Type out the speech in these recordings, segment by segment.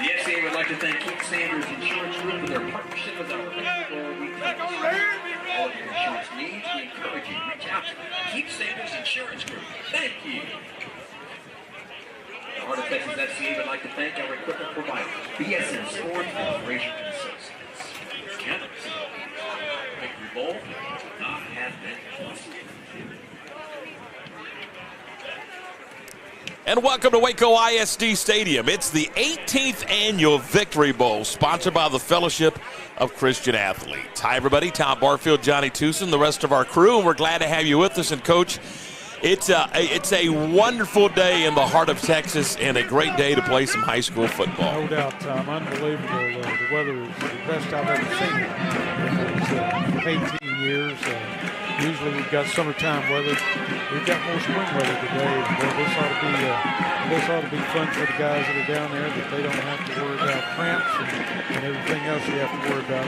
The FCA would like to thank Centex Insurance Group for their partnership with our where we take all of your insurance needs. We encourage you to reach out to Centex Insurance Group. Thank you. The Heart of Texas FCA would like to thank our equipment providers, BSN Sports and Racing Associates. Centex. Victory Bowl could not have been possible. And welcome to Waco ISD Stadium. It's the 18th annual Victory Bowl, sponsored by the Fellowship of Christian Athletes. Hi, everybody. Tom Barfield, Johnny Tucson, the rest of our crew, and we're glad to have you with us. And, Coach, it's a wonderful day in the heart of Texas and a great day to play some high school football. No doubt, Tom. Unbelievable. The weather is the best I've ever seen in 18 years. Usually we've got summertime weather. We've got more spring weather today. This ought to be fun for the guys that are down there, that they don't have to worry about cramps and everything else you have to worry about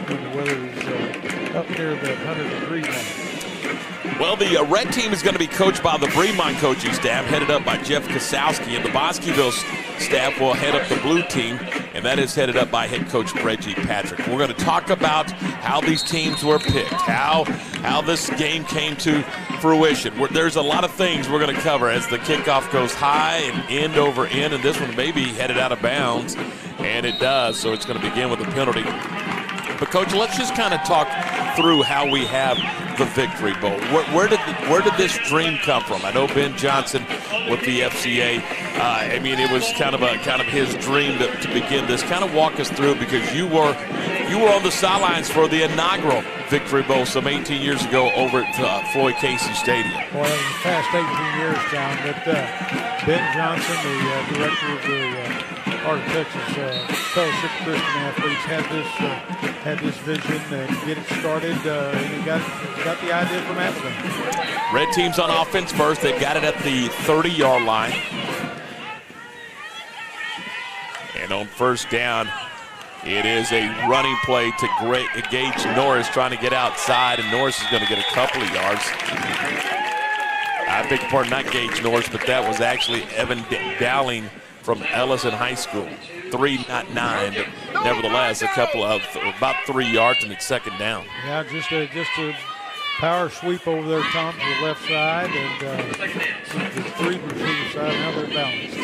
when the weather is up near the 100-degree line. Well, the red team is going to be coached by the Bremont coaching staff, headed up by Jeff Kosowski, and the Bosqueville staff will head up the blue team, and that is headed up by head coach Reggie Patrick. We're going to talk about how these teams were picked, how this game came to fruition. There's a lot of things we're going to cover as the kickoff goes high and end over end, and this one may be headed out of bounds, and it does, so it's going to begin with a penalty. But, Coach, let's just kind of talk through how we have the Victory Bowl. Where did this dream come from? I know Ben Johnson with the FCA. I mean, it was kind of his dream to begin this. Kind of walk us through, because you were on the sidelines for the inaugural Victory Bowl some 18 years ago over at Floyd Casey Stadium. Well, it was the past 18 years, John, but Ben Johnson, the director of the Heart of Texas Fellowship of Christian Athletes, had this vision and get it started, and he got the idea from Abilene. Red team's on offense first. They've got it at the 30-yard line. And on first down, it is a running play to Gage Norris, trying to get outside, and Norris is going to get a couple of yards. I beg your pardon, not Gage Norris, but that was actually Evan Dowling from Ellison High School. 3, not 9, but nevertheless, about 3 yards, and it's second down. Yeah, just a power sweep over there, Tom, to the left side, and the 3 receiver side. Now they're balanced.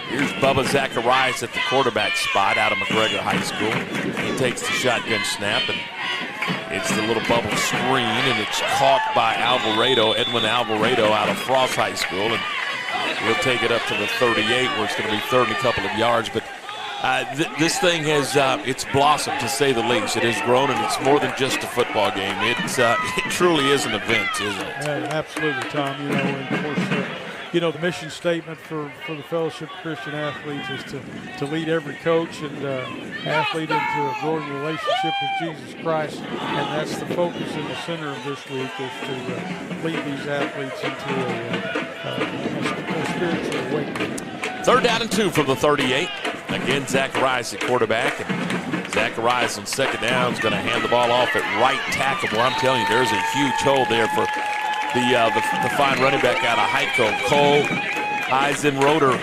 Here's Bubba Zacharias at the quarterback spot out of McGregor High School. He takes the shotgun snap, and it's the little bubble screen, and it's caught by Edwin Alvarado out of Frost High School, and he'll take it up to the 38, where it's going to be third and a couple of yards. But this thing has it's blossomed, to say the least. It has grown, and it's more than just a football game. It truly is an event, isn't it? Yeah, absolutely, Tom. And of course, the mission statement for the Fellowship of Christian Athletes is to lead every coach and athlete into a growing relationship with Jesus Christ, and that's the focus in the center of this week, is to lead these athletes into a spiritual awakening. 3rd down and 2 from the 38. Again, Zacharias at quarterback, and Zacharias on second down is going to hand the ball off at right tackle. Well, I'm telling you, there's a huge hole there for the fine running back out of Heiko, Cole Heisenroder.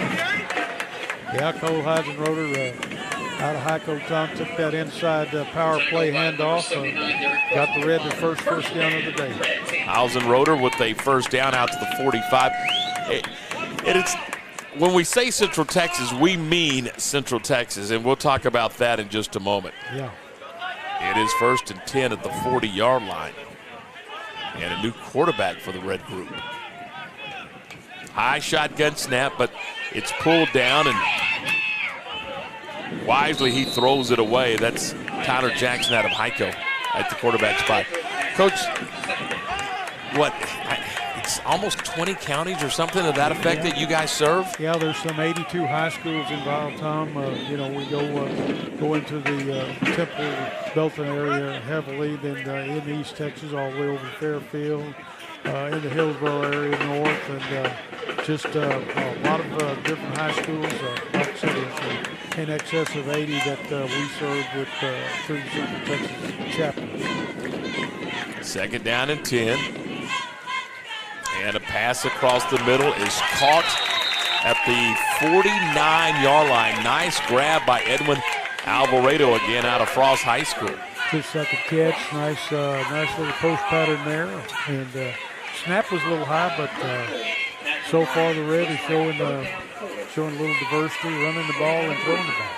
Yeah, Cole Heisenroder out of Heiko, Tom, took that inside power play handoff. Got the Red their first down of the day. Heisenroder with a first down out to the 45. It's when we say Central Texas, we mean Central Texas, and we'll talk about that in just a moment. Yeah. It is 1st and 10 at the 40-yard line. And a new quarterback for the Red group. High shotgun snap, but it's pulled down, and wisely, he throws it away. That's Tyler Jackson out of Hico at the quarterback spot. Coach, what, it's almost 20 counties or something to that effect that you guys serve? Yeah, there's some 82 high schools involved, Tom. You know, we go into the Temple, Belton area heavily, then in East Texas all the way over to Fairfield, in the Hillsborough area north, and just a lot of different high schools. Like I said, it's in excess of 80 that we serve with through the Central Texas chapters. Second down and 10. And a pass across the middle is caught at the 49-yard line. Nice grab by Edwin Alvarado again out of Frost High School. His second catch, nice little post pattern there. And snap was a little high, but so far the Red is showing a little diversity, running the ball and throwing the ball.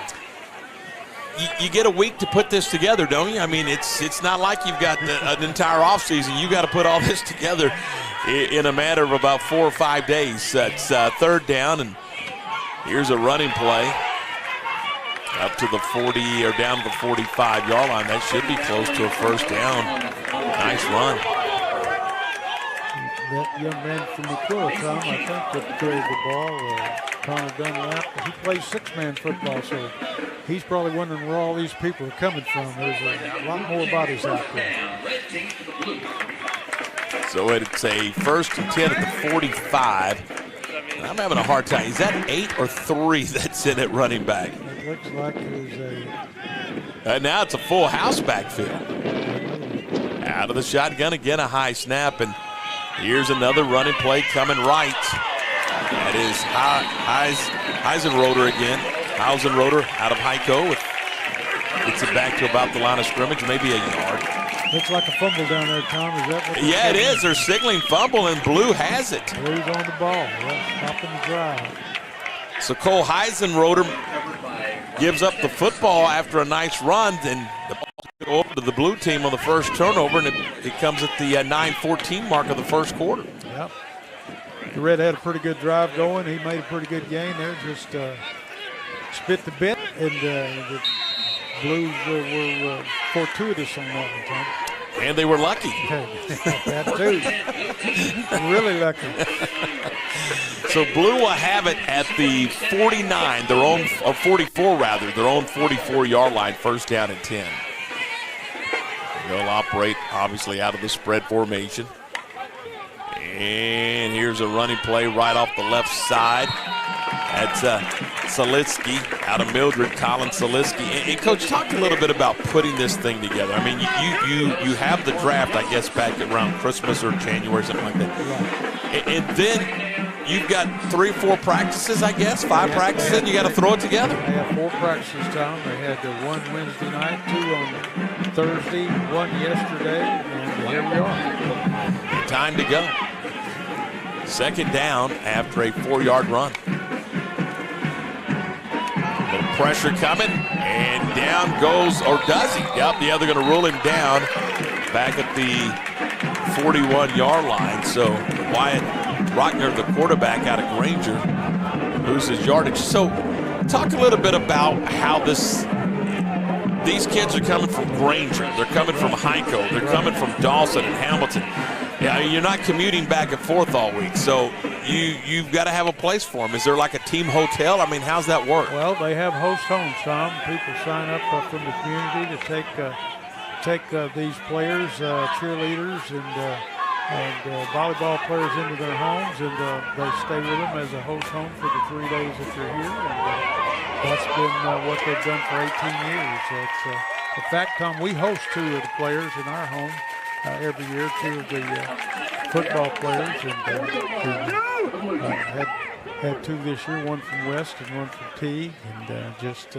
You get a week to put this together, don't you? I mean, it's not like you've got an entire offseason. You got to put all this together in a matter of about 4 or 5 days. It's third down, and here's a running play up to the 40 or down to the 45-yard line. That should be close to a first down. Nice run. That young man from Aquila, Tom, I think that carried the ball, Connor Dunlap. He plays six-man football, so he's probably wondering where all these people are coming from. There's a lot more bodies out there. So it's a first and 10 at the 45. I'm having a hard time. Is that 8 or 3 that's in at running back? It looks like there's now it's a full house backfield. Out of the shotgun again, a high snap, and here's another running play coming right. That is Heisenroder again. Heisenroder out of Hico. Gets it back to about the line of scrimmage, maybe a yard. Looks like a fumble down there, Tom. Is that what yeah, it is. They're signaling fumble, and Blue has it. Blue's on the ball. Stopping the drive. So Cole Heisenroder gives up the football after a nice run, and the ball goes over to the Blue team on the first turnover, and it comes at the 9:14 mark of the first quarter. Yep. The Red had a pretty good drive going. He made a pretty good gain there. Just spit the bit, and the Blues were fortuitous on that one, Tom. And they were lucky. That too. Really lucky. So Blue will have it at the 49, their own, or 44 rather, their own 44-yard line, first down and 10. They'll operate, obviously, out of the spread formation. And here's a running play right off the left side. That's Saliski out of Mildred, Colin Saliski. And Coach, talk a little bit about putting this thing together. I mean, you have the draft, I guess, back around Christmas or January, something like that. And then you've got 3 or 4 practices, I guess, 5 practices, and you got to throw it together. They have 4 practices, Tom. They had 1 Wednesday night, 2 on Thursday, 1 yesterday, and here we are. Time to go. Second down after a 4-yard run. Little pressure coming, and down goes, or does he? Yep, yeah, they're going to rule him down back at the 41-yard line. So Wyatt Rockner, the quarterback out of Granger, loses yardage. So talk a little bit about how these kids are coming from Granger. They're coming from Hico. They're coming from Dawson and Hamilton. Yeah, you're not commuting back and forth all week, so you've got to have a place for them. Is there like a team hotel? I mean, how's that work? Well, they have host homes, Tom. People sign up from the community to take these players, cheerleaders, and volleyball players into their homes, and they stay with them as a host home for the 3 days that you're here. And that's been what they've done for 18 years. It's in fact, Tom, we host 2 of the players in our home. Every year, 2 of the football players, and had 2 this year, 1 from West and 1 from T, and it's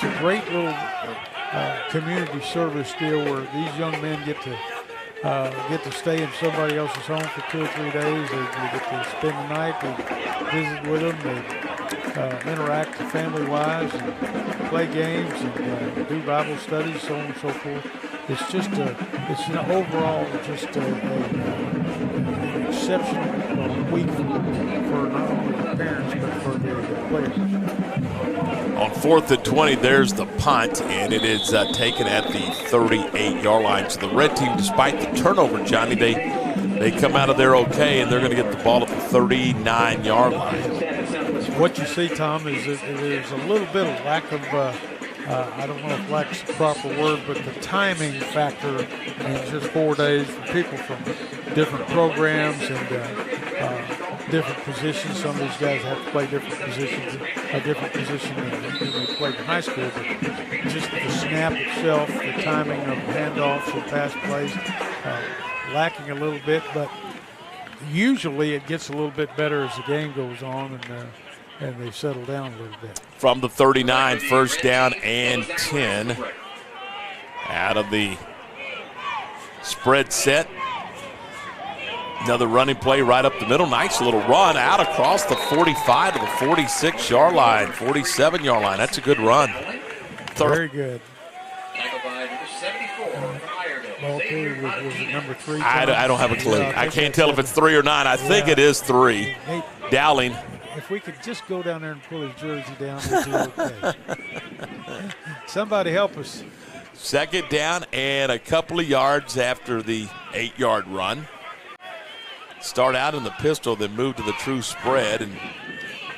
a great little community service deal where these young men get to stay in somebody else's home for 2 or 3 days. They get to spend the night, they visit with them, they interact family-wise, and play games, and do Bible studies, so on and so forth. It's just it's an overall just an exceptional week for not only the parents but for the players. On 4th and 20, there's the punt, and it is taken at the 38-yard line. So the red team, despite the turnover, Johnny, they come out of there okay, and they're going to get the ball at the 39-yard line. What you see, Tom, is that there's a little bit of lack of, I don't know if lack is the proper word, but the timing factor in just 4 days for people from different programs and different positions. Some of these guys have to play different positions, a different position than they played in high school. But just the snap itself, the timing of handoffs and pass plays, lacking a little bit. But usually it gets a little bit better as the game goes on and they settle down a little bit. From the 39, first down and 10. Out of the spread set. Another running play right up the middle. Nice little run out across the 45 to the 46-yard line, 47-yard line. That's a good run. Very good. Was it number 3? I don't have a clue. I can't tell if it's 3 or 9. I think it is 3. Dowling. If we could just go down there and pull his jersey down, we'd be okay. Somebody help us. Second down and a couple of yards after the 8-yard run. Start out in the pistol, then move to the true spread. And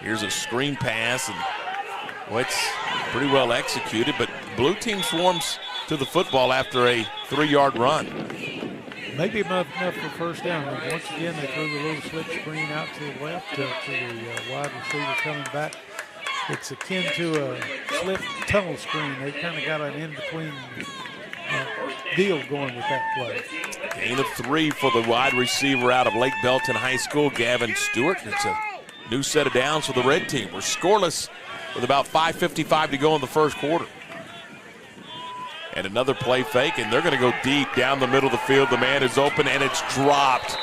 here's a screen pass, and it's pretty well executed. But blue team swarms to the football after a 3-yard run. Maybe enough for first down. Once again, they threw the little slip screen out to the left to the wide receiver coming back. It's akin to a slip tunnel screen. They kind of got an in-between deal going with that play. Gain of 3 for the wide receiver out of Lake Belton High School, Gavin Stewart. It's a new set of downs for the red team. We're scoreless with about 5:55 to go in the first quarter. And another play fake, and they're going to go deep down the middle of the field. The man is open, and it's dropped.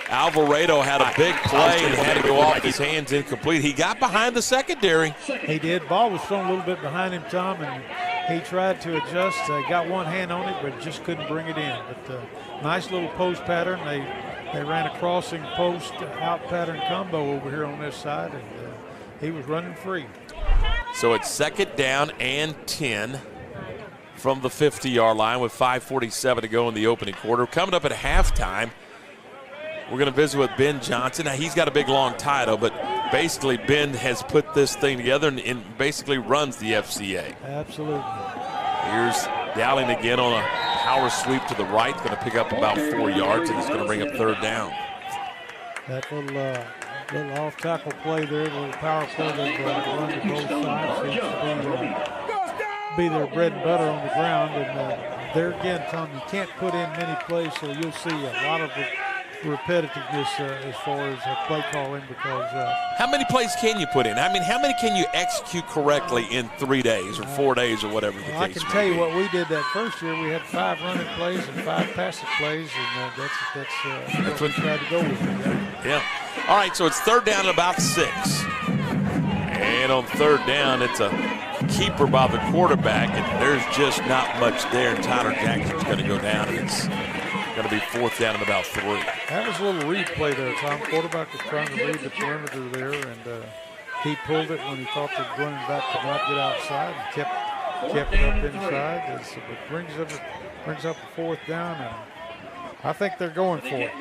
Alvarado had a big play and had to go off his hands, incomplete. He got behind the secondary. He did. Ball was thrown a little bit behind him, Tom, and he tried to adjust. Got one hand on it, but just couldn't bring it in. But nice little post pattern. They ran a crossing post out pattern combo over here on this side, and he was running free. So it's second down and 10 from the 50-yard line with 5:47 to go in the opening quarter. Coming up at halftime, we're going to visit with Ben Johnson. Now, he's got a big, long title, but basically Ben has put this thing together and basically runs the FCA. Absolutely. Here's Dowling again on a power sweep to the right. Going to pick up about 4 yards, and he's going to bring up third down. That little off-tackle play there, little power play they've run to both sides seems to be their bread and butter on the ground. And there again, Tom, you can't put in many plays, so you'll see a lot of repetitiveness as far as play calling because how many plays can you put in? I mean, how many can you execute correctly in 3 days or 4 days or whatever the case may be? I can tell you what we did that first year. We had 5 running plays and 5 passing plays, and that's what we tried to go with. Yeah. All right, so it's third down at about 6. And on third down, it's a keeper by the quarterback, and there's just not much there. And Tyler Jackson's going to go down, and it's going to be fourth down at about 3. That was a little read play there, Tom. Quarterback was trying to read the perimeter there, and he pulled it when he thought the running back could not get outside and kept it up inside. It brings up a fourth down, and I think they're going for it.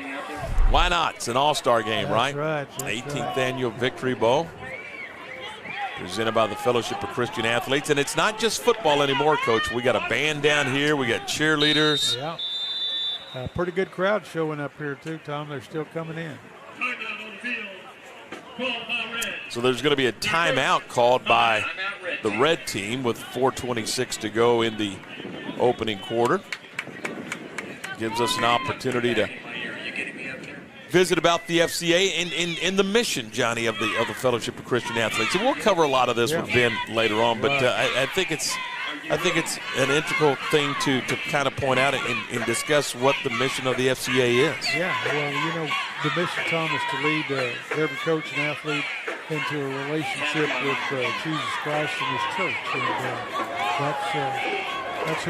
Why not? It's an all-star game, That's right? That's 18th annual Victory Bowl. Presented by the Fellowship of Christian Athletes. And it's not just football anymore, Coach. We got a band down here. We got cheerleaders. Yeah. Pretty good crowd showing up here, too, Tom. They're still coming in. So there's going to be a timeout called by the red team with 4:26 to go in the opening quarter. Gives us an opportunity to visit about the FCA and the mission, Johnny, of the Fellowship of Christian Athletes. And we'll cover a lot of this with Ben later on, but I think it's an integral thing to kind of point out and discuss what the mission of the FCA is. Yeah, well, the mission, Tom, is to lead every coach and athlete into a relationship with Jesus Christ and His church, and that's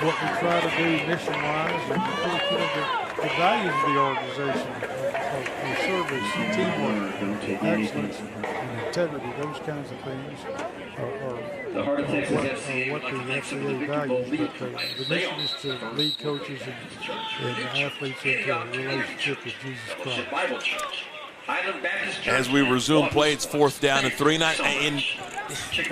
what we try to do mission-wise, and we're pretty good the values of the organization of service, teamwork, excellence, and integrity, those kinds of things are The Heart of Texas what FCA the FCA values. But the mission is to lead coaches and athletes into a relationship with Jesus Christ. As we resume play, it's 4th down and 3. And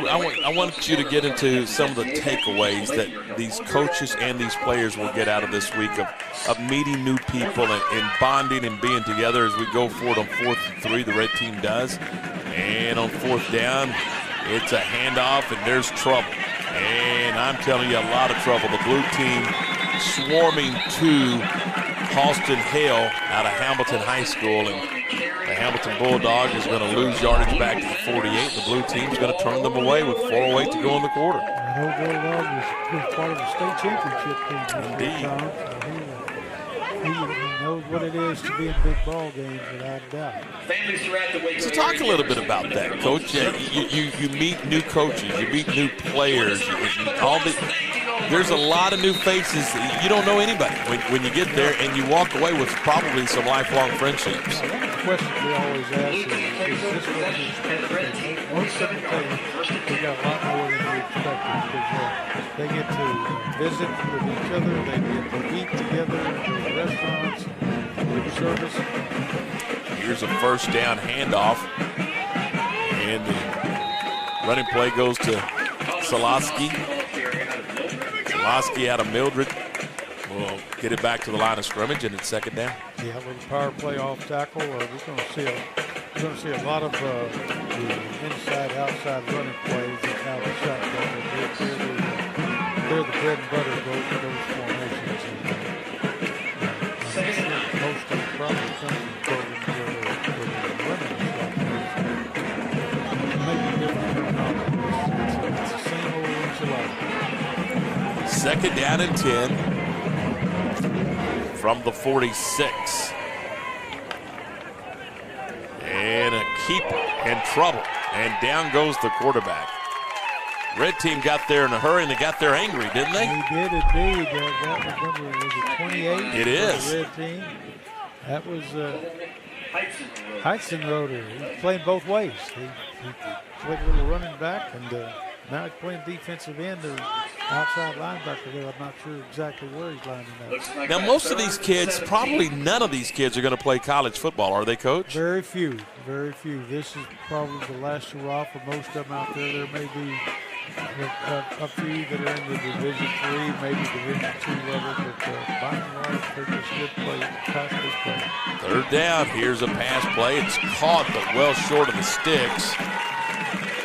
I want you to get into some of the takeaways that these coaches and these players will get out of this week of meeting new people and bonding and being together as we go forward on 4th and 3. The red team does. And on 4th down, it's a handoff, and there's trouble. And I'm telling you, a lot of trouble. The blue team swarming to Halston Hale out of Hamilton High School, and the Hamilton Bulldogs is going to lose yardage back to the 48. The blue team's going to turn them away with 4:08 to go in the quarter. I know Bulldog was part of the state championship team. Indeed. He knows what it is to be in big ball games, without a doubt. So talk a little bit about that, Coach. You meet new coaches, you meet new players. There's a lot of new faces. You don't know anybody when you get there, and you walk away with probably some lifelong friendships. One of the questions we always ask is this what you expect? Most of the time, we got a lot more than we expected, because they get to visit with each other, they get to eat together, go to restaurants, good service. Here's a 1st down handoff, and the running play goes to Soloski. Soloski out of Mildred will get it back to the line of scrimmage, and it's 2nd down. Yeah, with a power play off tackle, we're going to see a lot of the inside-outside running plays. That's how the shotgun. They're the bread and butter of those formations. Most of the probably comes from programs where they're running the shotgun. Maybe different terminology. It's the same old enchilada. 2nd down and 10 from the 46. And a keep and trouble. And down goes the quarterback. Red team got there in a hurry, and they got there angry, didn't they? They did indeed. That was number, was it 28? It is. The red team. That was Heisenroder. He's playing both ways. He played a little running back, and now he's playing defensive end or outside linebacker there. I'm not sure exactly where he's lining up. Now, most of these kids, probably none of these kids are going to play college football, are they, Coach? Very few, very few. This is probably the last hurrah for most of them out there. There may be a few that are in the Division III, maybe Division II level, but by and large, they're just good play, possible play. 3rd down. Here's a pass play. It's caught, but well short of the sticks.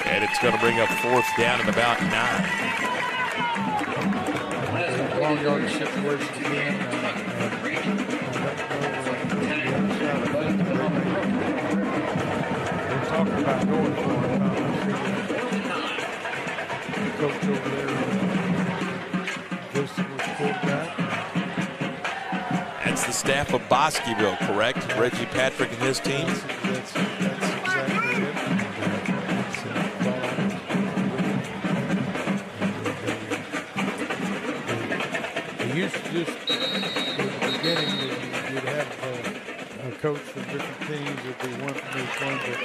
And it's going to bring up 4th down and about 9. Long yard situation again. We're talking about going for it. Coach over there, Wilson was quarterback. That's the staff of Bosqueville, correct? Reggie Patrick and his team. That's exactly it. They used to just, at the beginning, you'd have a coach from different teams. It'd be one from each one, but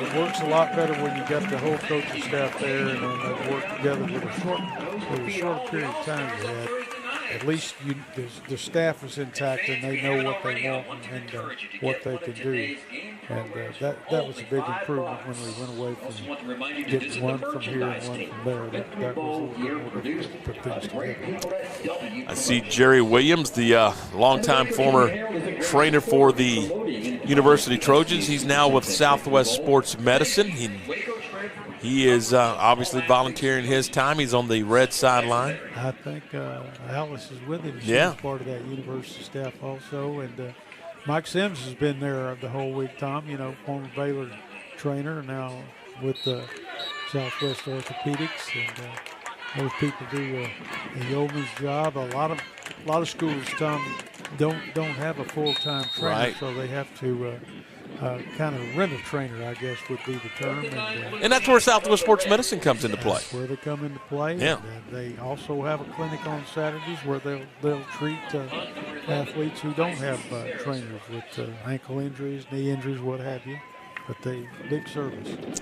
it works a lot better when you got the whole coaching staff there, and then they work together with a short period of time you had. At least the staff is intact, and they know what they want and what they can do. And that was a big improvement when we went away from getting one from here and one from there. That was a little bit more difficult to put things together. I see Jerry Williams, the longtime former trainer for the University Trojans. He's now with Southwest Sports Medicine. He is obviously volunteering his time. He's on the red sideline. I think Alice is with him. Yeah. She's part of that university staff also. And Mike Sims has been there the whole week, Tom. You know, former Baylor trainer, now with Southwest Orthopedics. And those people do a yeoman's job. A lot of schools, Tom, don't have a full-time trainer, right. So they have to kind of rental trainer, I guess would be the term. And that's where Southwest Sports Medicine comes into play. That's where they come into play. Yeah. And, they also have a clinic on Saturdays where they'll treat athletes who don't have trainers with ankle injuries, knee injuries, what have you. But big service.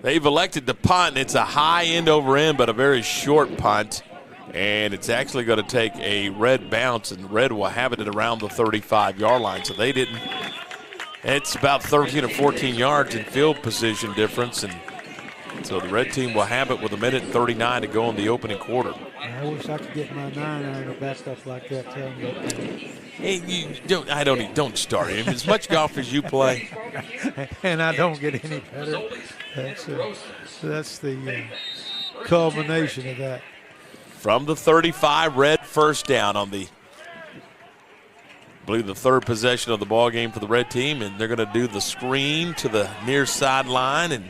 They've elected to punt. It's a high end over end, but a very short punt. And it's actually going to take a Red bounce, and Red will have it at around the 35-yard line. So they didn't. It's about 13 or 14 yards in field position difference. And so the Red team will have it with 1:39 to go in the opening quarter. I wish I could get my 9-iron backed up like that. Hey, don't start him. As much golf as you play. And I don't get any better. That's the culmination of that. From the 35, Red first down on the, I believe, the third possession of the ball game for the Red team, and they're going to do the screen to the near sideline, and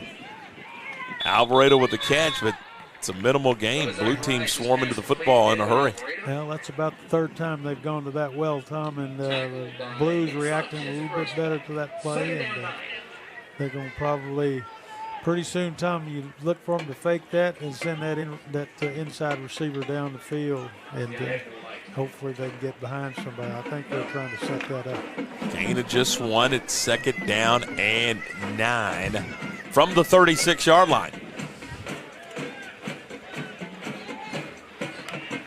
Alvarado with the catch, but it's a minimal gain. Blue team swarming to the football in a hurry. Well, that's about the third time they've gone to that well, Tom, and the Blues reacting a little bit better to that play, and they're going to probably pretty soon, Tom, you look for them to fake that and send that inside receiver down the field, and hopefully they can get behind somebody. I think they're trying to set that up. Gain of just one. It's second down and 9 from the 36-yard line.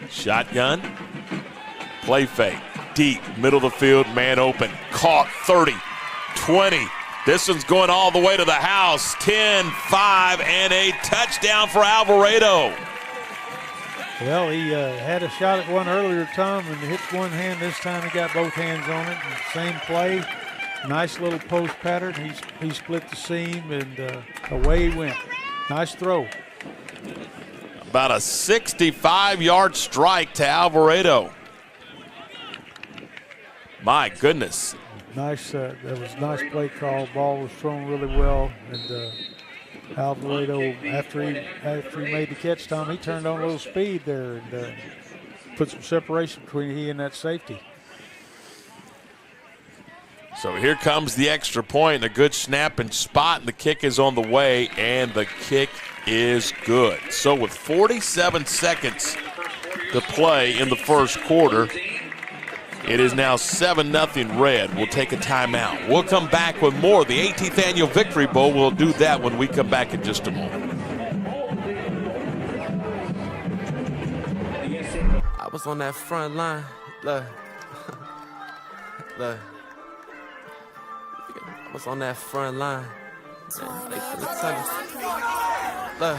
Shotgun, play fake, deep, middle of the field, man open, caught 30, 20. This one's going all the way to the house, 10, 5, and a touchdown for Alvarado. Well, he had a shot at one earlier, Tom, and hit one hand. This time he got both hands on it. And same play, nice little post pattern. He split the seam, and away he went. Nice throw. About a 65-yard strike to Alvarado. My goodness. Nice. That was a nice play call. Ball was thrown really well, and Alvarado, after he made the catch, Tom, he turned on a little speed there and put some separation between he and that safety. So here comes the extra point, a good snap and spot, and the kick is on the way, and the kick is good. So with 47 seconds to play in the first quarter, it is now 7-0 Red. We'll take a timeout. We'll come back with more. The 18th Annual Victory Bowl, we'll do that when we come back in just a moment. I was on that front line. Look. I was on that front line. Man, they finna tell us. Look,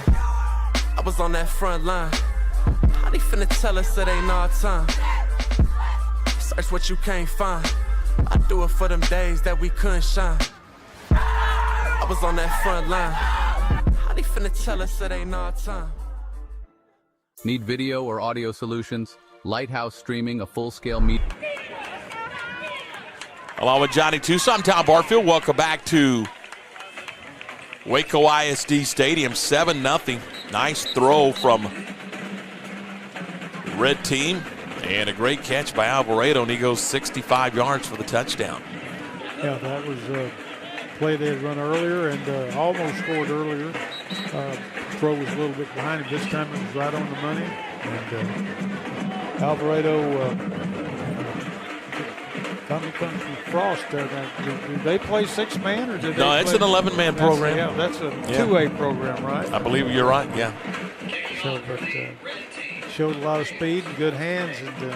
I was on that front line. How they finna tell us it ain't our time? Search what you can't find. I do it for them days that we couldn't shine. I was on that front line. How they finna tell us it ain't our time? Need video or audio solutions? Lighthouse Streaming, a full-scale meet. Along with Johnny Tucson, I'm Tom Barfield. Welcome back to Waco ISD Stadium, 7-0. Nice throw from the Red team. And a great catch by Alvarado, and he goes 65 yards for the touchdown. Yeah, that was a play they had run earlier and almost scored earlier. Throw was a little bit behind him. This time it was right on the money. And Alvarado, Tommy comes from Frost. Did they play 6-man or did they? No, it's an 11-man program. Yeah, that's a 2A program, right? I believe you're right, yeah. So, but showed a lot of speed and good hands, and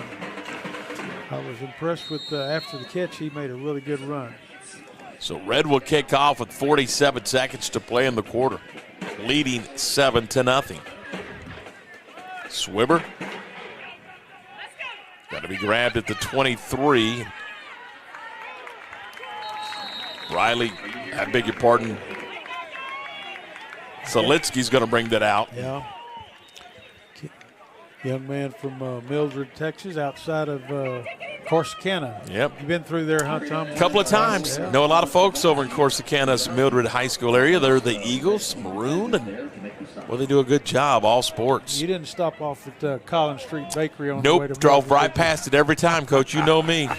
I was impressed with after the catch, he made a really good run. So Red will kick off with 47 seconds to play in the quarter, leading 7-0. Swibber got to be grabbed at the 23. Riley, I beg your pardon, Selitsky's going to bring that out. Yeah. Young man from Mildred, Texas, outside of Corsicana. Yep. You've been through there, huh, Tom? A couple of times. Yeah. Know a lot of folks over in Corsicana's Mildred High School area. They're the Eagles, maroon, and well, they do a good job, all sports. You didn't stop off at Collins Street Bakery on the way to Nope, drove Mildred, right past it every time, Coach. You know me.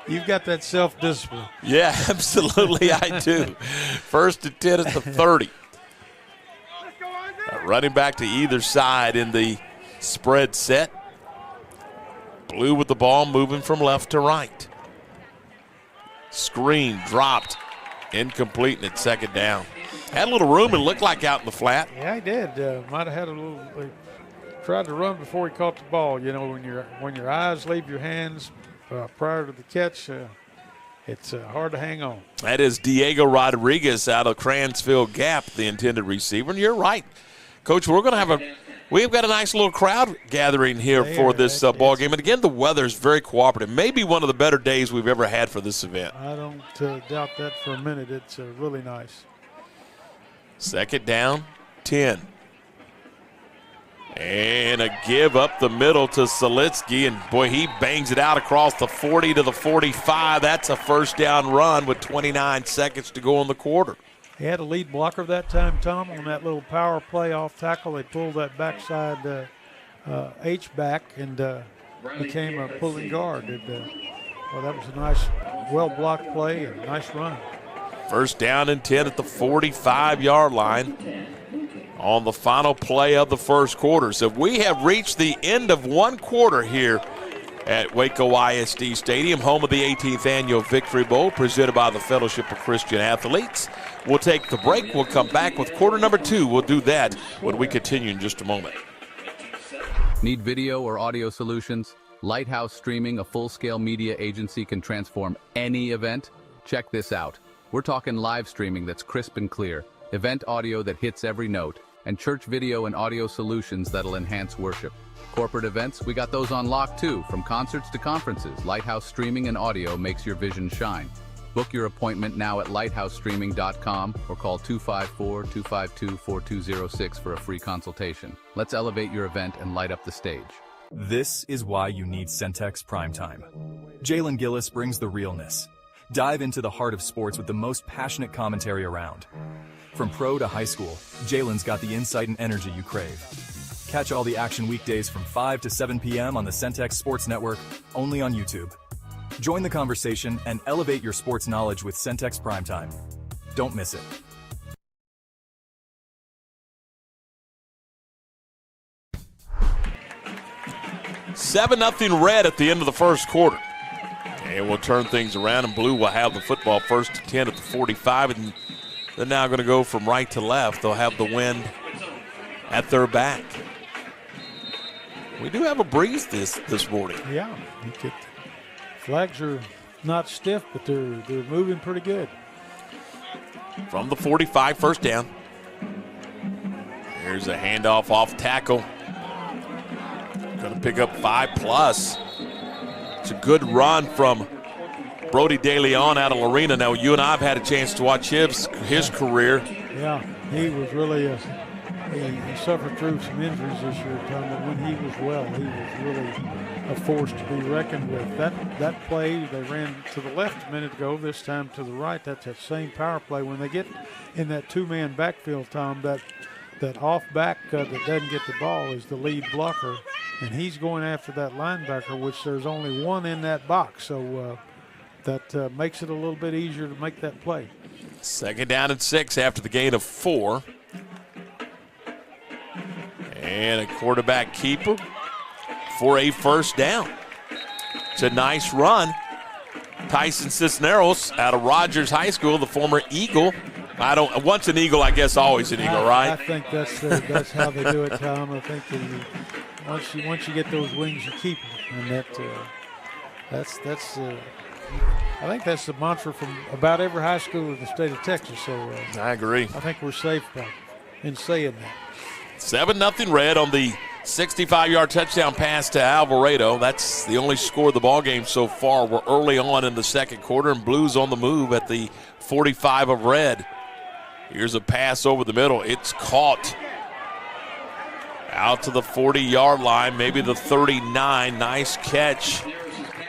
You've got that self-discipline. Yeah, absolutely I do. First and 10 at the 30. Running back to either side in the spread set. Blue with the ball, moving from left to right. Screen dropped. Incomplete, and it's second down. Had a little room, it looked like, out in the flat. Yeah, he did. Might have had a little. Tried to run before he caught the ball. You know, when your eyes leave your hands prior to the catch, it's hard to hang on. That is Diego Rodriguez out of Cransfield Gap, the intended receiver. And you're right, Coach. We've got a nice little crowd gathering here for this ball game. And again, the weather is very cooperative. Maybe one of the better days we've ever had for this event. I don't doubt that for a minute. It's really nice. Second down, 10. And a give up the middle to Selitsky, and boy, he bangs it out across the 40 to the 45. That's a first down run with 29 seconds to go in the quarter. He had a lead blocker that time, Tom, on that little power play off tackle. They pulled that backside H back and became a pulling guard. Well, that was a nice, well-blocked play and a nice run. First down and 10 at the 45-yard line on the final play of the first quarter. So we have reached the end of one quarter here at Waco ISD Stadium, home of the 18th Annual Victory Bowl, presented by the Fellowship of Christian Athletes. We'll take the break. We'll come back with quarter number 2. We'll do that when we continue in just a moment. Need video or audio solutions? Lighthouse Streaming, a full-scale media agency, can transform any event. Check this out. We're talking live streaming that's crisp and clear, event audio that hits every note, and church video and audio solutions that'll enhance worship. Corporate events, we got those on lock too. From concerts to conferences, Lighthouse Streaming and Audio makes your vision shine. Book your appointment now at lighthousestreaming.com or call 254-252-4206 for a free consultation. Let's elevate your event and light up the stage. This is why you need Centex Primetime. Jalen Gillis brings the realness. Dive into the heart of sports with the most passionate commentary around. From pro to high school, Jalen's got the insight and energy you crave. Catch all the action weekdays from 5 to 7 p.m. on the Centex Sports Network, only on YouTube. Join the conversation and elevate your sports knowledge with Centex Primetime. Don't miss it. Seven 0 Red at the end of the first quarter. And we'll turn things around, and Blue will have the football first to 10 at the 45, and they're now going to go from right to left. They'll have the wind at their back. We do have a breeze this morning. Yeah, flags are not stiff, but they're moving pretty good. From the 45, first down. Here's a handoff off tackle. Going to pick up 5+. It's a good run from Brody DeLeon out of Lorena. Now, you and I have had a chance to watch his career. Yeah, he was really he suffered through some injuries this year, Tom, but when he was well, he was really a force to be reckoned with. That play, they ran to the left a minute ago, this time to the right. That's that same power play. When they get in that two-man backfield, Tom, that off back that doesn't get the ball is the lead blocker, and he's going after that linebacker, which there's only one in that box. So that makes it a little bit easier to make that play. Second down and 6 after the gain of 4. And a quarterback keeper for a first down. It's a nice run. Tyson Cisneros out of Rogers High School, the former Eagle. Once an Eagle, I guess always an Eagle, right? I think that's how they do it, Tom. I think once you get those wings, you keep them, and that's I think that's the mantra from about every high school in the state of Texas. So I agree. I think we're safe in saying that. 7-0 Red on the 65-yard touchdown pass to Alvarado. That's the only score of the ball game so far. We're early on in the second quarter, and Blues on the move at the 45 of Red. Here's a pass over the middle. It's caught out to the 40-yard line, maybe the 39. Nice catch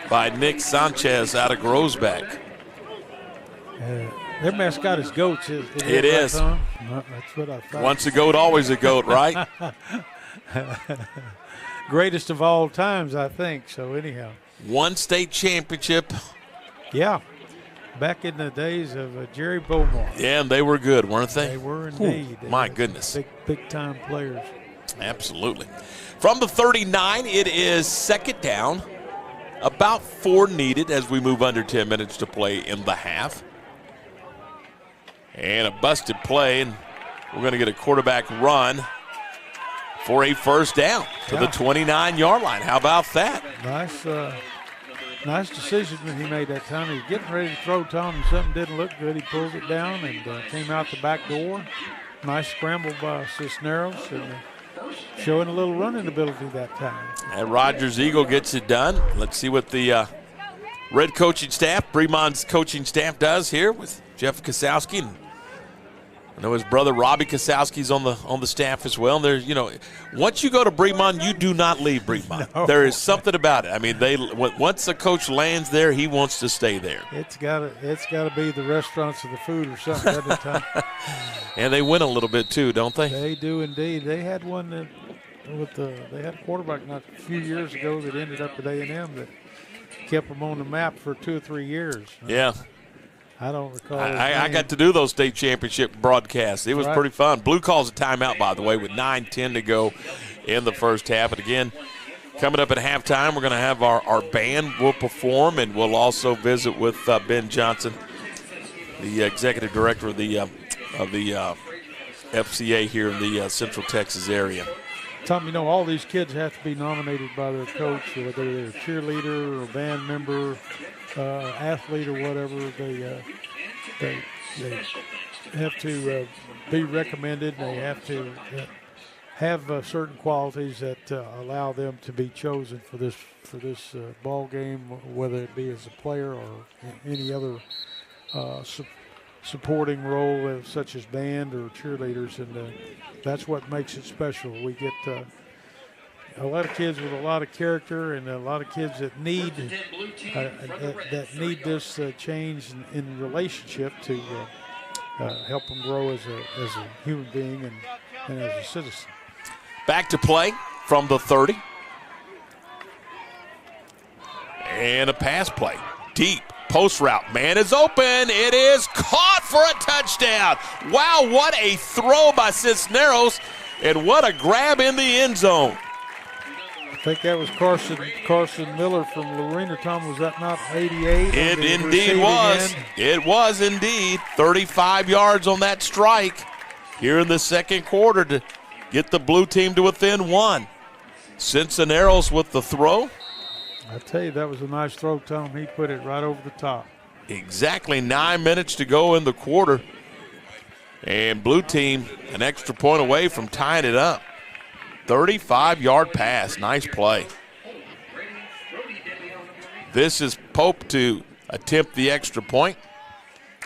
by Nick Sanchez out of Groesbeck. Their mascot is goats. It is. That's what I thought. Once a goat, always a goat, right? Greatest of all times, I think. So anyhow. One state championship Yeah, back in the days of Jerry Beaumont. Yeah, and they were good, weren't they? They were indeed. My goodness. Big-time players. Absolutely. From the 39, it is second down. About 4 needed as we move under 10 minutes to play in the half. And a busted play, and we're going to get a quarterback run for a first down to the 29-yard line. How about that? Nice decision that he made that time. He was getting ready to throw, Tom, and something didn't look good. He pulled it down and came out the back door. Nice scramble by Cisneros and showing a little running ability that time. And Rogers Eagle gets it done. Let's see what the Red coaching staff, Bremon's coaching staff does here with Jeff Kasowski. And I know his brother Robbie Kasowski's on the staff as well. And there's, once you go to Bremont, you do not leave Bremont. No. There is something about it. I mean, once a coach lands there, he wants to stay there. It's gotta be the restaurants or the food or something at the time. And they win a little bit too, don't they? They do indeed. They had one they had a quarterback not a few years ago that ended up at A&M that kept them on the map for 2 or 3 years. Yeah. I don't recall. I got to do those state championship broadcasts. It was pretty fun. Blue calls a timeout, by the way, with 9:10 to go in the first half. And again, coming up at halftime, we're going to have our band will perform, and we'll also visit with Ben Johnson, the executive director of the FCA here in the Central Texas area. Tom, all these kids have to be nominated by their coach, whether they're a cheerleader or a band member, athlete or whatever. They have to be recommended. They have to have certain qualities that allow them to be chosen for this ball game, whether it be as a player or any other supporting role, such as band or cheerleaders, and that's what makes it special. We get a lot of kids with a lot of character, and a lot of kids that need this change in relationship to help them grow as a human being and as a citizen. Back to play from the 30. And a pass play. Deep. Post route. Man is open. It is caught for a touchdown. Wow, what a throw by Cisneros, and what a grab in the end zone. I think that was Carson Miller from Lorena. Tom, was that not 88? It indeed was. It was indeed. 35 yards on that strike here in the second quarter to get the blue team to within 1. Cisneros with the throw. I tell you, that was a nice throw, Tom. He put it right over the top. Exactly 9 minutes to go in the quarter. And blue team an extra point away from tying it up. 35-yard pass. Nice play. This is Pope to attempt the extra point,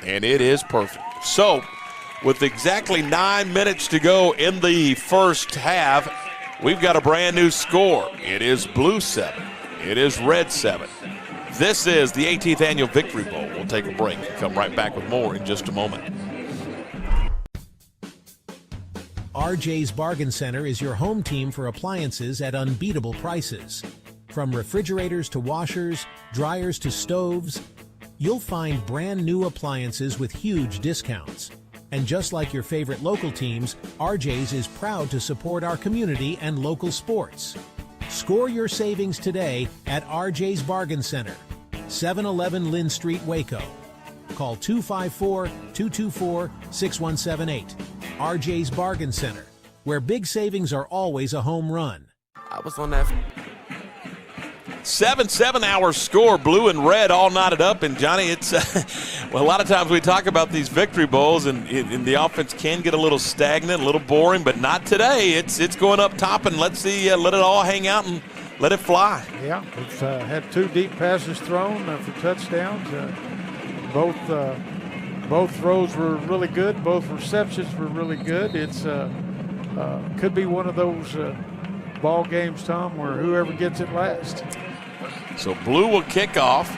and it is perfect. So, with exactly 9 minutes to go in the first half, we've got a brand new score. It is blue 7. It is red 7. This is the 18th Annual Victory Bowl. We'll take a break and come right back with more in just a moment. RJ's Bargain Center is your home team for appliances at unbeatable prices. From refrigerators to washers, dryers to stoves, you'll find brand new appliances with huge discounts. And just like your favorite local teams, RJ's is proud to support our community and local sports. Score your savings today at RJ's Bargain Center, 711 Lynn Street, Waco. Call 254-224-6178. RJ's Bargain Center, where big savings are always a home run. I was on that. 7-7-hour score, blue and red all knotted up. And Johnny, it's well, a lot of times we talk about these victory bowls, and the offense can get a little stagnant, a little boring, but not today. It's going up top, and let's see, let it all hang out and let it fly. Yeah, we've had 2 deep passes thrown for touchdowns. Both throws were really good. Both receptions were really good. It's could be one of those ball games, Tom, where whoever gets it last. So blue will kick off.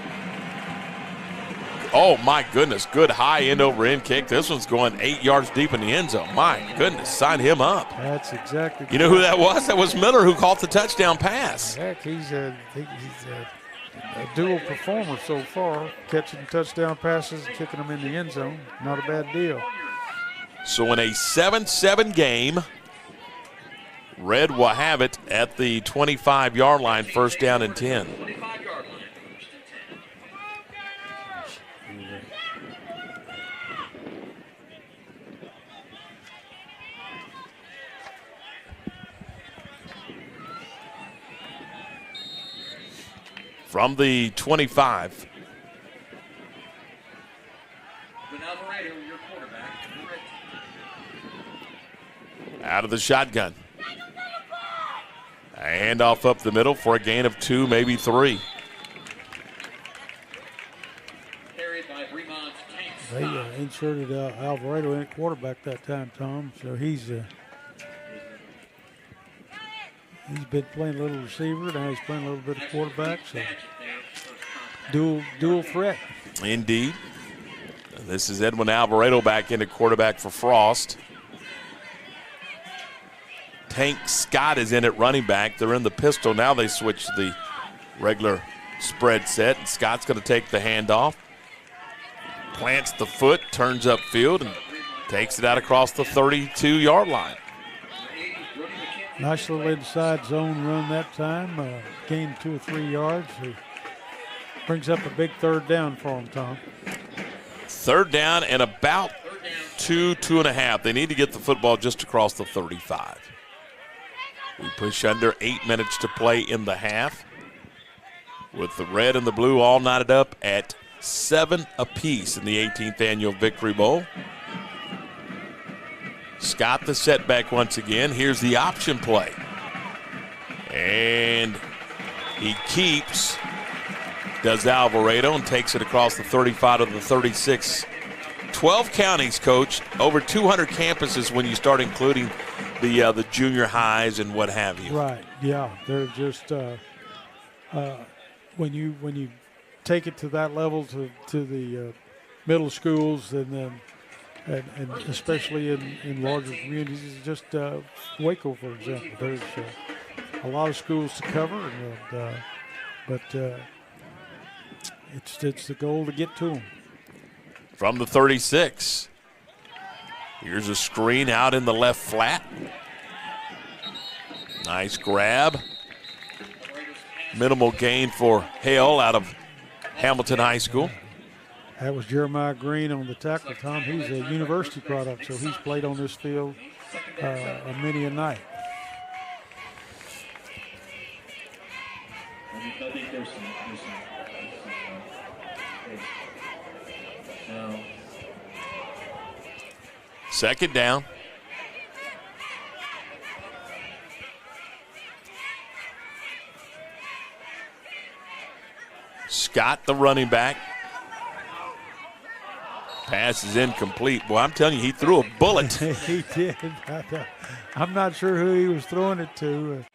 Oh, my goodness. Good high end-over-end kick. This one's going 8 yards deep in the end zone. My goodness, sign him up. That's exactly. You know who that was? That was Miller, who caught the touchdown pass. Heck, he's a dual performer so far, catching touchdown passes and kicking them in the end zone. Not a bad deal. So in a 7-7 game, Red will have it at the 25-yard line, first down and 10. 25-yard line, first and 10. From the 25. Alvarado, your quarterback. Out of the shotgun. A handoff up the middle for a gain of 2, maybe 3. Carried by Bremont's Tanks. They inserted Alvarado in at quarterback that time, Tom. So he's been playing a little receiver. Now he's playing a little bit of quarterback. So dual threat. Indeed. This is Edwin Alvarado back into quarterback for Frost. Tank Scott is in at running back. They're in the pistol. Now they switch to the regular spread set. And Scott's going to take the handoff. Plants the foot, turns upfield, and takes it out across the 32-yard line. Nice little inside zone run that time. Gained 2 or 3 yards. He brings up a big third down for him, Tom. Third down and about 2.5. They need to get the football just across the 35. We push under 8 minutes to play in the half, with the red and the blue all knotted up at 7 apiece in the 18th Annual Victory Bowl. Scott the setback once again. Here's the option play. And he keeps, does Alvarado, and takes it across the 35 to the 36. 12 counties, Coach, over 200 campuses when you start including the junior highs and what have you. Right, yeah. They're just when you take it to that level to the middle schools and especially in larger communities, just Waco, for example. There's a lot of schools to cover, but it's the goal to get to them. From the 36. Here's a screen out in the left flat. Nice grab. Minimal gain for Hale out of Hamilton High School. That was Jeremiah Green on the tackle, Tom. He's a university product, so he's played on this field many a night. I think there's some Second down. Scott, the running back. Pass is incomplete. Boy, I'm telling you, he threw a bullet. He did. I'm not sure who he was throwing it to.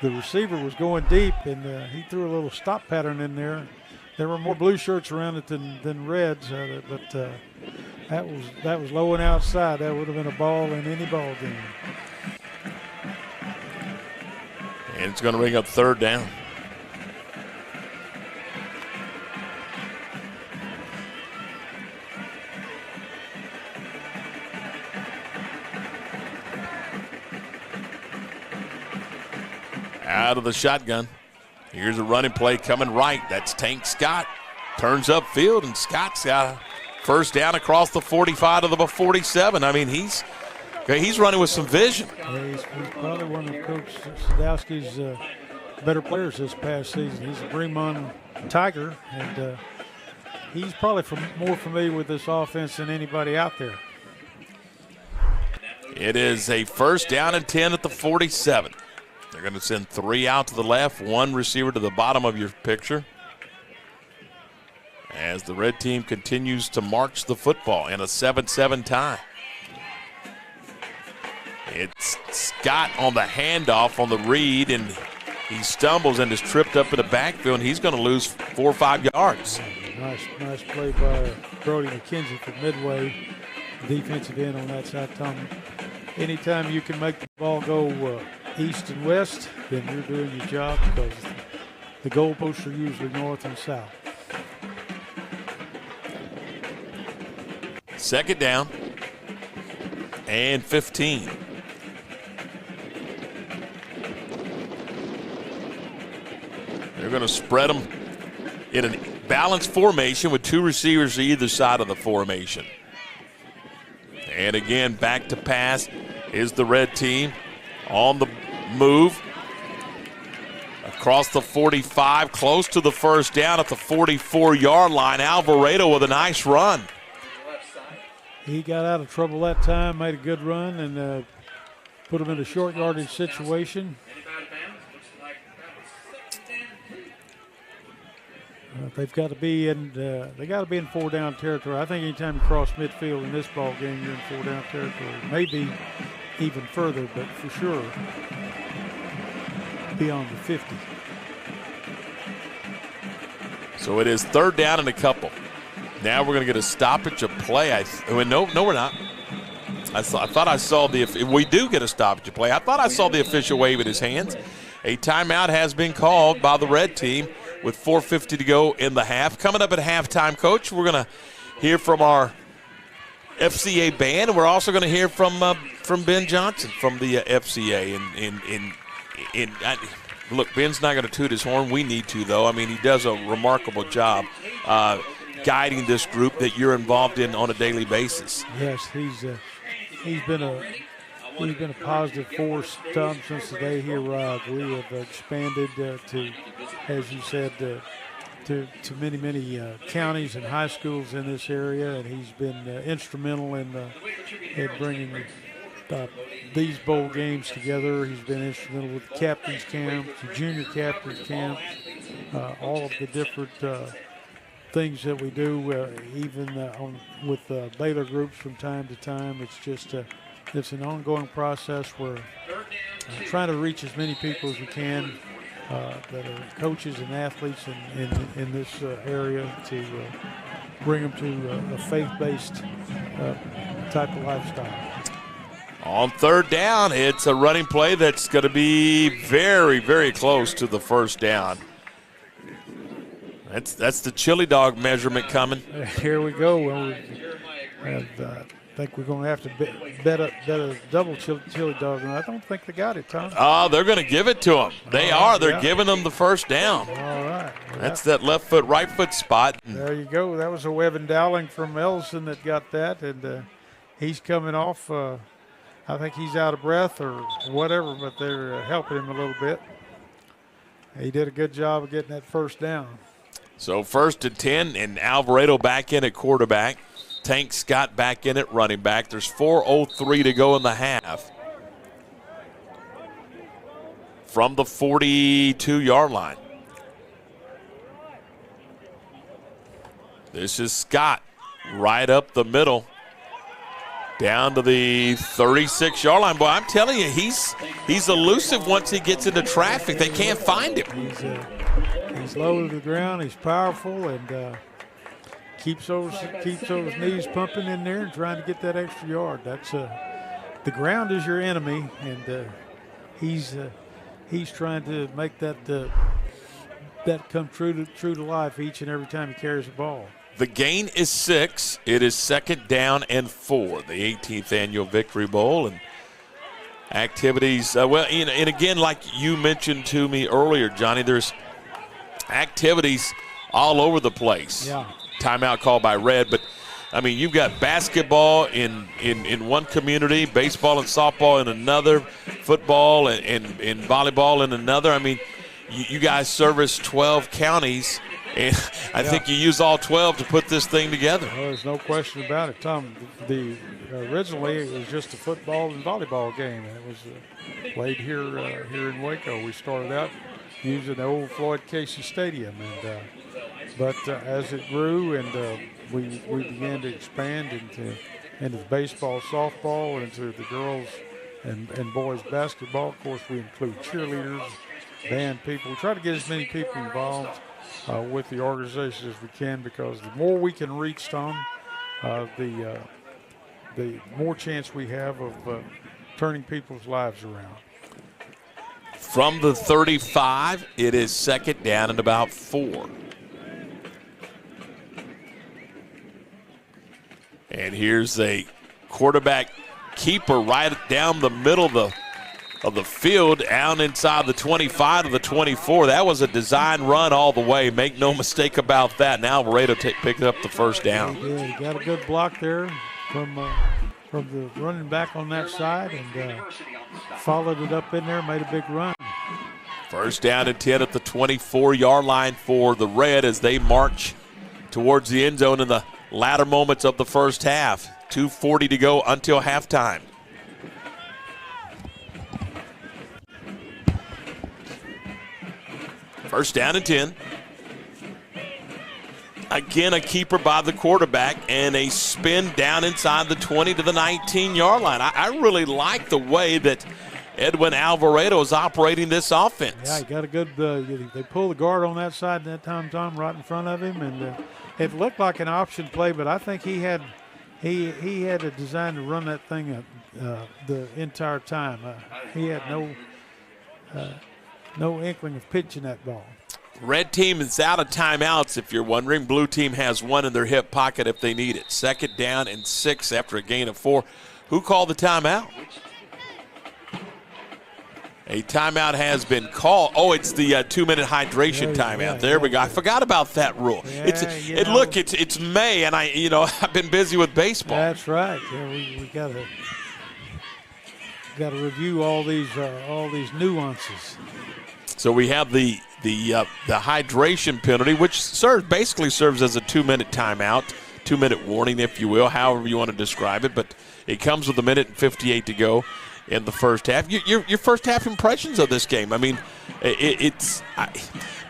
The receiver was going deep, and he threw a little stop pattern in there. There were more blue shirts around it than reds, but that was low and outside. That would have been a ball in any ball game. And it's going to bring up third down. Out of the shotgun. Here's a running play coming right. That's Tank Scott. Turns upfield, and Scott's got a first down across the 45 to the 47. I mean, he's running with some vision. Yeah, he's probably one of Coach Sadowski's better players this past season. He's a Bremont Tiger, and he's probably more familiar with this offense than anybody out there. It is a first down and 10 at the 47. They're going to send 3 out to the left, 1 receiver to the bottom of your picture, as the red team continues to march the football in a 7-7 tie. It's Scott on the handoff on the read, and he stumbles and is tripped up in the backfield, and he's going to lose 4 or 5 yards. Nice play by Brody McKenzie from Midway, defensive end on that side, Tom. Anytime you can make the ball go east and west, then you're doing your job, because the goalposts are usually north and south. Second down and 15. They're going to spread them in a balanced formation with 2 receivers to either side of the formation. And again, back to pass is the red team on the move. Across the 45, close to the first down at the 44-yard line. Alvarado with a nice run. He got out of trouble that time, made a good run, and put him in a short yardage situation. They've got to be in. They got to be in 4-down territory. I think anytime you cross midfield in this ball game, you're in 4-down territory. Maybe even further, but for sure beyond the 50. So it is 3rd down and a couple. Now we're going to get a stoppage of play. No, we're not. I thought I saw if we do get a stoppage of play, I thought I saw the official wave in his hands. A timeout has been called by the red team with 4:50 to go in the half. Coming up at halftime, Coach, we're going to hear from our FCA band, and we're also going to hear from Ben Johnson from the FCA. Look, Ben's not going to toot his horn. We need to, though. I mean, he does a remarkable job guiding this group that you're involved in on a daily basis. Yes, he's been a positive force, Tom, since the day he arrived. We have expanded to, as you said, to many counties and high schools in this area, and he's been instrumental in bringing these bowl games together. He's been instrumental with the captains camps, the junior captains camps, all of the different things that we do, even with Baylor groups from time to time. It's just it's an ongoing process. We're trying to reach as many people as we can that are coaches and athletes in this area to bring them to a faith-based type of lifestyle. On 3rd down, it's a running play that's going to be very, very close to the first down. That's the chili dog measurement coming. Here we go. I think we're going to have to bet a double chili dog, and I don't think they got it, Tom. Oh, they're going to give it to them. They are. They're giving them the first down. All right. Well, that's that left foot, right foot spot. There you go. That was a Wevin Dowling from Ellison that got that, and he's coming off. I think he's out of breath or whatever, but they're helping him a little bit. He did a good job of getting that first down. So 1st and 10, and Alvarado back in at quarterback. Tank Scott back in at running back. There's 4:03 to go in the half. From the 42-yard line. This is Scott right up the middle. Down to the 36-yard line. Boy, I'm telling you, he's elusive once he gets into traffic. They can't find him. He's low to the ground. He's powerful and keeps those knees pumping in there and trying to get that extra yard. That's the ground is your enemy, and he's trying to make that come true to life each and every time he carries the ball. The gain is 6. It is 2nd down and 4. The 18th annual Victory Bowl and activities. And again, like you mentioned to me earlier, Johnny, there's activities all over the place. Yeah. Timeout called by Red, but I mean, you've got basketball in one community, baseball and softball in another, football and volleyball in another. I mean, you guys service 12 counties. And I think you use all 12 to put this thing together. Well, there's no question about it, Tom. Originally it was just a football and volleyball game, and it was played here in Waco. We started out using the old Floyd Casey Stadium, and but as it grew and we began to expand into the baseball, softball, into the girls and boys basketball. Of course, we include cheerleaders, band people. We try to get as many people involved with the organization as we can, because the more we can reach, Tom, the more chance we have of turning people's lives around. From the 35, it is second down and about 4. And here's a quarterback keeper right down the middle of the field, down inside the 25 to the 24. That was a design run all the way. Make no mistake about that. Now Alvarado picked up the first down. Yeah, he got a good block there from the running back on that side, and followed it up in there, made a big run. First down and 10 at the 24-yard line for the Red as they march towards the end zone in the latter moments of the first half. 2:40 to go until halftime. First down and 10. Again, a keeper by the quarterback and a spin down inside the 20 to the 19-yard line. I really like the way that Edwin Alvarado is operating this offense. Yeah, he got a good they pulled the guard on that side that time, Tom, right in front of him, and it looked like an option play, but I think he had a design to run that thing the entire time. He had no inkling of pitching that ball. Red team is out of timeouts, if you're wondering. Blue team has one in their hip pocket if they need it. Second down and 6 after a gain of 4. Who called the timeout? A timeout has been called. Oh, it's the 2-minute hydration timeout. There we go. I forgot about that rule. It's May, and I've been busy with baseball. That's right. Yeah, we got to review all these nuances. So we have the hydration penalty, which basically serves as a 2-minute timeout, 2-minute warning, if you will, however you want to describe it. But it comes with 1:58 to go in the first half. Your first half impressions of this game. I mean,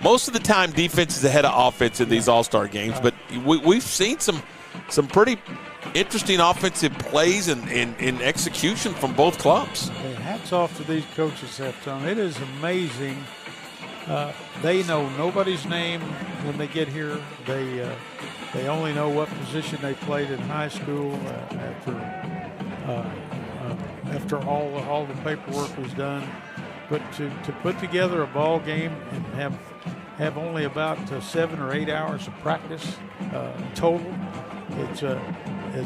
most of the time defense is ahead of offense in these all-star games, but we've seen some pretty interesting offensive plays and execution from both clubs. Hey, hats off to these coaches, Tom. It is amazing. They know nobody's name when they get here. They only know what position they played in high school after all the paperwork was done. But to put together a ball game and have only about 7 or 8 hours of practice total, it's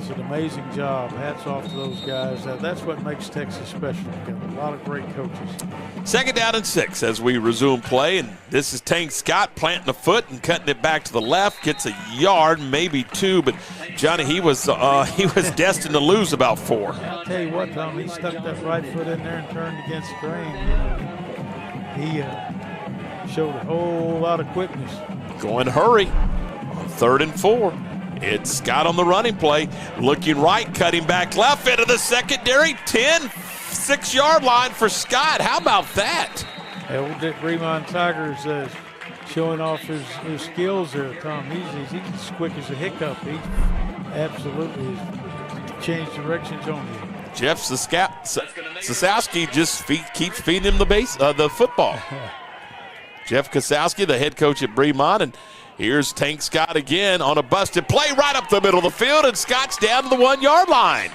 an amazing job. Hats off to those guys. That's what makes Texas special. We've got a lot of great coaches. Second down and 6 as we resume play, and this is Tank Scott planting a foot and cutting it back to the left. Gets a yard, maybe 2, but Johnny, he was destined to lose about 4. I'll tell you what, Tom, he stuck that right foot in there and turned against the grain. He showed a whole lot of quickness. Going to hurry on 3rd and 4. It's Scott on the running play, looking right, cutting back left into the secondary, 6-yard line for Scott. How about that? Old Dick Fremont Tigers showing off his skills there, Tom. He's as quick as a hiccup. He absolutely has changed directions on you. Jeff Sosowski just keeps feeding him the football. Jeff Kosowski, the head coach at Bremont, and here's Tank Scott again on a busted play right up the middle of the field, and Scott's down to the 1-yard line.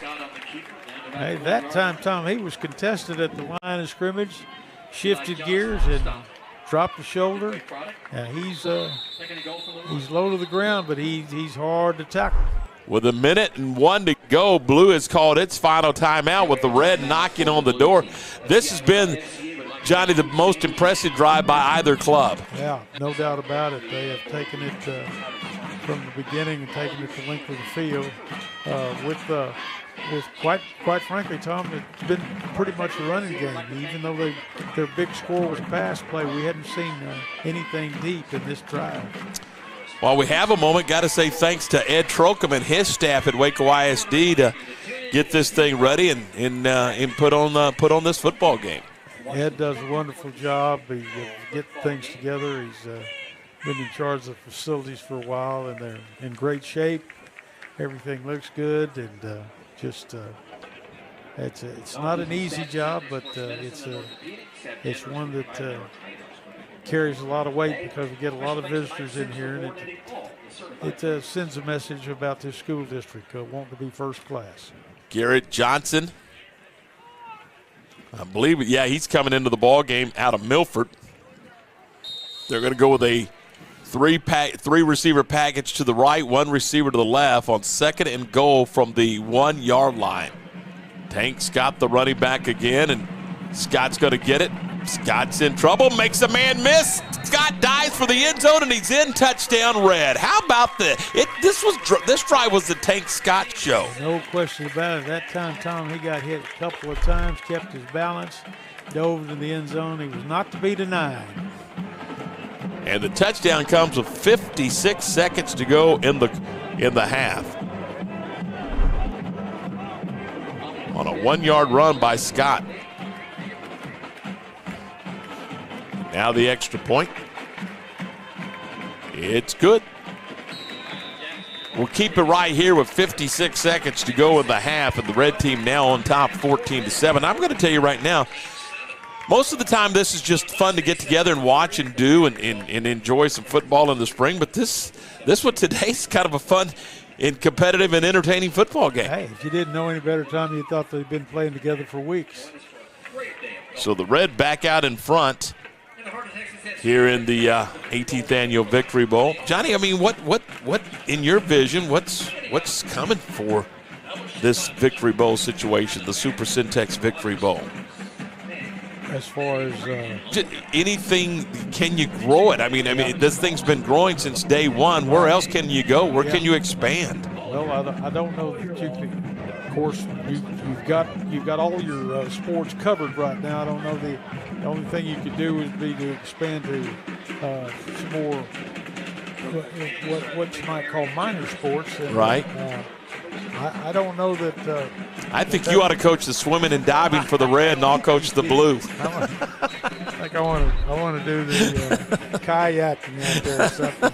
Hey, that time, Tom, he was contested at the line of scrimmage, shifted gears, and dropped the shoulder. He's low to the ground, but he's hard to tackle. With 1:01 to go, Blue has called its final timeout with the Red knocking on the door. This has been, Johnny, the most impressive drive by either club. Yeah, no doubt about it. They have taken it from the beginning and taken it the length of the field. With quite frankly, Tom, it's been pretty much a running game. Even though their big score was pass play, we hadn't seen anything deep in this drive. While we have a moment, got to say thanks to Ed Trocum and his staff at Waco ISD to get this thing ready and put on this football game. Ed does a wonderful job. He get things together. He's been in charge of the facilities for a while, and they're in great shape. Everything looks good, and it's not an easy job, but it's one that carries a lot of weight because we get a lot of visitors in here, and it sends a message about this school district wanting to be first class. Garrett Johnson I believe it. Yeah, he's coming into the ball game out of Milford. They're going to go with a three receiver package to the right, one receiver to the left on 2nd and goal from the 1 yard line. Tank's got the running back again, and Scott's going to get it. Scott's in trouble, makes a man miss. Scott dives for the end zone, and he's in. Touchdown, Red. How about this drive was the Tank Scott show. No question about it. That time, Tom, he got hit a couple of times, kept his balance, dove in the end zone. He was not to be denied. And the touchdown comes with 56 seconds to go in the half. On a 1 yard run by Scott. Now the extra point. It's good. We'll keep it right here with 56 seconds to go in the half, and the red team now on top 14-7. I'm going to tell you right now, most of the time this is just fun to get together and watch and do and enjoy some football in the spring, but this one today's kind of a fun and competitive and entertaining football game. Hey, if you didn't know any better, Tom, you thought they'd been playing together for weeks. So the red back out in front here in the 18th annual Victory Bowl. Johnny, I mean, what in your vision, what's coming for this Victory Bowl situation, the Super Centex Victory Bowl? As far as anything, can you grow it? I mean, this thing's been growing since day one. Where else can you go? Where can you expand? Well, I don't know that you can. Of course, you've got all your sports covered right now. I don't know the only thing you could do would be to expand to some more what you might call minor sports. And, right. I don't know that. I think you ought to coach the swimming and diving for the red, and I'll coach the blue. I think I want to do the kayaking out there or something.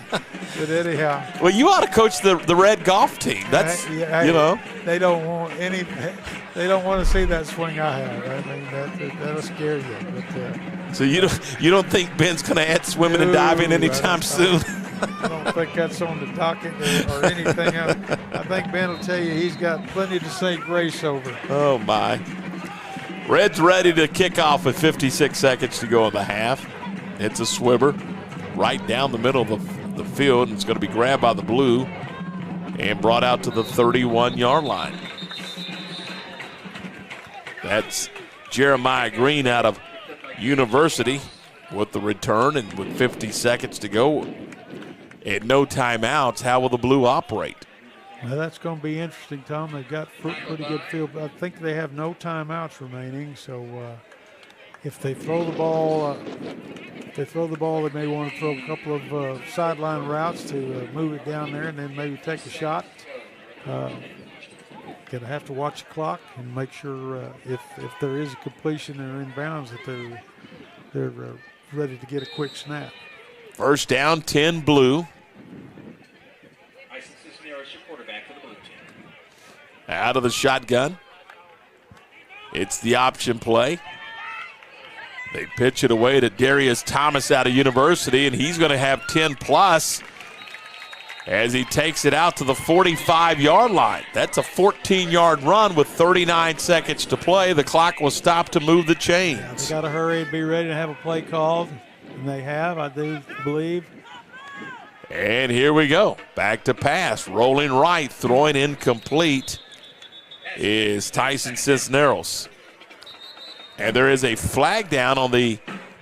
But anyhow. Well, you ought to coach the red golf team. That's you know. They don't want They don't want to see that swing I have. I mean that'll scare you. But, so you don't think Ben's going to add swimming and diving anytime soon? I don't think that's on the docket or anything else. I think Ben will tell you he's got plenty to say grace over. Oh, my. Red's ready to kick off with 56 seconds to go in the half. It's a swimmer right down the middle of the field. It's going to be grabbed by the blue and brought out to the 31-yard line. That's Jeremiah Green out of University with the return, and with 50 seconds to go. And no timeouts, how will the blue operate? Well, that's going to be interesting, Tom. They've got pretty good field. I think they have no timeouts remaining. So if they throw the ball, they may want to throw a couple of sideline routes to move it down there, and then maybe take a shot. Going to have to watch the clock and make sure if there is a completion or in bounds that they're ready to get a quick snap. First down, 10 blue. Out of the shotgun. It's the option play. They pitch it away to Darius Thomas out of University, and he's going to have 10 plus as he takes it out to the 45-yard line. That's a 14-yard run with 39 seconds to play. The clock will stop to move the chains. Yeah, they got to hurry and be ready to have a play called, and they have, I do believe. And here we go. Back to pass. Rolling right, throwing incomplete is Tyson Cisneros. And there is a flag down on the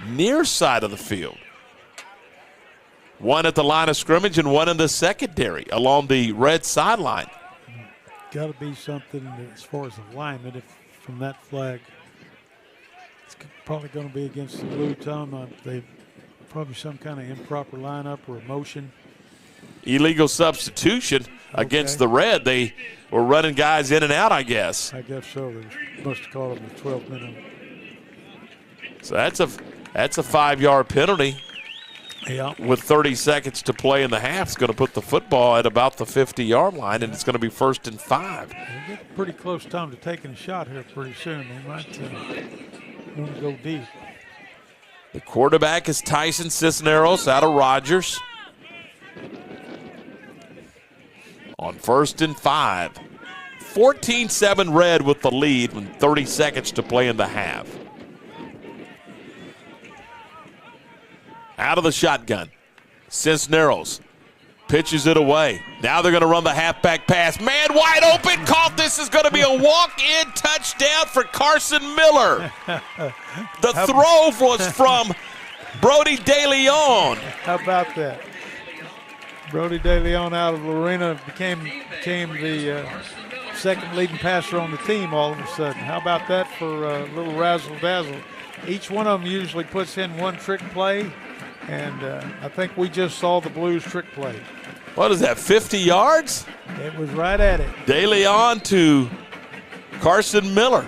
near side of the field. One at the line of scrimmage and one in the secondary along the red sideline. Got to be something as far as alignment from that flag. It's probably going to be against the blue, Tom. They've probably some kind of improper lineup or motion. Illegal substitution against the red. They were running guys in and out, I guess. I guess so. They must have called them a 12-minute. So that's a 5-yard penalty. Yeah. With 30 seconds to play in the half, it's going to put the football at about the 50-yard line, and it's going to be 1st and 5. They get pretty close, Tom, to taking a shot here pretty soon. They might want to go deep. The quarterback is Tyson Cisneros out of Rogers. On 1st and 5, 14-7 Red with the lead with 30 seconds to play in the half. Out of the shotgun, Cisneros pitches it away. Now they're going to run the halfback pass. Man wide open, caught. This is going to be a walk-in touchdown for Carson Miller. The throw was from Brody DeLeon. How about that? Brody DeLeon out of Lorena became the second leading passer on the team all of a sudden. How about that for a little razzle-dazzle? Each one of them usually puts in one trick play, and I think we just saw the Blues trick play. What is that, 50 yards? It was right at it. DeLeon to Carson Miller.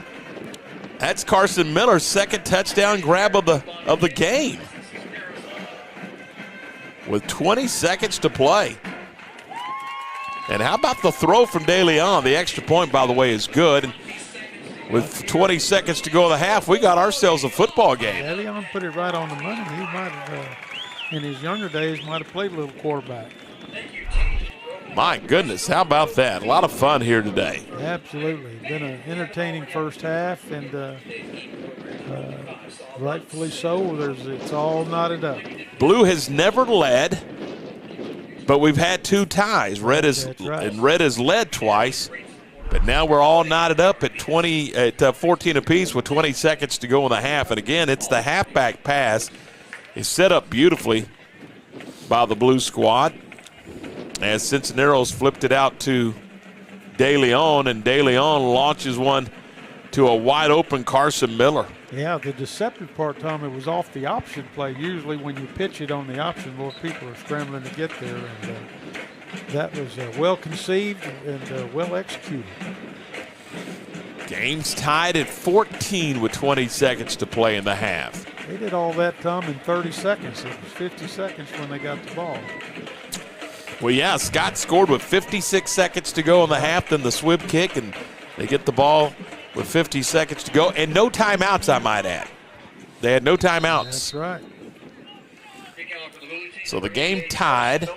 That's Carson Miller's second touchdown grab of the game. With 20 seconds to play. And how about the throw from DeLeon? The extra point, by the way, is good. And with 20 seconds to go in the half, we got ourselves a football game. DeLeon put it right on the money. He might have, in his younger days, might have played a little quarterback. My goodness, how about that? A lot of fun here today. Absolutely. Been an entertaining first half, and rightfully so. It's all knotted up. Blue has never led, but we've had two ties. Red has led twice, but now we're all knotted up at 14 apiece with 20 seconds to go in the half. And again, it's the halfback pass. It's set up beautifully by the Blue squad, as Cisneros flipped it out to DeLeon, and DeLeon launches one to a wide open Carson Miller. Yeah, the deceptive part, Tom, it was off the option play. Usually when you pitch it on the option, more people are scrambling to get there, and that was well conceived and well executed. Game's tied at 14 with 20 seconds to play in the half. They did all that, Tom, in 30 seconds. It was 50 seconds when they got the ball. Well, yeah, Scott scored with 56 seconds to go in the half, then the swib kick, and they get the ball with 50 seconds to go. And no timeouts, I might add. They had no timeouts. That's right. So the game tied.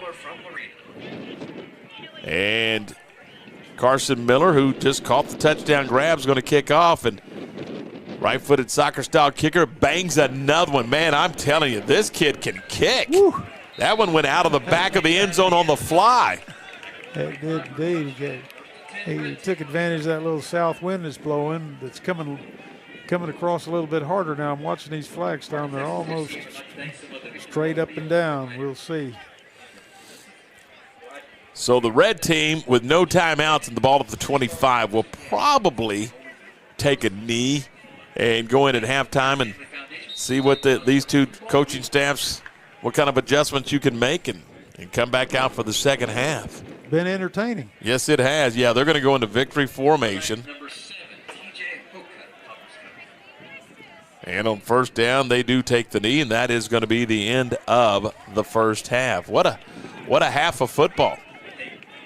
And Carson Miller, who just caught the touchdown grab, is going to kick off. And right-footed soccer-style kicker bangs another one. Man, I'm telling you, this kid can kick. Woo. That one went out of the back of the end zone on the fly. It did indeed. He took advantage of that little south wind that's blowing, that's coming across a little bit harder now. I'm watching these flags down there almost straight up and down. We'll see. So the red team with no timeouts and the ball at the 25 will probably take a knee and go in at halftime and see what these two coaching staffs, what kind of adjustments you can make and come back out for the second half. Been entertaining. Yes, it has. Yeah, they're going to go into victory formation. And on first down, they do take the knee, and that is going to be the end of the first half. What a half of football.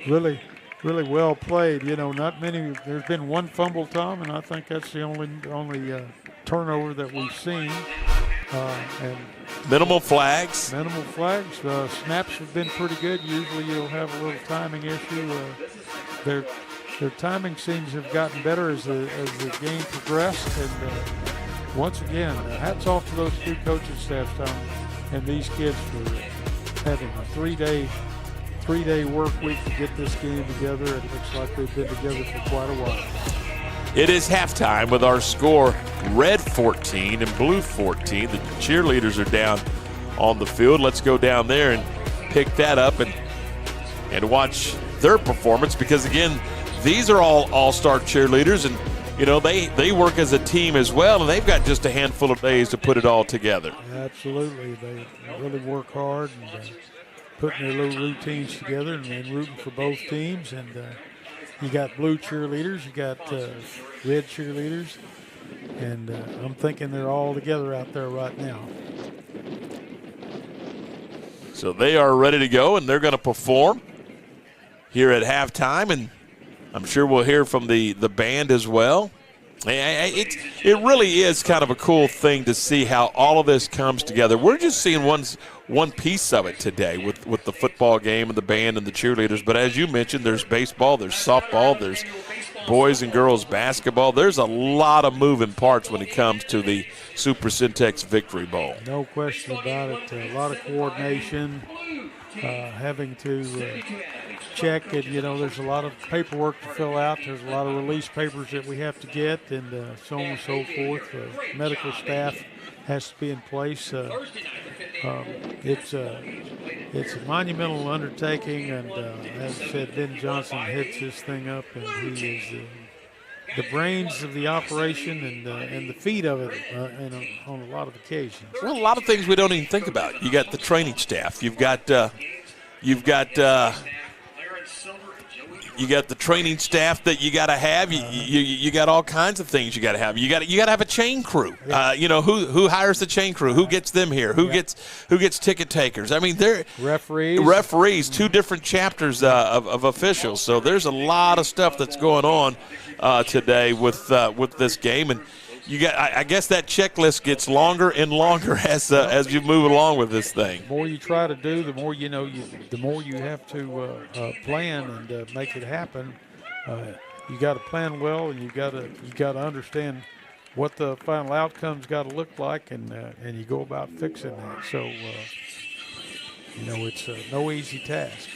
Really, really well played. You know, not many. There's been one fumble, Tom, and I think that's the only turnover that we've seen. And minimal flags. Minimal flags. Snaps have been pretty good. Usually you'll have a little timing issue. Their timing seems to have gotten better as the game progressed. And once again, hats off to those two coaching staffs, Tom, and these kids for having a three-day work week to get this game together. It looks like they've been together for quite a while. It is halftime with our score red 14 and blue 14. The cheerleaders are down on the field. Let's go down there and pick that up and watch their performance, because again, these are all-star cheerleaders, and you know they work as a team as well, and they've got just a handful of days to put it all together. Absolutely. They really work hard and putting their little routines together and rooting for both teams. And you got blue cheerleaders, you got red cheerleaders, and I'm thinking they're all together out there right now. So they are ready to go, and they're going to perform here at halftime, and I'm sure we'll hear from the band as well. It really is kind of a cool thing to see how all of this comes together. We're just seeing one piece of it today with the football game and the band and the cheerleaders. But as you mentioned, there's baseball, there's softball, there's boys and girls basketball. There's a lot of moving parts when it comes to the Super Centex Victory Bowl. No question about it. A lot of coordination, having to check it. There's a lot of paperwork to fill out. There's a lot of release papers that we have to get, and so on and so forth. Medical staff has to be in place. It's a monumental undertaking, and as I said, Ben Johnson heads this thing up, and he is the brains of the operation and the feet of it on a lot of occasions. Well, a lot of things we don't even think about. You got the training staff. You've got the training staff that you got to have. You got all kinds of things you got to have. You got to have a chain crew. Who hires the chain crew? Who gets them here? Who gets ticket takers? I mean, they're referees. Two different chapters of officials. So there's a lot of stuff that's going on today with this game, and I guess that checklist gets longer and longer as you move along with this thing. The more you try to do, the more the more you have to plan and make it happen. You got to plan well, and you got to understand what the final outcome's got to look like, and you go about fixing that. So it's no easy task.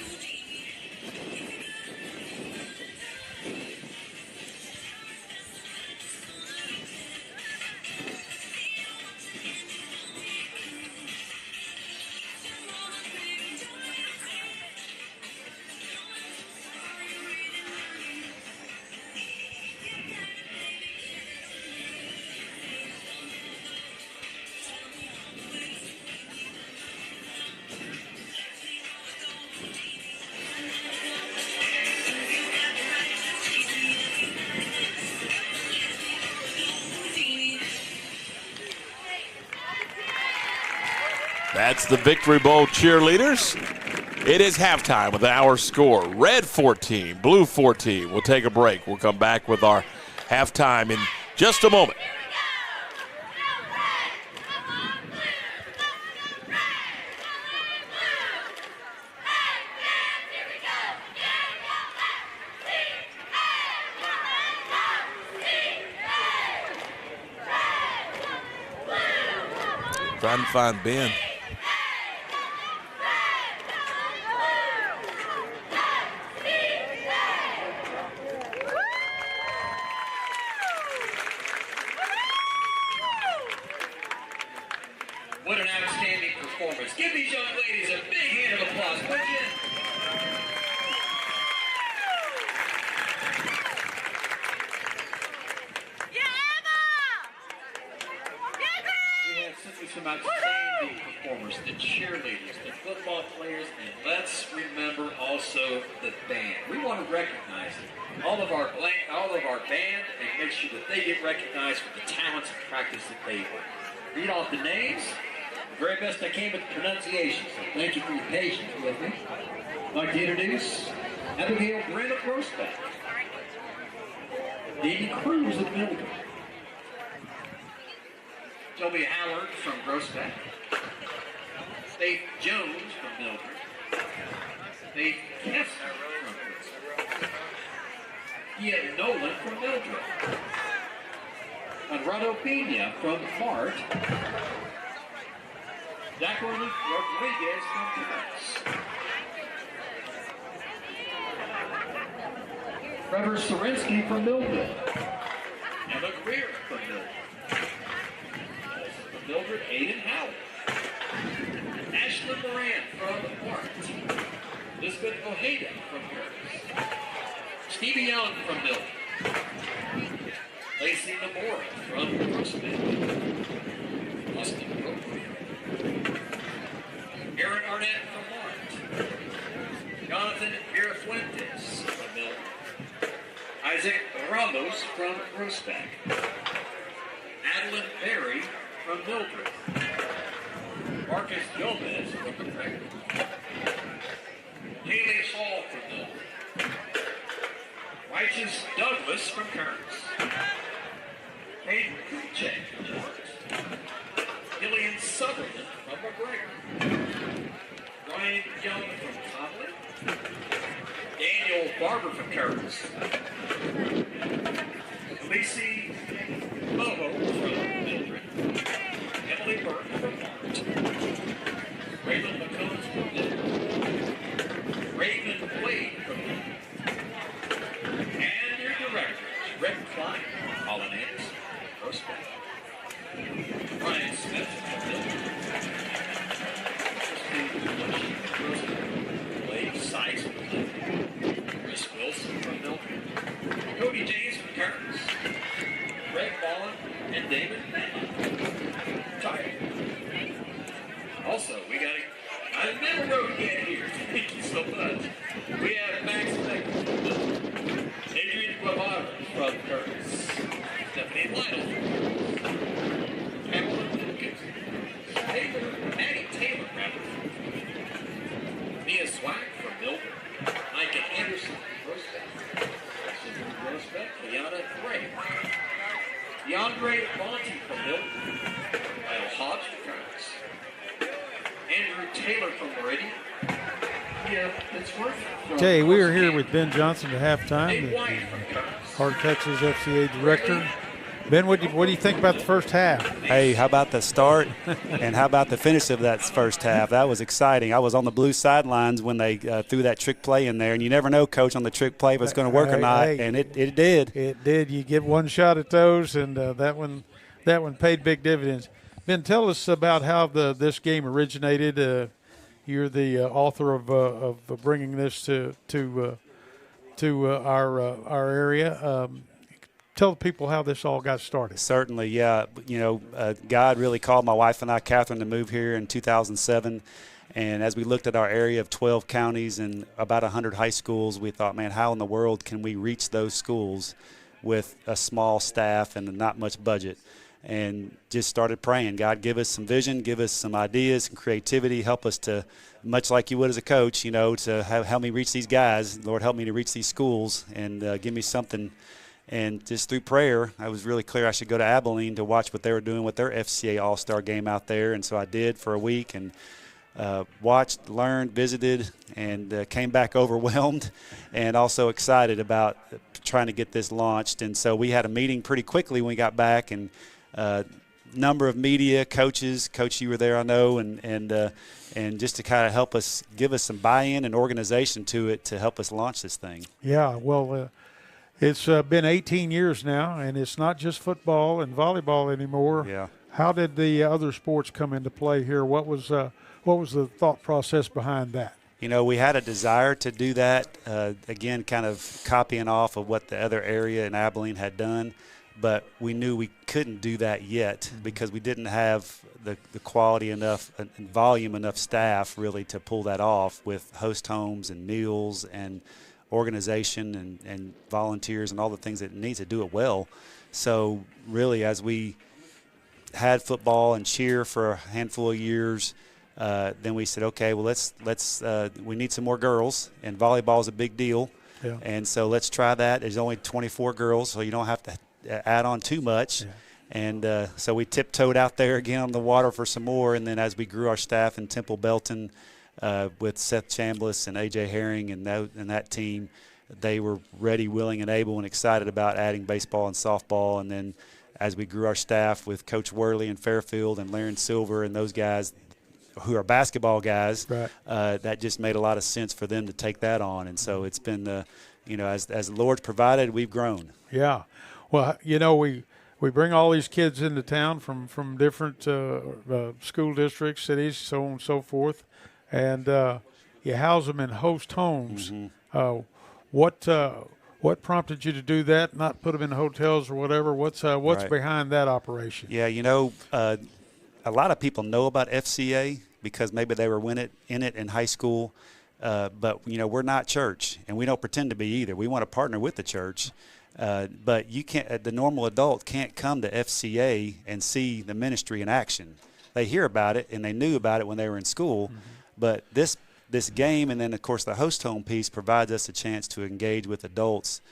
That's the Victory Bowl cheerleaders. It is halftime with our score. Red 14, blue 14. We'll take a break. We'll come back with our halftime in just a moment. Trying to find Ben. What an outstanding performance. Give these young ladies a big hand of applause, would you? We have simply some outstanding performers, the cheerleaders, the football players, and let's remember also the band. We want to recognize all of our band and make sure that they get recognized for the talents and practice that they bring. Read off the names. The very best I can with the pronunciation, so thank you for your patience with me. I'd like to introduce Abigail Brent of Grossbeck, Davey Cruz of Mildred, Toby Howard from Grossbeck, Faith Jones from Mildred, Faith Kessler from Grossbeck, Ian Nolan from Mildred, Conrado Pena from Mart, Jacqueline Rodriguez from Paris, Trevor Sorinsky from Millville, Emma Greer from Millville, from Mildred, Aiden Howard, Ashlyn Moran from Mart, Elizabeth Ojeda from Paris, Stevie Young from Millville, Lacey Namora from Grossman, Austin Roper, Aaron Arnett from Mart, Jonathan Mirafuentes from Millville, Isaac Ramos from Grossbeck, Adeline Berry from Mildred, Marcus Gomez from McGregor, Haley Hall from Mildred, Righteous Douglas from Kearns, Hayden Kuchek from Mart, Gillian Sutherland from McGregor, Ryan Young from Conley, Daniel Barber from Kearns, and David Tired. Also, we got I never wrote yet here. Thank you so much. We have Max Beck from Bill. Adrian Guevara from Curtis. Stephanie Lytle from Curtis. Pamela Wilkins. Maddie Taylor, rather. Mia Swag from Milford. Micah Anderson from Rosbeck. Rosbeck. Liana Gray. DeAndre Monty from Milford. Lyle Hobbs from Curtis. Andrew Taylor from Meridian. Yeah, Pittsburgh. Okay, we are here with Ben Johnson at halftime, Dave the White from Curtis. Heart of Texas FCA director. Ben, what do you think about the first half? Hey, how about the start and how about the finish of that first half? That was exciting. I was on the blue sidelines when they threw that trick play in there, and you never know, Coach, on the trick play if it's going to work or not, and it did. It did. You get one shot at those, and that one paid big dividends. Ben, tell us about how this game originated. You're the author of bringing this to our area. Tell the people how this all got started. Certainly, yeah. God really called my wife and I, Catherine, to move here in 2007. And as we looked at our area of 12 counties and about 100 high schools, we thought, man, how in the world can we reach those schools with a small staff and not much budget? And just started praying, God, give us some vision, give us some ideas and creativity, help us to, much like you would as a coach, to help me reach these guys. Lord, help me to reach these schools and give me something. And just through prayer, I was really clear I should go to Abilene to watch what they were doing with their FCA All-Star game out there. And so I did for a week and watched, learned, visited, and came back overwhelmed and also excited about trying to get this launched. And so we had a meeting pretty quickly when we got back, and number of media, coaches. Coach, you were there, I know, and just to kind of help us, give us some buy-in and organization to it to help us launch this thing. Yeah, well, it's been 18 years now, and it's not just football and volleyball anymore. Yeah. How did the other sports come into play here? What was the thought process behind that? We had a desire to do that, again, kind of copying off of what the other area in Abilene had done, but we knew we couldn't do that yet because we didn't have the quality enough and volume enough staff really to pull that off with host homes and meals and organization and volunteers and all the things that it needs to do it well. So really, as we had football and cheer for a handful of years, then we said, okay, well, let's we need some more girls, and volleyball is a big deal. Yeah. And so let's try that. There's only 24 girls, so you don't have to add on too much. Yeah. And so we tiptoed out there again on the water for some more, and then as we grew our staff in Temple Belton, with Seth Chambliss and A.J. Herring and that team, they were ready, willing, and able and excited about adding baseball and softball. And then as we grew our staff with Coach Worley and Fairfield and Laren Silver and those guys who are basketball guys, right, that just made a lot of sense for them to take that on. And so it's been, as the Lord's provided, we've grown. Yeah. Well, we bring all these kids into town from different school districts, cities, so on and so forth. And you house them in host homes. Mm-hmm. What prompted you to do that? Not put them in hotels or whatever. What's right behind that operation? Yeah, a lot of people know about FCA because maybe they were in it in high school. But we're not church, and we don't pretend to be either. We want to partner with the church. But you can't. The normal adult can't come to FCA and see the ministry in action. They hear about it and they knew about it when they were in school. Mm-hmm. But this game, and then of course the host home piece, provides us a chance to engage with adults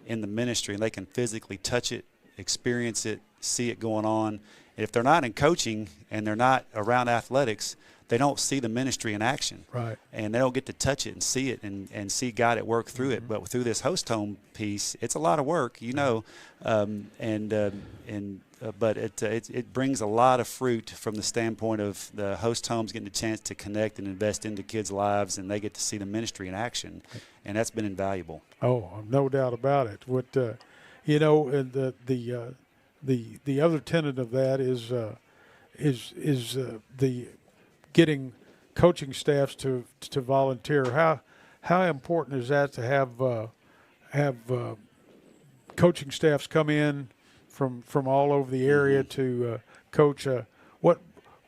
in the ministry, and they can physically touch it, experience it, see it going on. And if they're not in coaching and they're not around athletics, they don't see the ministry in action. Right. And they don't get to touch it and see it and see God at work through it. But through this host home piece, it's a lot of work, but it brings a lot of fruit from the standpoint of the host homes getting a chance to connect and invest into kids' lives, and they get to see the ministry in action, and that's been invaluable. Oh, no doubt about it. What and the other tenet of that is the getting coaching staffs to volunteer. How important is that to have coaching staffs come in from all over the area to coach.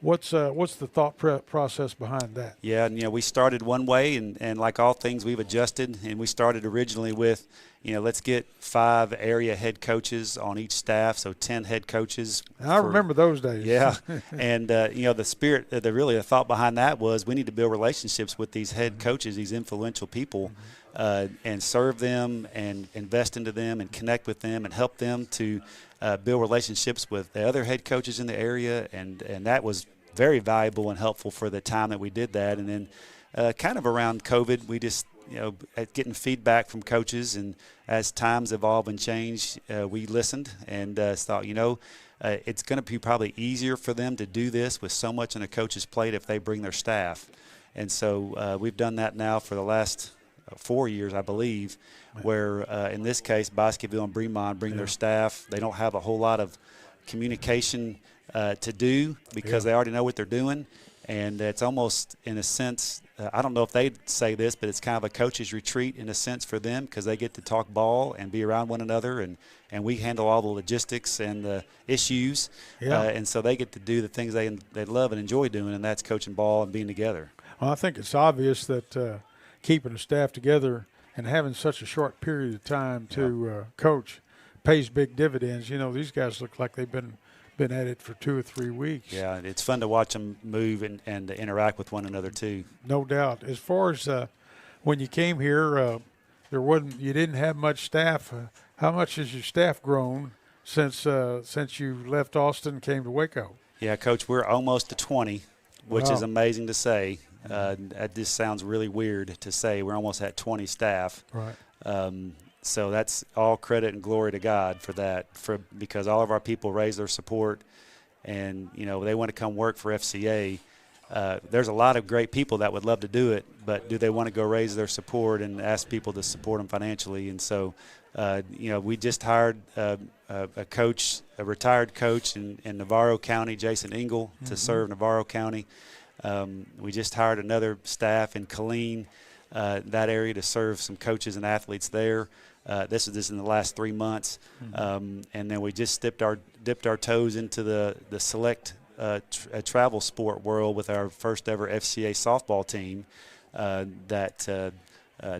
What's the thought process behind that? Yeah, and we started one way, and like all things, we've adjusted. And we started originally with, let's get 5 area head coaches on each staff, so 10 head coaches. I remember those days. Yeah, and the spirit, the thought behind that was we need to build relationships with these head coaches, these influential people, and serve them and invest into them and connect with them and help them to build relationships with the other head coaches in the area, and that was very valuable and helpful for the time that we did that. And then kind of around COVID, we just, getting feedback from coaches, and as times evolve and change, we listened and thought, it's going to be probably easier for them to do this with so much on a coach's plate if they bring their staff. And so we've done that now for the last 4 years, I believe, where in this case, Bosqueville and Bremond bring their staff. They don't have a whole lot of communication to do because they already know what they're doing. And it's almost, in a sense, I don't know if they'd say this, but it's kind of a coach's retreat in a sense for them because they get to talk ball and be around one another, and we handle all the logistics and the issues. And so they get to do the things they love and enjoy doing, and that's coaching ball and being together. Well, I think it's obvious that keeping the staff together and having such a short period of time to coach pays big dividends. These guys look like they've been at it for 2 or 3 weeks. Yeah, it's fun to watch them move and interact with one another too. No doubt. As far as when you came here, you didn't have much staff. How much has your staff grown since you left Austin and came to Waco? Yeah, Coach, we're almost to 20, which is amazing to say. That just sounds really weird to say. We're almost at 20 staff. Right. So that's all credit and glory to God for that, because all of our people raise their support, and they want to come work for FCA. There's a lot of great people that would love to do it, but do they want to go raise their support and ask people to support them financially? And so, we just hired a retired coach in Navarro County, Jason Engel, to serve Navarro County. We just hired another staff in Killeen, that area, to serve some coaches and athletes there. This is just in the last 3 months, and then we just dipped our toes into the select travel sport world with our first ever FCA softball team.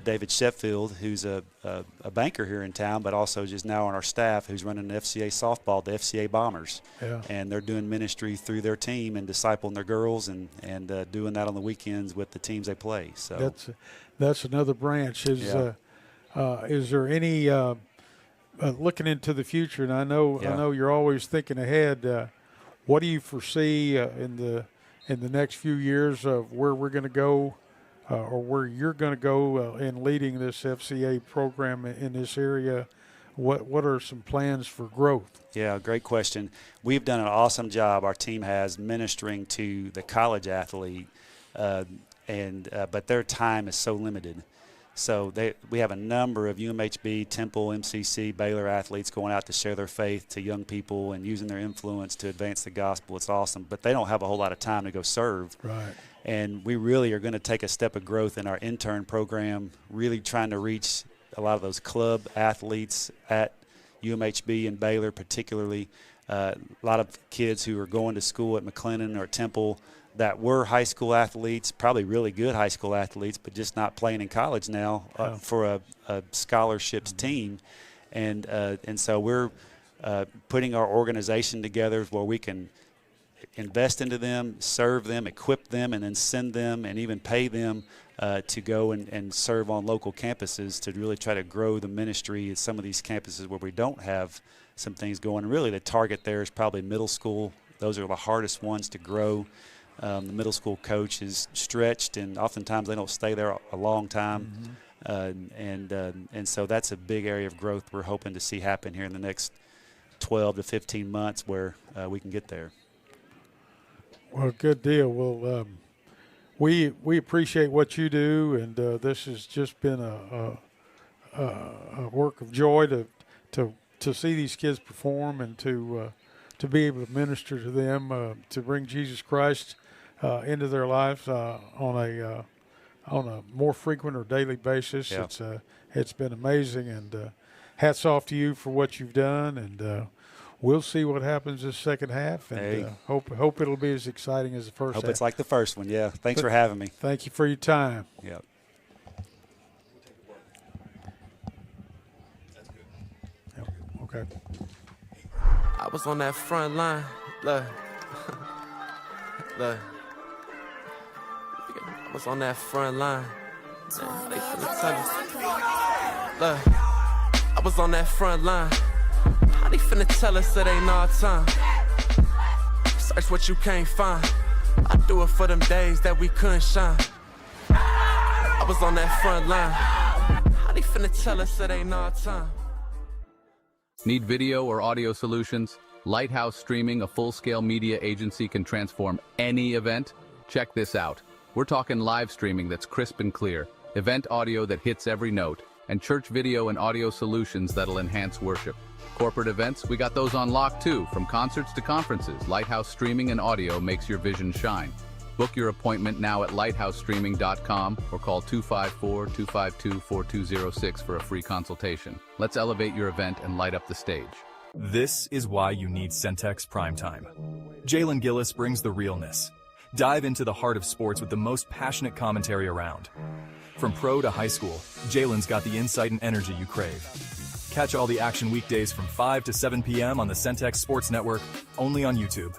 David Sheffield, who's a banker here in town, but also just now on our staff, who's running the FCA softball, the FCA Bombers, and they're doing ministry through their team and discipling their girls and doing that on the weekends with the teams they play. So that's another branch. Is there any looking into the future? And I know you're always thinking ahead. What do you foresee in the next few years of where we're going to go, or where you're going to go in leading this FCA program in this area? What are some plans for growth? Yeah, great question. We've done an awesome job. Our team has ministering to the college athlete, but their time is so limited. So we have a number of UMHB, Temple, MCC, Baylor athletes going out to share their faith to young people and using their influence to advance the gospel. It's awesome, but they don't have a whole lot of time to go serve. Right. And we really are going to take a step of growth in our intern program, really trying to reach a lot of those club athletes at UMHB and Baylor particularly. A lot of kids who are going to school at McLennan or Temple that were high school athletes, probably really good high school athletes, but just not playing in college now for a scholarships team. And so we're putting our organization together where we can invest into them, serve them, equip them, and then send them and even pay them to go and serve on local campuses to really try to grow the ministry at some of these campuses where we don't have some things going. Really, the target there is probably middle school. Those are the hardest ones to grow. The middle school coach is stretched, and oftentimes they don't stay there a long time. And so that's a big area of growth we're hoping to see happen here in the next 12 to 15 months where we can get there. Well, good deal. Well, we appreciate what you do, and this has just been a work of joy to see these kids perform and to be able to minister to them, to bring Jesus Christ into their lives on a more frequent or daily basis. It's been amazing, and hats off to you for what you've done. And we'll see what happens this second half, and hope it'll be as exciting as the first half. Hope it's like the first one. Yeah. Thanks for having me. Thank you for your time. Yep. Okay. I was on that front line. Look. Look. I was on that front line. Man, they finna tell us. Look. I was on that front line. How they finna tell us it ain't our time? Search what you can't find. I do it for them days that we couldn't shine. I was on that front line. How they finna tell us it ain't our time? Need video or audio solutions? Lighthouse Streaming, a full-scale media agency, can transform any event. Check this out. We're talking live streaming that's crisp and clear, event audio that hits every note, and church video and audio solutions that'll enhance worship. Corporate events, we got those on lock too. From concerts to conferences, Lighthouse Streaming and Audio makes your vision shine. Book your appointment now at lighthousestreaming.com or call 254-252-4206 for a free consultation. Let's elevate your event and light up the stage. This is why you need Centex Primetime. Jalen Gillis brings the realness. Dive into the heart of sports with the most passionate commentary around. From pro to high school, Jalen's got the insight and energy you crave. Catch all the action weekdays from 5 to 7 p.m. on the Centex Sports Network, only on YouTube.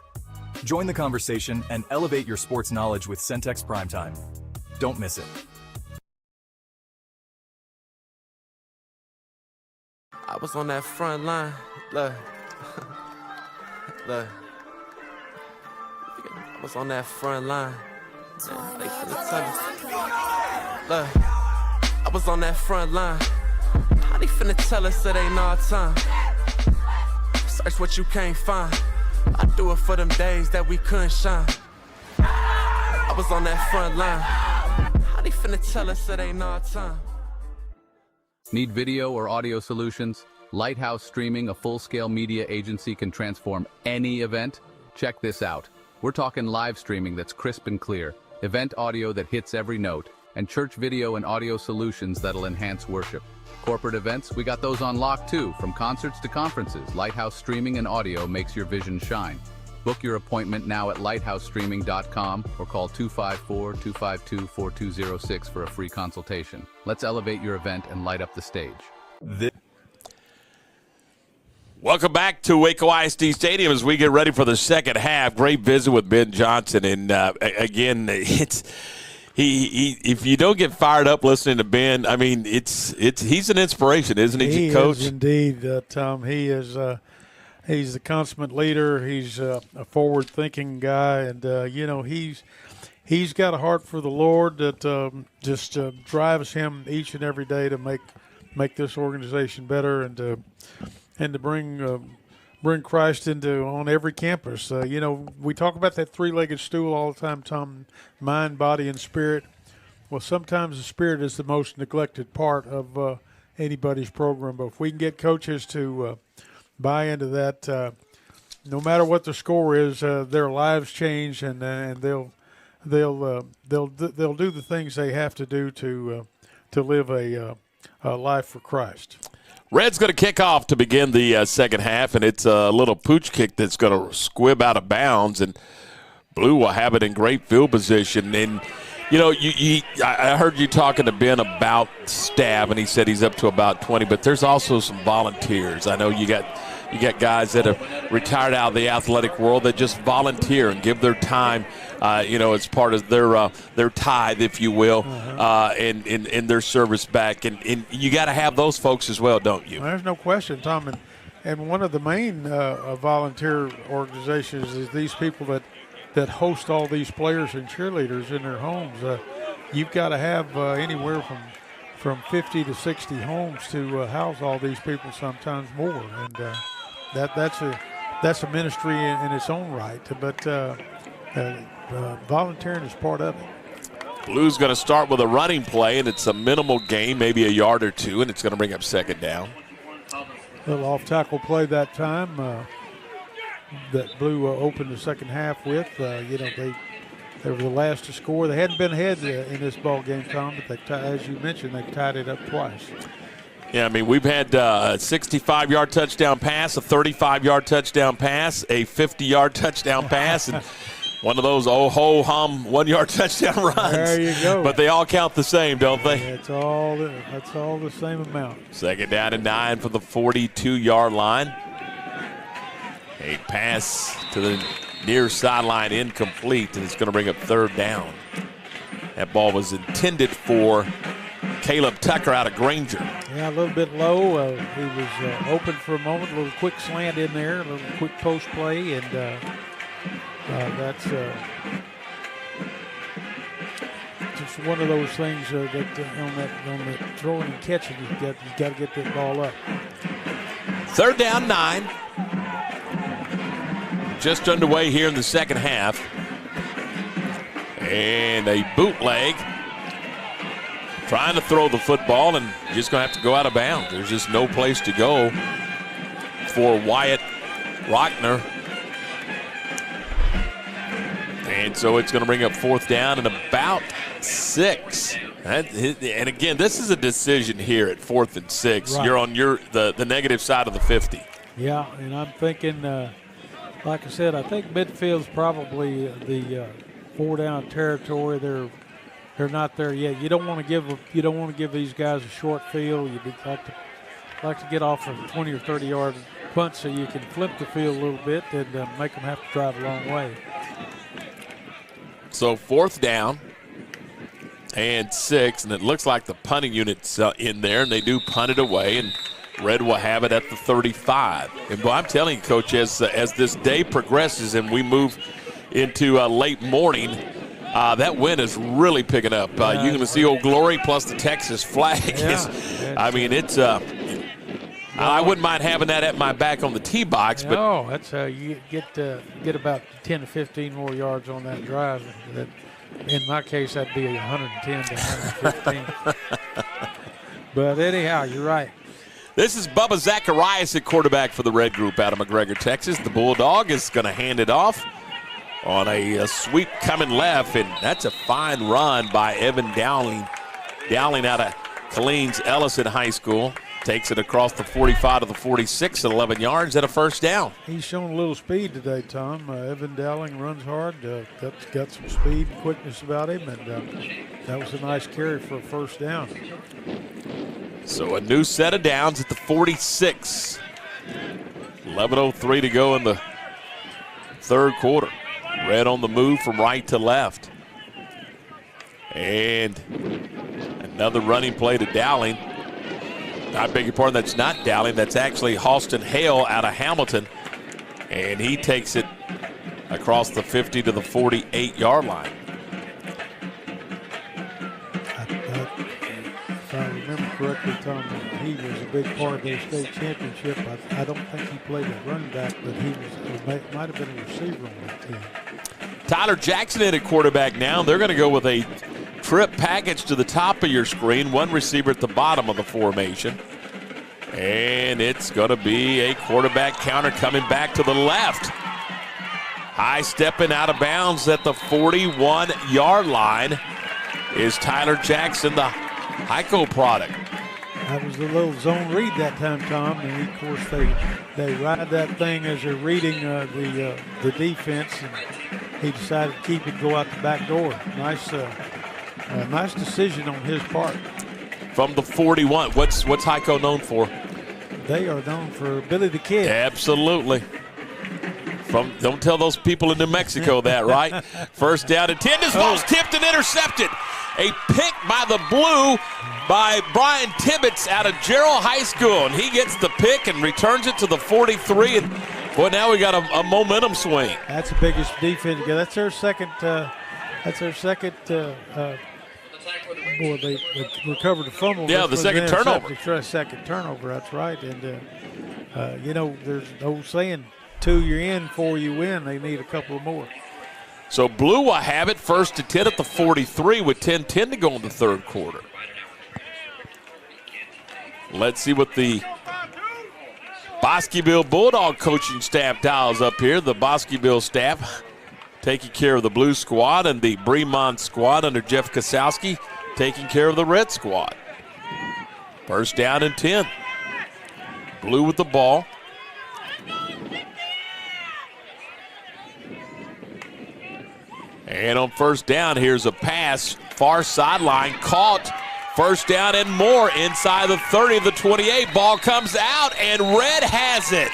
Join the conversation and elevate your sports knowledge with Centex Primetime. Don't miss it. I was on that front line. Look. Look. I was on that front line. Man, they finna tell us. Look. I was on that front line. How they finna tell us it ain't our time? Search what you can't find. I do it for them days that we couldn't shine. I was on that front line. How they finna tell us it ain't our time? Need video or audio solutions? Lighthouse Streaming, a full-scale media agency, can transform any event. Check this out. We're talking live streaming that's crisp and clear, event audio that hits every note, and church video and audio solutions that'll enhance worship. Corporate events, we got those on lock too. From concerts to conferences, Lighthouse Streaming and Audio makes your vision shine. Book your appointment now at lighthousestreaming.com or call 254-252-4206 for a free consultation. Let's elevate your event and light up the stage. Welcome back to Waco ISD Stadium as we get ready for the second half. Great visit with Ben Johnson, and again, if you don't get fired up listening to Ben, I mean, he's an inspiration, isn't he, Coach? He is indeed, Tom. He is he's the consummate leader. He's a forward-thinking guy, and he's got a heart for the Lord that just drives him each and every day to make this organization better and to bring Christ on every campus. We talk about that three-legged stool all the time, Tom, mind, body, and spirit. Well, sometimes the spirit is the most neglected part of anybody's program. But if we can get coaches to buy into that, no matter what the score is, their lives change, and they'll do the things they have to do to live a life for Christ. Red's going to kick off to begin the second half, and it's a little pooch kick that's going to squib out of bounds, and Blue will have it in great field position. And, I heard you talking to Ben about staff, and he said he's up to about 20, but there's also some volunteers. I know you got guys that are retired out of the athletic world that just volunteer and give their time, as part of their tithe, if you will, and their service back. And you got to have those folks as well, don't you? Well, there's no question, Tom. And one of the main volunteer organizations is these people that host all these players and cheerleaders in their homes. You've got to have anywhere from 50 to 60 homes to house all these people, sometimes more. And that's a ministry in its own right. But volunteering is part of it. Blue's going to start with a running play, and it's a minimal gain, maybe a yard or two, and it's going to bring up second down. Little off-tackle play that time that Blue opened the second half with. They were the last to score. They hadn't been ahead in this ball game, Tom, but as you mentioned, they tied it up twice. Yeah, I mean, we've had a 65-yard touchdown pass, a 35-yard touchdown pass, a 50-yard touchdown pass, and one of those oh-ho-hum 1-yard touchdown runs. There you go. But they all count the same, don't they? That's all the same amount. Second down and 9 from the 42-yard line. A pass to the near sideline incomplete, and it's going to bring up third down. That ball was intended for Caleb Tucker out of Granger. Yeah, a little bit low. He was open for a moment, a little quick slant in there, a little quick post play, and that's just one of those things that on that throwing and catching, you got to get that ball up. Third down, 9. Just underway here in the second half. And a bootleg. Trying to throw the football and just going to have to go out of bounds. There's just no place to go for Wyatt Rockner. And so it's going to bring up fourth down and about 6. And again, this is a decision here at 4th and 6. Right. You're on the negative side of the 50. Yeah, and I'm thinking, like I said, I think midfield's probably the 4-down territory. They're not there yet. You don't want to give these guys a short field. You'd like to get off a 20 or 30-yard punt so you can flip the field a little bit and make them have to drive a long way. So fourth down and 6, and it looks like the punting unit's in there, and they do punt it away, and Red will have it at the 35. And boy, I'm telling you, Coach, as this day progresses and we move into late morning, that wind is really picking up. You're going to see Old Glory plus the Texas flag. Yeah, I mean, it's I wouldn't mind having that at my back on the tee box. But no, that's you get about 10 to 15 more yards on that drive. In my case, that'd be 110 to 115. But anyhow, you're right. This is Bubba Zacharias at quarterback for the Red Group out of McGregor, Texas. The Bulldog is going to hand it off on a sweep coming left, and that's a fine run by Evan Dowling. Dowling out of Colleen's Ellison High School. Takes it across the 45 to the 46 at 11 yards and a first down. He's shown a little speed today, Tom. Evan Dowling runs hard, got some speed and quickness about him, and that was a nice carry for a first down. So a new set of downs at the 46. 11:03 to go in the third quarter. Red on the move from right to left. And another running play to Dowling. I beg your pardon, that's not Dowling. That's actually Halston Hale out of Hamilton. And he takes it across the 50 to the 48-yard line. If I remember correctly, Tom, he was a big part of their state championship. I don't think he played a running back, but he might have been a receiver on that team. Tyler Jackson in at quarterback now. They're going to go with a trip package to the top of your screen, one receiver at the bottom of the formation. And it's going to be a quarterback counter coming back to the left. High stepping out of bounds at the 41-yard line is Tyler Jackson, the Heiko product. That was the little zone read that time, Tom, and of course they ride that thing as they're reading the defense, and he decided to keep it, go out the back door. Nice decision on his part. From the 41, what's Heiko known for? They are known for Billy the Kid. Absolutely. Don't tell those people in New Mexico that, right? First down and 10. This ball's tipped and intercepted. A pick by the Blue by Brian Tibbetts out of Gerald High School. And he gets the pick and returns it to the 43. And, boy, now we got a momentum swing. That's the biggest defense. That's their second. Boy, they recovered the fumble. Yeah, the second turnover. Second turnover, that's right. And, there's an old saying, 2 you're in, 4 you win. They need a couple more. So Blue will have it first to 10 at the 43 with 10:10 to go in the third quarter. Let's see what the Bosqueville Bulldog coaching staff dials up here. The Bosqueville staff taking care of the Blue squad, and the Bremont squad under Jeff Kosowski taking care of the Red squad. First down and 10. Blue with the ball. And on first down, here's a pass. Far sideline, caught. First down and more inside the 30 of the 28. Ball comes out, and Red has it.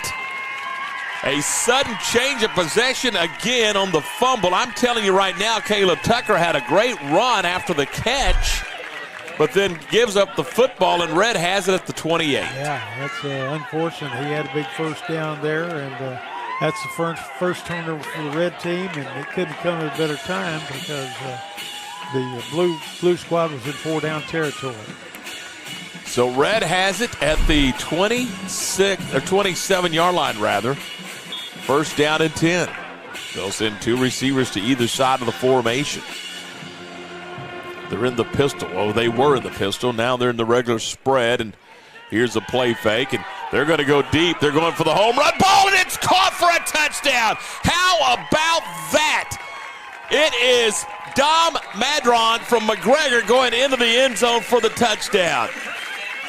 A sudden change of possession again on the fumble. I'm telling you right now, Caleb Tucker had a great run after the catch, but then gives up the football, and Red has it at the 28. Yeah, that's unfortunate. He had a big first down there, and that's the first turnover for the Red team, and it couldn't come at a better time because the blue squad was in 4-down territory. So Red has it at the 26 or 27-yard line, rather. First down and 10. They'll send 2 receivers to either side of the formation. They're in the pistol. Oh, they were in the pistol. Now they're in the regular spread, and here's a play fake, and they're going to go deep. They're going for the home run ball, and it's caught for a touchdown. How about that? It is Dom Madron from McGregor going into the end zone for the touchdown.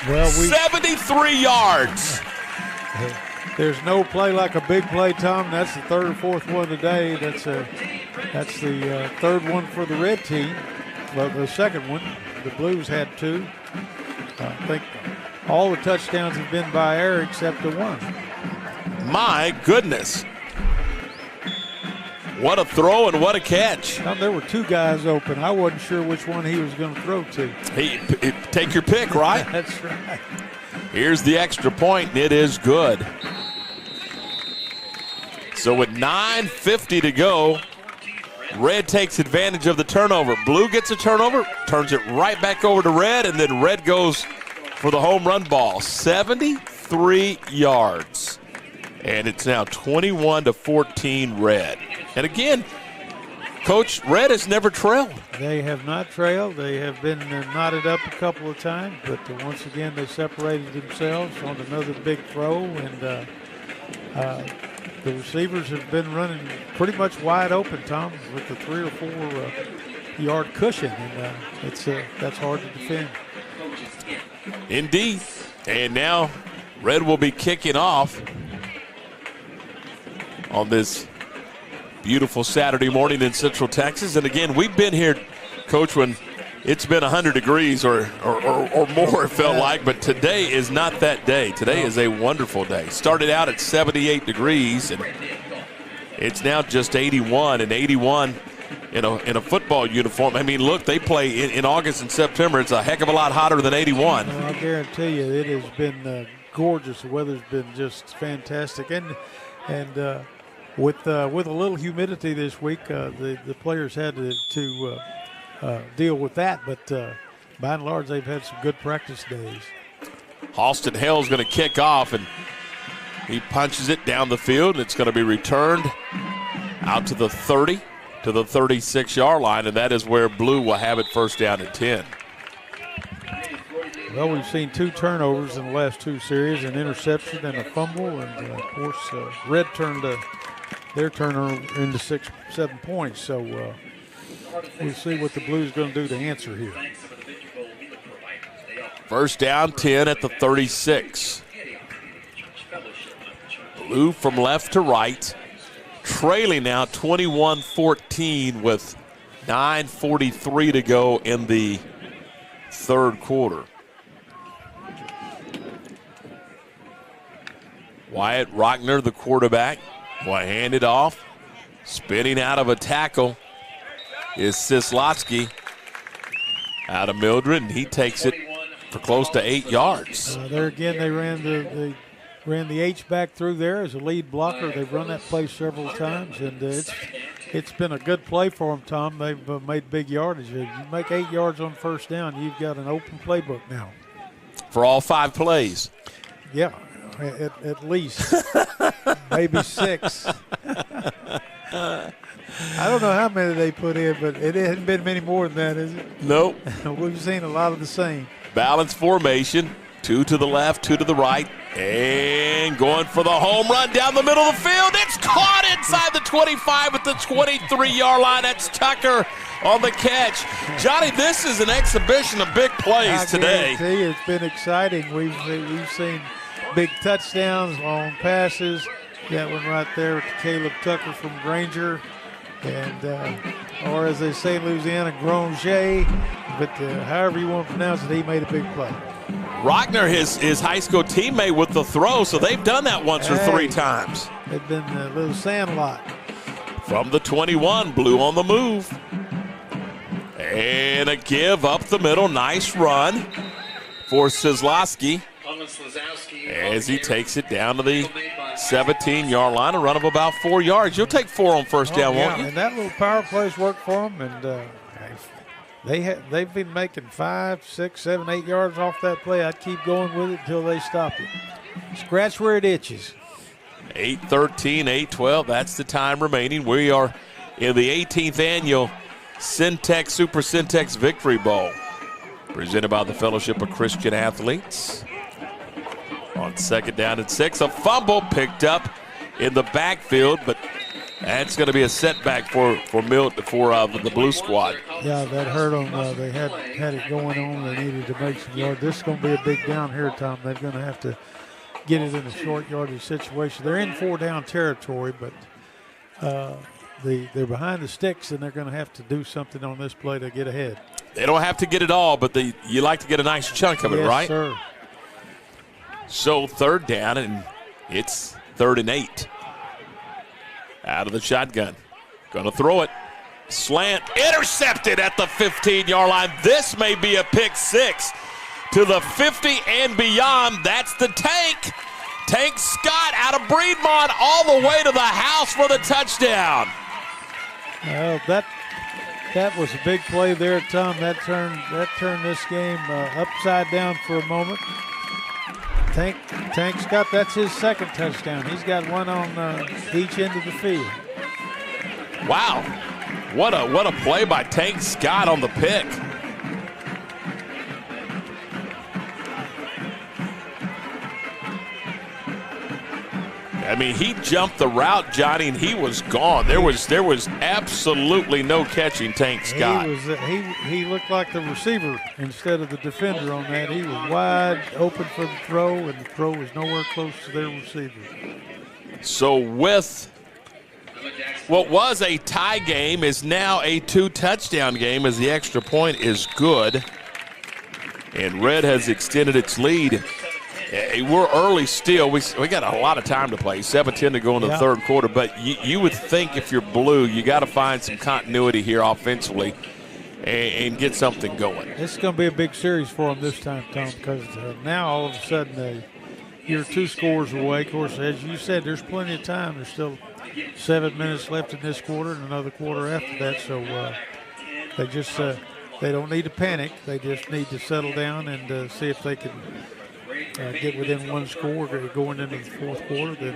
Well, 73 yards. There's no play like a big play, Tom. That's the third or fourth one today. That's the third one for the Red team. Well, the second one, the Blues had 2. I think all the touchdowns have been by air except the one. My goodness. What a throw and what a catch. Now, there were 2 guys open. I wasn't sure which one he was going to throw to. Take your pick, right? That's right. Here's the extra point, and it is good. So with 9:50 to go, Red takes advantage of the turnover. Blue gets a turnover, turns it right back over to Red, and then Red goes for the home run ball. 73 yards. And it's now 21-14 Red. And again, Coach, Red has never trailed. They have not trailed. They have been knotted up a couple of times, but once again they separated themselves on another big throw, and the receivers have been running pretty much wide open, Tom, with the 3 or 4 yard cushion, and that's hard to defend. Indeed. And now Red will be kicking off on this beautiful Saturday morning in Central Texas. And again, we've been here, Coach, when it's been 100 degrees or more, it felt like, but today is not that day. Today is a wonderful day. Started out at 78 degrees, and it's now just 81, and 81 in a football uniform. I mean, look, they play in August and September. It's a heck of a lot hotter than 81. Well, I guarantee you it has been gorgeous. The weather's been just fantastic. And with a little humidity this week, the players had to deal with that, but by and large, they've had some good practice days. Austin Hale's going to kick off, and he punches it down the field, and it's going to be returned out to the 30, to the 36-yard line, and that is where Blue will have it first down and 10. Well, we've seen 2 turnovers in the last 2 series, an interception and a fumble, and of course, Red turned their turnover into 6-7 points. So we'll see what the Blues going to do to answer here. First down, 10 at the 36. Blue from left to right, trailing now 21-14 with 9:43 to go in the third quarter. Wyatt Rockner, the quarterback, will hand it off. Spinning out of a tackle is Sislotsky out of Mildred, and he takes it for close to 8 yards. There again, they ran the H-back through there as a lead blocker. They've run that play several times, and it's been a good play for them, Tom. They've made big yardage. You make 8 yards on first down, you've got an open playbook now. For all 5 plays. Yeah, at least. Maybe 6. I don't know how many they put in, but it hasn't been many more than that, is it? Nope. We've seen a lot of the same. Balanced formation. 2 to the left, 2 to the right, and going for the home run down the middle of the field. It's caught inside the 25 at the 23-yard line. That's Tucker on the catch. Johnny, this is an exhibition of big plays today. I guarantee it's been exciting. We've seen big touchdowns, long passes. That one right there with Caleb Tucker from Granger. And, or as they say in Louisiana, Granger. But however you want to pronounce it, he made a big play. Rockner, his high school teammate with the throw, so they've done that once or 3 times. They've been a little sandlot. From the 21, Blue on the move. And a give up the middle. Nice run for Sizlowski as he takes it down to the 17-yard line, a run of about 4 yards. You'll take 4 on first down, won't you? And that little power play's worked for them, and they've been making 5, 6, 7, 8 yards off that play. I'd keep going with it until they stop it. Scratch where it itches. 8:13, 8:12. That's the time remaining. We are in the 18th annual Centex Super Centex Victory Bowl, presented by the Fellowship of Christian Athletes. On 2nd down and 6, a fumble picked up in the backfield, but that's going to be a setback for the Blue Squad. Yeah, that hurt them. They had it going on. They needed to make some yards. This is going to be a big down here, Tom. They're going to have to get it in a short yardage situation. They're in 4-down territory, but they're behind the sticks, and they're going to have to do something on this play to get ahead. They don't have to get it all, but you like to get a nice chunk of it, right? Yes, sir. So 3rd down, and it's 3rd and 8. Out of the shotgun. Going to throw it. Slant. Intercepted at the 15-yard line. This may be a pick 6 to the 50 and beyond. That's the Tank. Tank Scott out of Breedmont all the way to the house for the touchdown. Well, that was a big play there, Tom. That turned this game upside down for a moment. Tank Scott, that's his 2nd touchdown. He's got one on each end of the field. Wow. What a play by Tank Scott on the pick. I mean, he jumped the route, Johnny, and he was gone. There was absolutely no catching Tank Scott. He looked like the receiver instead of the defender on that. He was wide open for the throw, and the throw was nowhere close to their receiver. So with what was a tie game is now a 2-touchdown game as the extra point is good. And Red has extended its lead. We're early still. We got a lot of time to play. 7:10 to go in the 3rd quarter. But you would think if you're Blue, you got to find some continuity here offensively and get something going. It's going to be a big series for them this time, Tom, because now all of a sudden you're 2 scores away. Of course, as you said, there's plenty of time. There's still 7 minutes left in this quarter and another quarter after that. So they don't need to panic. They just need to settle down and see if they can get within 1 score going into the 4th quarter, then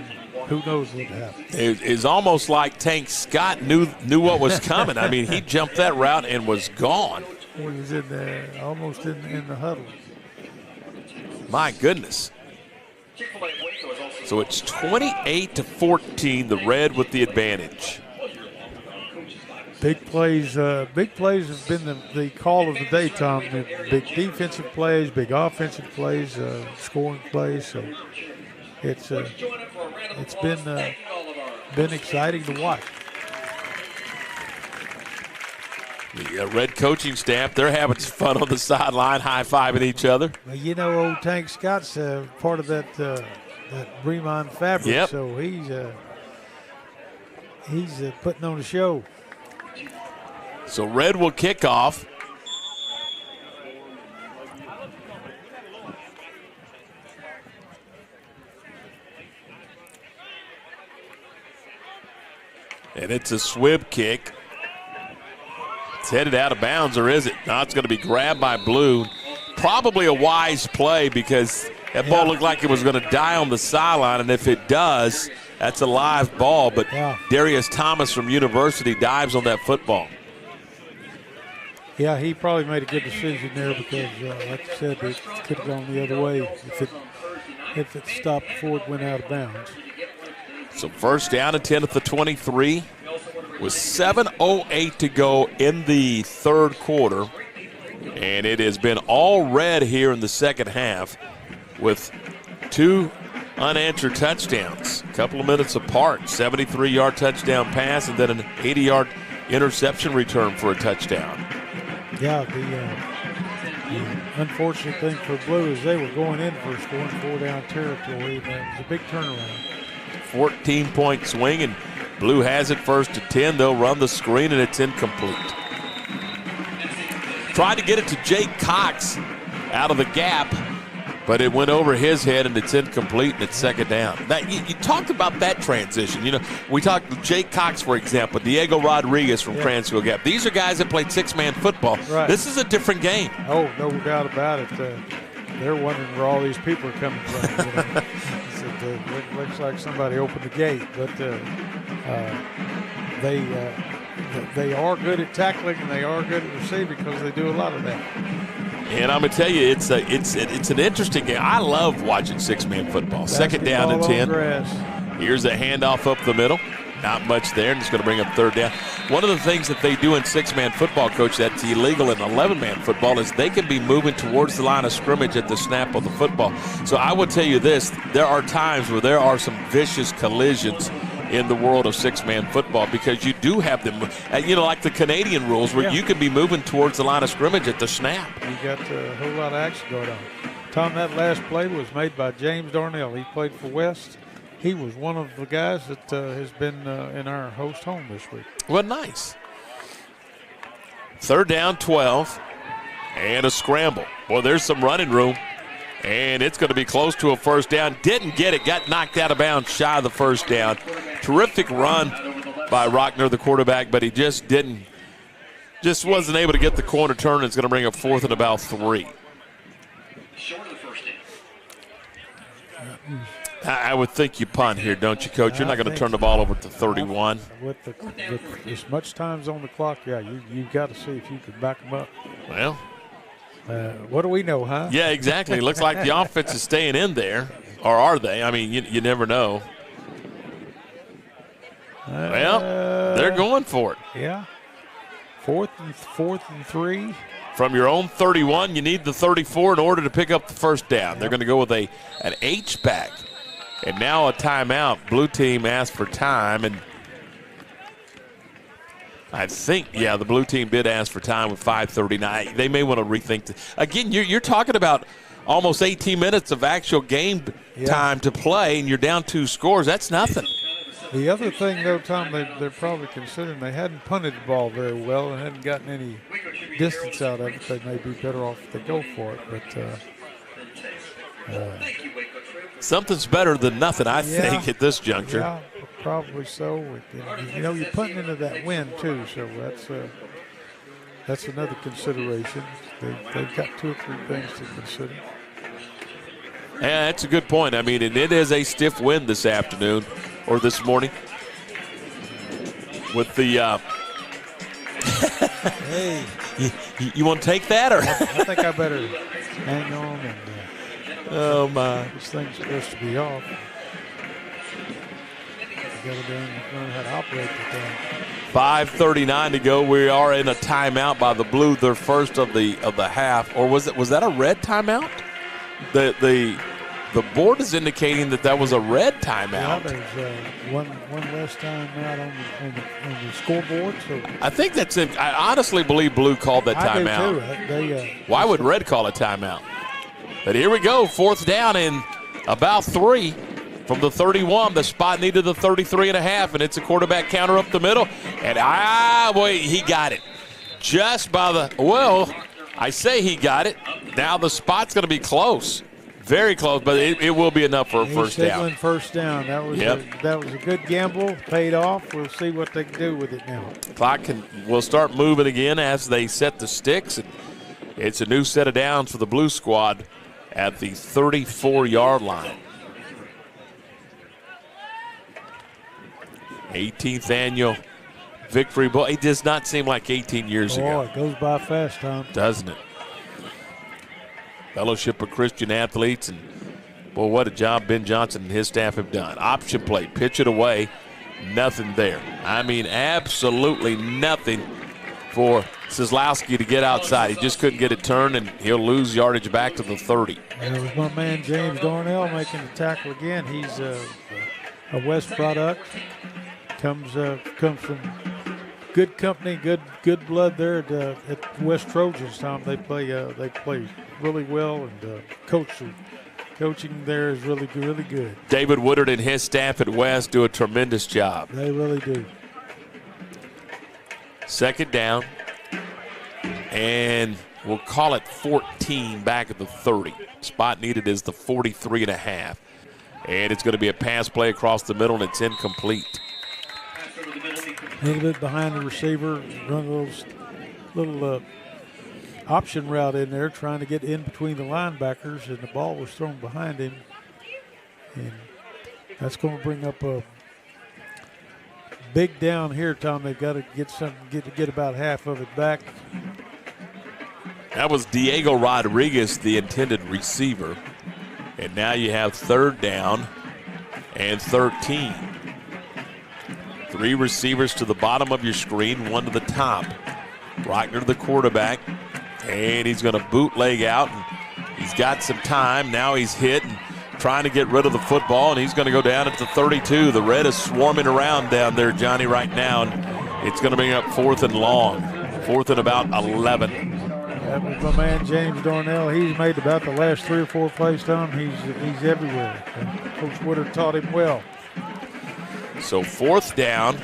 who knows what happens. It's almost like Tank Scott knew what was coming. I mean, he jumped that route and was gone. He was in there, almost in the huddle. My goodness. So it's 28-14, the Red with the advantage. Big plays have been the call of the day, Tom. Big defensive plays, big offensive plays, scoring plays. So it's been exciting to watch. The Red coaching staff, they're having some fun on the sideline, high-fiving each other. Well, you know, old Tank Scott's part of that Breedmont fabric, yep. So he's putting on a show. So Red will kick off. And it's a swib kick. It's headed out of bounds, or is it? No, it's going to be grabbed by Blue. Probably a wise play because that ball looked like it was going to die on the sideline, and if it does, that's a live ball. But Darius Thomas from University dives on that football. Yeah, he probably made a good decision there because, like you said, it could have gone the other way if it stopped before it went out of bounds. So first down and 10 at the 23 with 7:08 to go in the third quarter. And it has been all red here in the second half with 2 unanswered touchdowns, a couple of minutes apart. 73-yard touchdown pass and then an 80-yard interception return for a touchdown. Yeah, the unfortunate thing for Blue is they were going in for scoring 4-down territory, and it was a big turnaround. 14-point swing, and Blue has it first to 10. They'll run the screen, and it's incomplete. Tried to get it to Jake Cox out of the gap, but it went over his head, and it's incomplete, and it's second down. That you talked about that transition. You know, we talked to Jake Cox, for example, Diego Rodriguez from Cransfield Gap. These are guys that played six-man football. Right. This is a different game. Oh, no doubt about it. They're wondering where all these people are coming from. You know? It looks like somebody opened the gate, but they are good at tackling and they are good at receiving because they do a lot of that. And I'm going to tell you, it's an interesting game. I love watching six-man football. Second down and 10. Here's a handoff up the middle. Not much there, and it's going to bring up third down. One of the things that they do in six-man football, Coach, that's illegal in 11-man football is they can be moving towards the line of scrimmage at the snap of the football. So I will tell you this, there are times where there are some vicious collisions in the world of six-man football because you do have them, like the Canadian rules where you can be moving towards the line of scrimmage at the snap. You got a whole lot of action going on. Tom, that last play was made by James Darnell. He played for West. He was one of the guys that has been in our host home this week. Well, nice. Third down, 12, and a scramble. Boy, there's some running room, and it's going to be close to a first down. Didn't get it, got knocked out of bounds shy of the first down. Terrific run by Rockner, the quarterback, but he just wasn't able to get the corner turn. It's going to bring up fourth and about 3. I would think you punt here, don't you, Coach? You're not going to turn the ball over to 31. With as much time's on the clock, you've got to see if you can back them up. Well, what do we know, huh? Yeah, exactly. It looks like the offense is staying in there, or are they? I mean, you never know. Well, they're going for it. Yeah. Fourth and 3. From your own 31, you need the 34 in order to pick up the first down. They're going to go with an H-back. And now a timeout. Blue team asked for time, and I think, the blue team did ask for time with 5:39. They may want to rethink this. Again, you're talking about almost 18 minutes of actual game time to play, and you're down 2 scores. That's nothing. The other thing, though, Tom, they're probably considering they hadn't punted the ball very well and hadn't gotten any distance out of it. They may be better off if they go for it. But something's better than nothing, I think, at this juncture. Yeah, probably so. You're punting into that wind, too, so that's another consideration. They've got 2 or 3 things to consider. Yeah, that's a good point. I mean, and it is a stiff wind this afternoon or this morning with the hey. You want to take that? Or I think I better hang on. And oh, my. This thing's supposed to be off. You got to learn how to operate the thing. 5:39 to go. We are in a timeout by the Blue, their first of the half. Or was that a red timeout? The board is indicating that was a red timeout. Yeah, there's one less timeout on the scoreboard. So I think that's it. I honestly believe Blue called that timeout. I do too. Why would red call a timeout? But here we go, fourth down and about 3 from the 31. The spot needed the 33.5, and it's a quarterback counter up the middle. And he got it. Just by I say he got it. Now the spot's going to be closs. Very close, but it will be enough for a first down. First down. That was a good gamble. Paid off. We'll see what they can do with it now. Clock will start moving again as they set the sticks. And it's a new set of downs for the Blue squad at the 34-yard line. 18th annual Victory Bowl. It does not seem like 18 years ago. Oh, it goes by fast, Tom. Doesn't it? Fellowship of Christian Athletes, and boy, what a job Ben Johnson and his staff have done. Option play, pitch it away, nothing there. I mean, absolutely nothing for Kozlowski to get outside. He just couldn't get it turned, and he'll lose yardage back to the 30. And it was my man James Darnell making the tackle again. He's a West product. Comes from good company, good blood there at West Trojans. Tom, they play really well, and coaching there is really good. David Woodard and his staff at West do a tremendous job. They really do. Second down, and we'll call it 14 back at the 30. Spot needed is the 43.5. And it's going to be a pass play across the middle, and it's incomplete. A little bit behind the receiver, run a little option route in there, trying to get in between the linebackers, and the ball was thrown behind him. And that's going to bring up a big down here, Tom. They've got to get about half of it back. That was Diego Rodriguez, the intended receiver. And now you have third down and 13. 3 receivers to the bottom of your screen, 1 to the top. Reichner, the quarterback, and he's going to bootleg out. And he's got some time. Now he's hit and trying to get rid of the football, and he's going to go down at the 32. The red is swarming around down there, Johnny, right now, and it's going to bring up 4th and long. 4th and about 11. That was my man James Darnell. He's made about the last 3 or 4 plays, Tom. He's everywhere. And Coach Woodard taught him well. So 4th down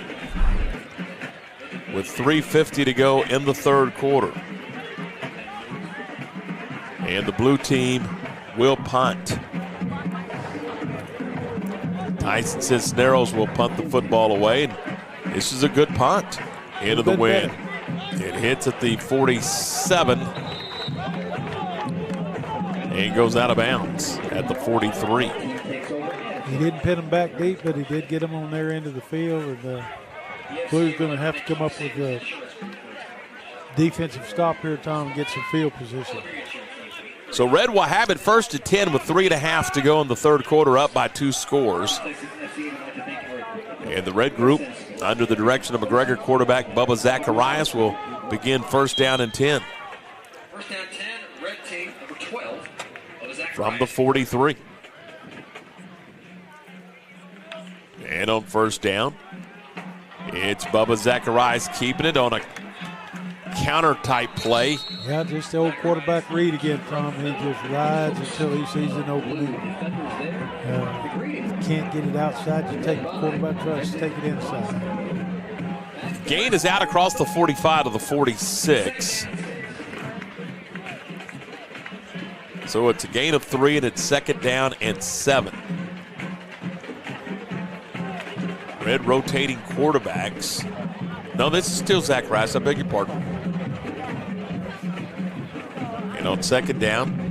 with 3:50 to go in the third quarter. And the blue team will punt. Tyson Cisneros will punt the football away. And this is a good punt into the wind. It hits at the 47 and goes out of bounds at the 43. He didn't pin them back deep, but he did get them on their end of the field. And Blue's going to have to come up with a defensive stop here, Tom, and get some field position. So Red will have it 1st and 10 with 3.5 to go in the third quarter, up by 2 scores. And the Red group, under the direction of McGregor quarterback Bubba Zacharias, will begin 1st down and 10. 1st down 10, Red team, number 12. From the 43. And on 1st down, it's Bubba Zacharias keeping it on a counter-type play. Yeah, just the old quarterback read again, Tom. He just rides until he sees an opening. Can't get it outside, you take the quarterback, tries to take it inside. Gain is out across the 45 to the 46. So it's a gain of 3, and it's 2nd down and 7. Red rotating quarterbacks. No, this is still Zacharias, I beg your pardon. And on 2nd down,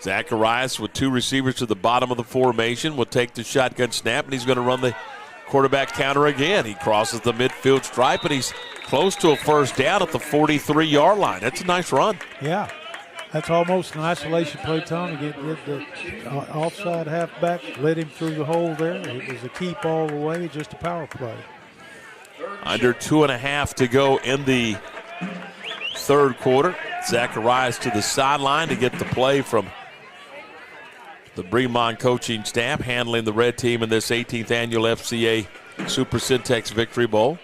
Zacharias with 2 receivers to the bottom of the formation will take the shotgun snap, and he's going to run the quarterback counter again. He crosses the midfield stripe, and he's close to a 1st down at the 43-yard line. That's a nice run. Yeah, that's almost an isolation play, Tom. Get the offside halfback, led him through the hole there. It was a keep all the way, just a power play. Under 2.5 to go in the third quarter. Zacharias to the sideline to get the play from the Bremont coaching staff, handling the red team in this 18th annual FCA Super Centex Victory Bowl.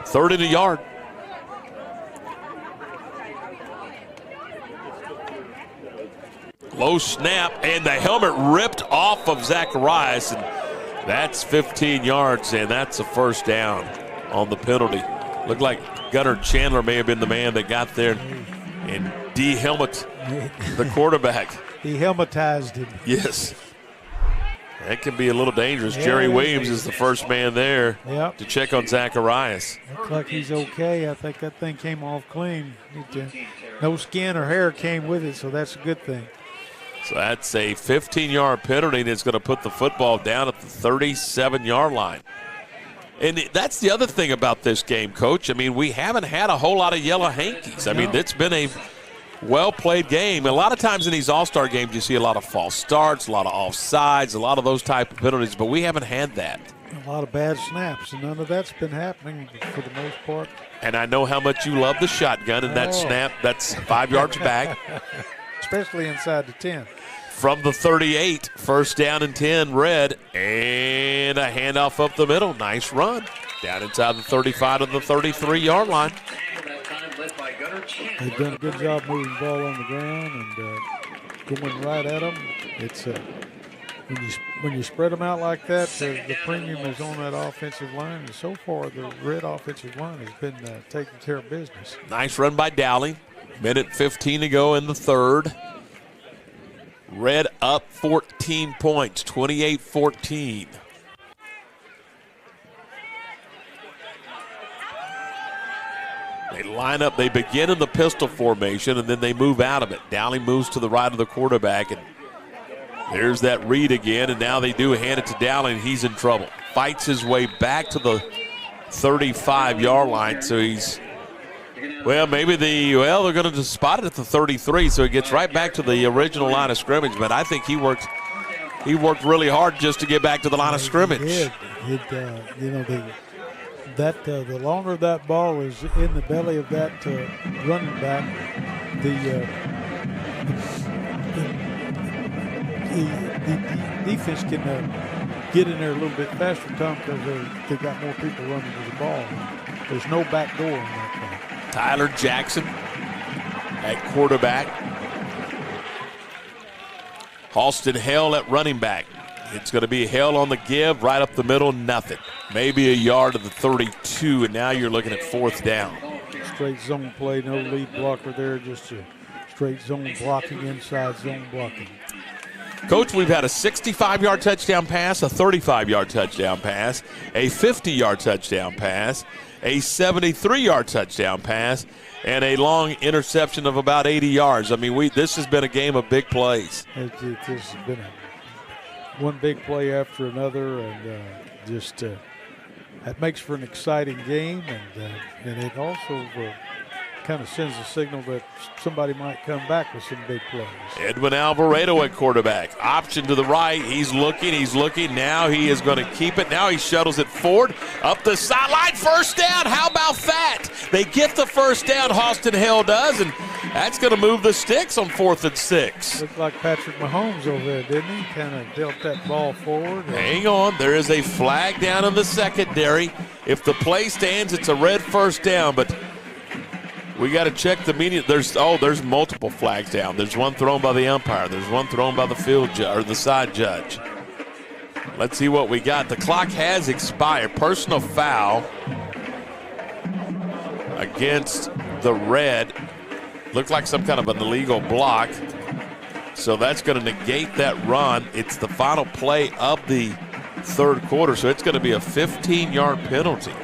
Third and a yard. Low snap, and the helmet ripped off of Zacharias, and that's 15 yards, and that's a 1st down on the penalty. Looked like Gunnar Chandler may have been the man that got there and de-helmet the quarterback. He helmetized him. Yes. That can be a little dangerous. Jerry Williams is the first man there to check on Zacharias. Looks like he's okay. I think that thing came off clean. No skin or hair came with it, so that's a good thing. So that's a 15-yard penalty that's going to put the football down at the 37-yard line. And that's the other thing about this game, Coach. I mean, we haven't had a whole lot of yellow hankies. I mean, it's been a well-played game. A lot of times in these all-star games you see a lot of false starts, a lot of offsides, a lot of those type of penalties, but we haven't had that. A lot of bad snaps, and none of that's been happening for the most part. And I know how much you love the shotgun, and that snap, that's 5 yards back. Especially inside the 10. From the 38, first down and 10, Red, and a handoff up the middle. Nice run. Down inside the 35 to the 33-yard line. They've done a good job moving the ball on the ground and going right at them. It's when you spread them out like that, the premium is on that offensive line. And so far, the Red offensive line has been taking care of business. Nice run by Dowling. Minute 15 to go in the third. Red up 14 points, 28-14. They line up, they begin in the pistol formation, and then they move out of it. Dowling moves to the right of the quarterback, and there's that read again, and now they do hand it to Dowling. He's in trouble. Fights his way back to the 35-yard line, so he's, well, maybe they're going to spot it at the 33, so he gets right back to the original line of scrimmage, but I think he worked really hard just to get back to the line of scrimmage. The longer that ball is in the belly of that running back, the defense can get in there a little bit faster, Tom, because they've got more people running to the ball. There's no back door on that play. Tyler Jackson at quarterback. Halston Hale at running back. It's going to be Hale on the give, right up the middle, nothing. Maybe a yard to the 32, and now you're looking at fourth down. Straight zone play, no lead blocker there, just a straight zone blocking, inside zone blocking. Coach, we've had a 65-yard touchdown pass, a 35-yard touchdown pass, a 50-yard touchdown pass, a 73-yard touchdown pass, and a long interception of about 80 yards. I mean, this has been a game of big plays. This has been one big play after another, and that makes for an exciting game, and it also kind of sends a signal that somebody might come back with some big plays. Edwin Alvarado at quarterback. Option to the right. He's looking. Now he is going to keep it. Now he shuttles it forward. Up the sideline. First down. How about that? They get the first down, Halston Hale does, and that's going to move the sticks on 4th and 6. Looked like Patrick Mahomes over there, didn't he? Kind of dealt that ball forward. Hang on. There is a flag down in the secondary. If the play stands, it's a Red first down, but we got to check the media. There's multiple flags down. There's one thrown by the umpire. There's one thrown by the field judge or the side judge. Let's see what we got. The clock has expired. Personal foul against the Red. Looked like some kind of an illegal block. So that's going to negate that run. It's the final play of the third quarter, so it's going to be a 15-yard penalty.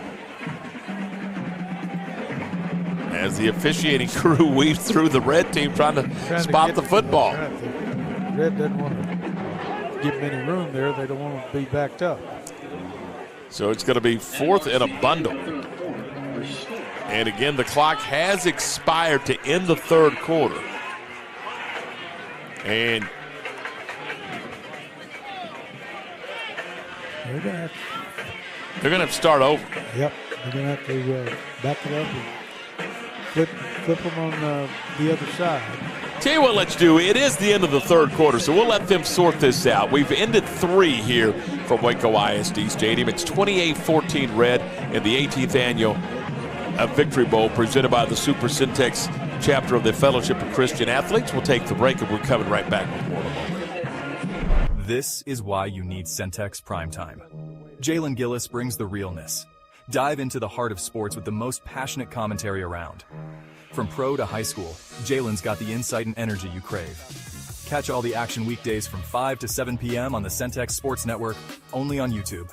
As the officiating crew weaves through the Red team trying to spot the football. Red doesn't want to give them any room there. They don't want to be backed up. So it's going to be 4th and a bundle. And again, the clock has expired to end the third quarter. And they're going to have to start over. Yep, they're going to have to back it up and flip them on the other side. Tell you what, let's do. It is the end of the third quarter, so we'll let them sort this out. We've ended 3 here from Waco ISD Stadium. It's 28-14 Red in the 18th annual Victory Bowl presented by the Super Centex chapter of the Fellowship of Christian Athletes. We'll take the break, and we're coming right back with more. This is why you need Centex Primetime. Jalen Gillis brings the realness. Dive into the heart of sports with the most passionate commentary around. From pro to high school, Jalen's got the insight and energy you crave. Catch all the action weekdays from 5 to 7 p.m. on the Centex Sports Network, only on YouTube.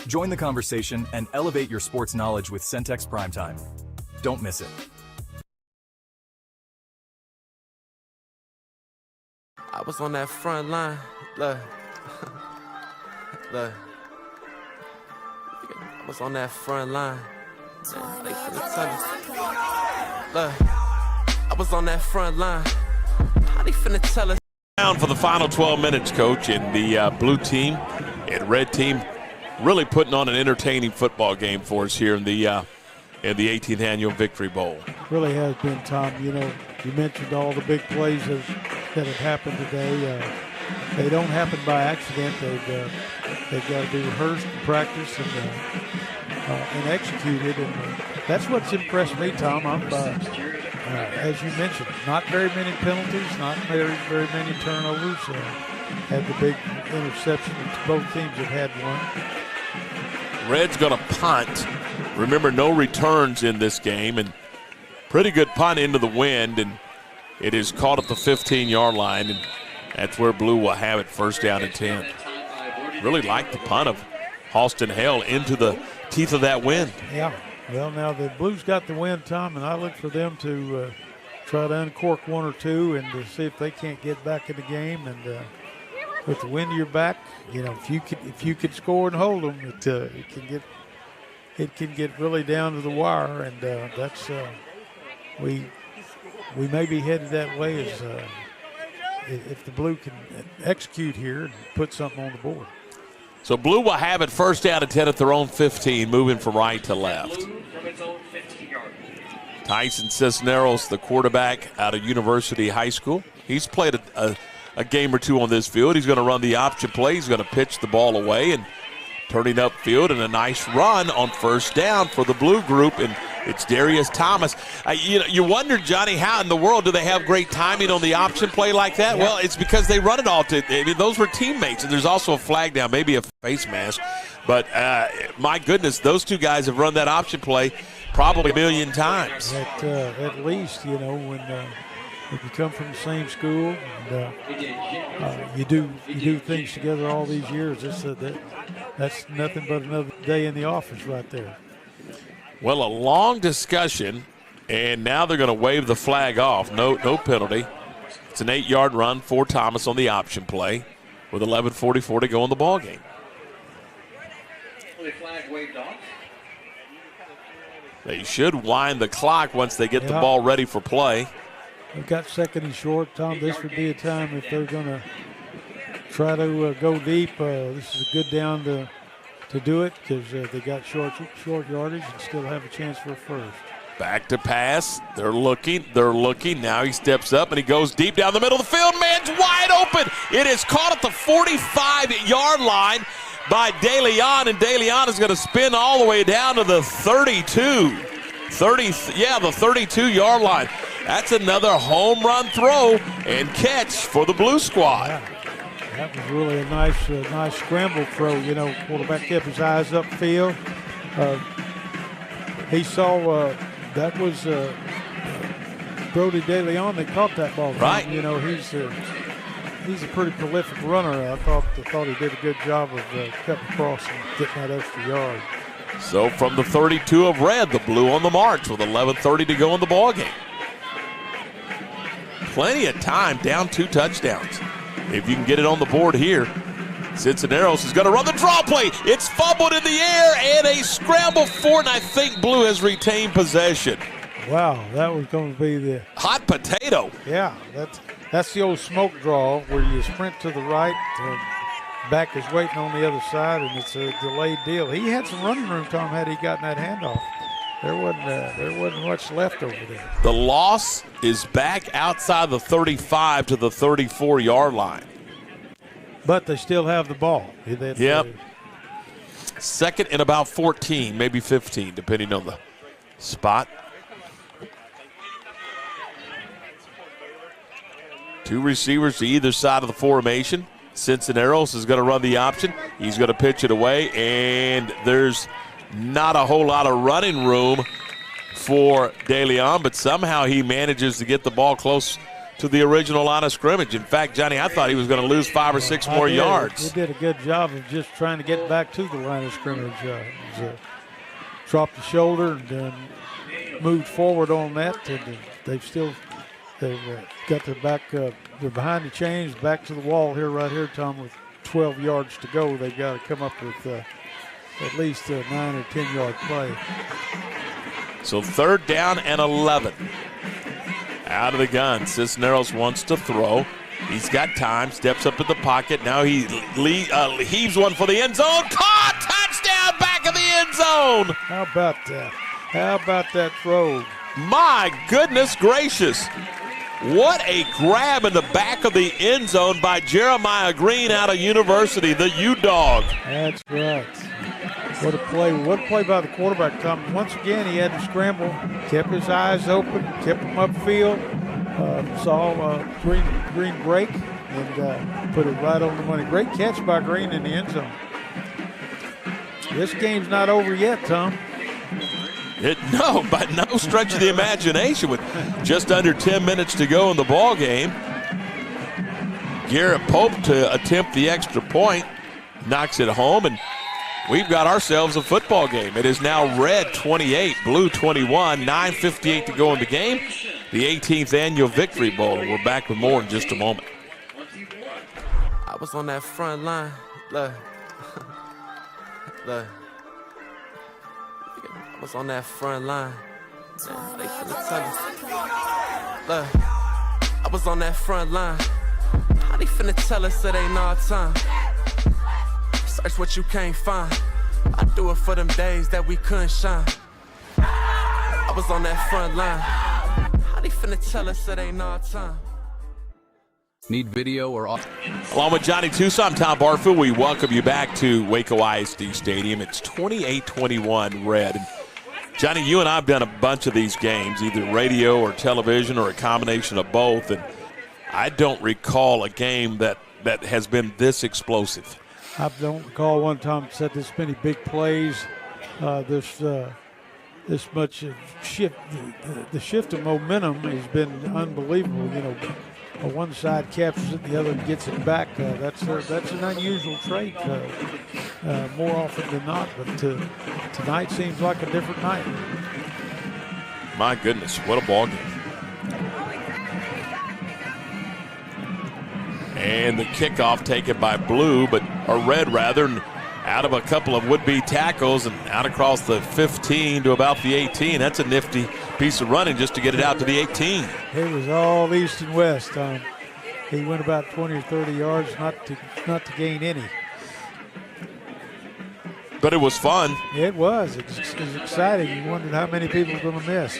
Join the conversation and elevate your sports knowledge with Centex Primetime. Don't miss it. I was on that front line. Look. Look. I was on that front line. Man, they finna tell us. Look. I was on that front line. How they finna tell us? Down for the final 12 minutes, Coach, and the blue team and red team really putting on an entertaining football game for us here in the 18th Annual Victory Bowl. Really has been, Tom. You know, you mentioned all the big plays that have happened today. They don't happen by accident. They've got to be rehearsed and practiced and executed, and that's what's impressed me, Tom. As you mentioned, not very many penalties, not very many turnovers. Had the big interception. Both teams have had one. Red's going to punt. Remember, no returns in this game, and pretty good punt into the wind, and it is caught at the 15-yard line, and that's where Blue will have it, first down and 10. Really like the punt of Halston Hale into the teeth of that wind. Yeah. Well, now the Blues got the win, Tom, and I look for them to try to uncork one or two and to see if they can't get back in the game. And with the wind to your back, you know, if you could score and hold them, it can get really down to the wire. And that's we may be headed that way as if the Blue can execute here and put something on the board. So Blue will have it first down and 10 at their own 15, moving from right to left. Tyson Cisneros, the quarterback out of University High School. He's played a game or two on this field. He's going to run the option play. He's going to pitch the ball away and turning upfield, and a nice run on first down for the Blue group, and it's Darius Thomas. You wonder, Johnny, how in the world do they have great timing on the option play like that? Yeah. Well, it's because they run it all those were teammates, and there's also a flag down, maybe a face mask. But, my goodness, those two guys have run that option play probably a million times. At least, you know, when if you come from the same school and you do things together all these years, that's nothing but another day in the office right there. Well, a long discussion, and now they're going to wave the flag off. No penalty. It's an 8-yard run for Thomas on the option play with 11:44 to go in the ball game. The flag waved off. They should wind the clock once they get the ball ready for play. They've got second and short, Tom. This would be a time if they're going to try to go deep. This is a good down to do it because they got short yardage and still have a chance for a first. Back to pass. They're looking. Now he steps up and he goes deep down the middle of the field. Man's wide open. It is caught at the 45-yard line by DeLeon, and DeLeon is going to spin all the way down to the 32. The 32-yard line. That's another home run throw and catch for the Blue squad. Yeah. That was really a nice scramble throw. You know, quarterback kept his eyes upfield. He saw that was Brody DeLeon that caught that ball. Right. You know, he's a pretty prolific runner. I thought he did a good job of cutting across and getting that extra yard. So from the 32 of red, the Blue on the march with 11:30 to go in the ball game. Plenty of time, down 2 touchdowns. If you can get it on the board here, Cisneros is going to run the draw play. It's fumbled in the air and a scramble for it, and I think Blue has retained possession. Wow, that was going to be the hot potato. Yeah, that's the old smoke draw where you sprint to the right, back is waiting on the other side, and it's a delayed deal. He had some running room, Tom, had he gotten that handoff. There wasn't much left over there. The loss is back outside the 35 to the 34-yard line. But they still have the ball. Yep. Second and about 14, maybe 15, depending on the spot. 2 receivers to either side of the formation. Cisneros is going to run the option. He's going to pitch it away, and there's not a whole lot of running room for DeLeon, but somehow he manages to get the ball close to the original line of scrimmage. In fact, Johnny, I thought he was going to lose 5 or 6 more yards. He did a good job of just trying to get back to the line of scrimmage. Dropped the shoulder and then moved forward on that, and they've got their they're behind the chains, back to the wall here, right here, Tom, with 12 yards to go. They've got to come up with at least a 9 or 10 yard play. So 3rd down and 11. Out of the gun. Cisneros wants to throw. He's got time, steps up in the pocket. Now he heaves one for the end zone. Caught! Touchdown, back of the end zone. How about that? How about that throw? My goodness gracious. What a grab in the back of the end zone by Jeremiah Green out of University, the U-Dog. That's right. What a play. What a play by the quarterback, Tom. Once again, he had to scramble, kept his eyes open, kept him upfield, saw Green break, and put it right on the money. Great catch by Green in the end zone. This game's not over yet, Tom. No, by no stretch of the imagination. With just under 10 minutes to go in the ball game, Garrett Pope to attempt the extra point, knocks it home, and we've got ourselves a football game. It is now red 28, blue 21, 9:58 to go in the game. The 18th annual Victory Bowl. We're back with more in just a moment. I was on that front line. Look. Look. I was on that front line. Man, they finna tell us. Look. I was on that front line. How they finna tell us it ain't our time? Search what you can't find. I do it for them days that we couldn't shine. I was on that front line. How they finna tell us it ain't our time? Need video or audio? Along with Johnny Tucson, I'm Tom Barfield. We welcome you back to Waco ISD Stadium. It's 28-21 red. And Johnny, you and I have done a bunch of these games, either radio or television or a combination of both, and I don't recall a game that has been this explosive. I don't recall one time said this many big plays, this much shift. The shift of momentum has been unbelievable. You know, one side captures it, the other gets it back. That's an unusual trait more often than not. But tonight seems like a different night. My goodness, what a ball game. And the kickoff taken by blue, or red rather, and out of a couple of would-be tackles and out across the 15 to about the 18. That's a nifty piece of running just to get it out to the 18. It was all east and west. He went about 20 or 30 yards, not to gain any. But it was fun. It was. It was exciting. You wondered how many people were going to miss.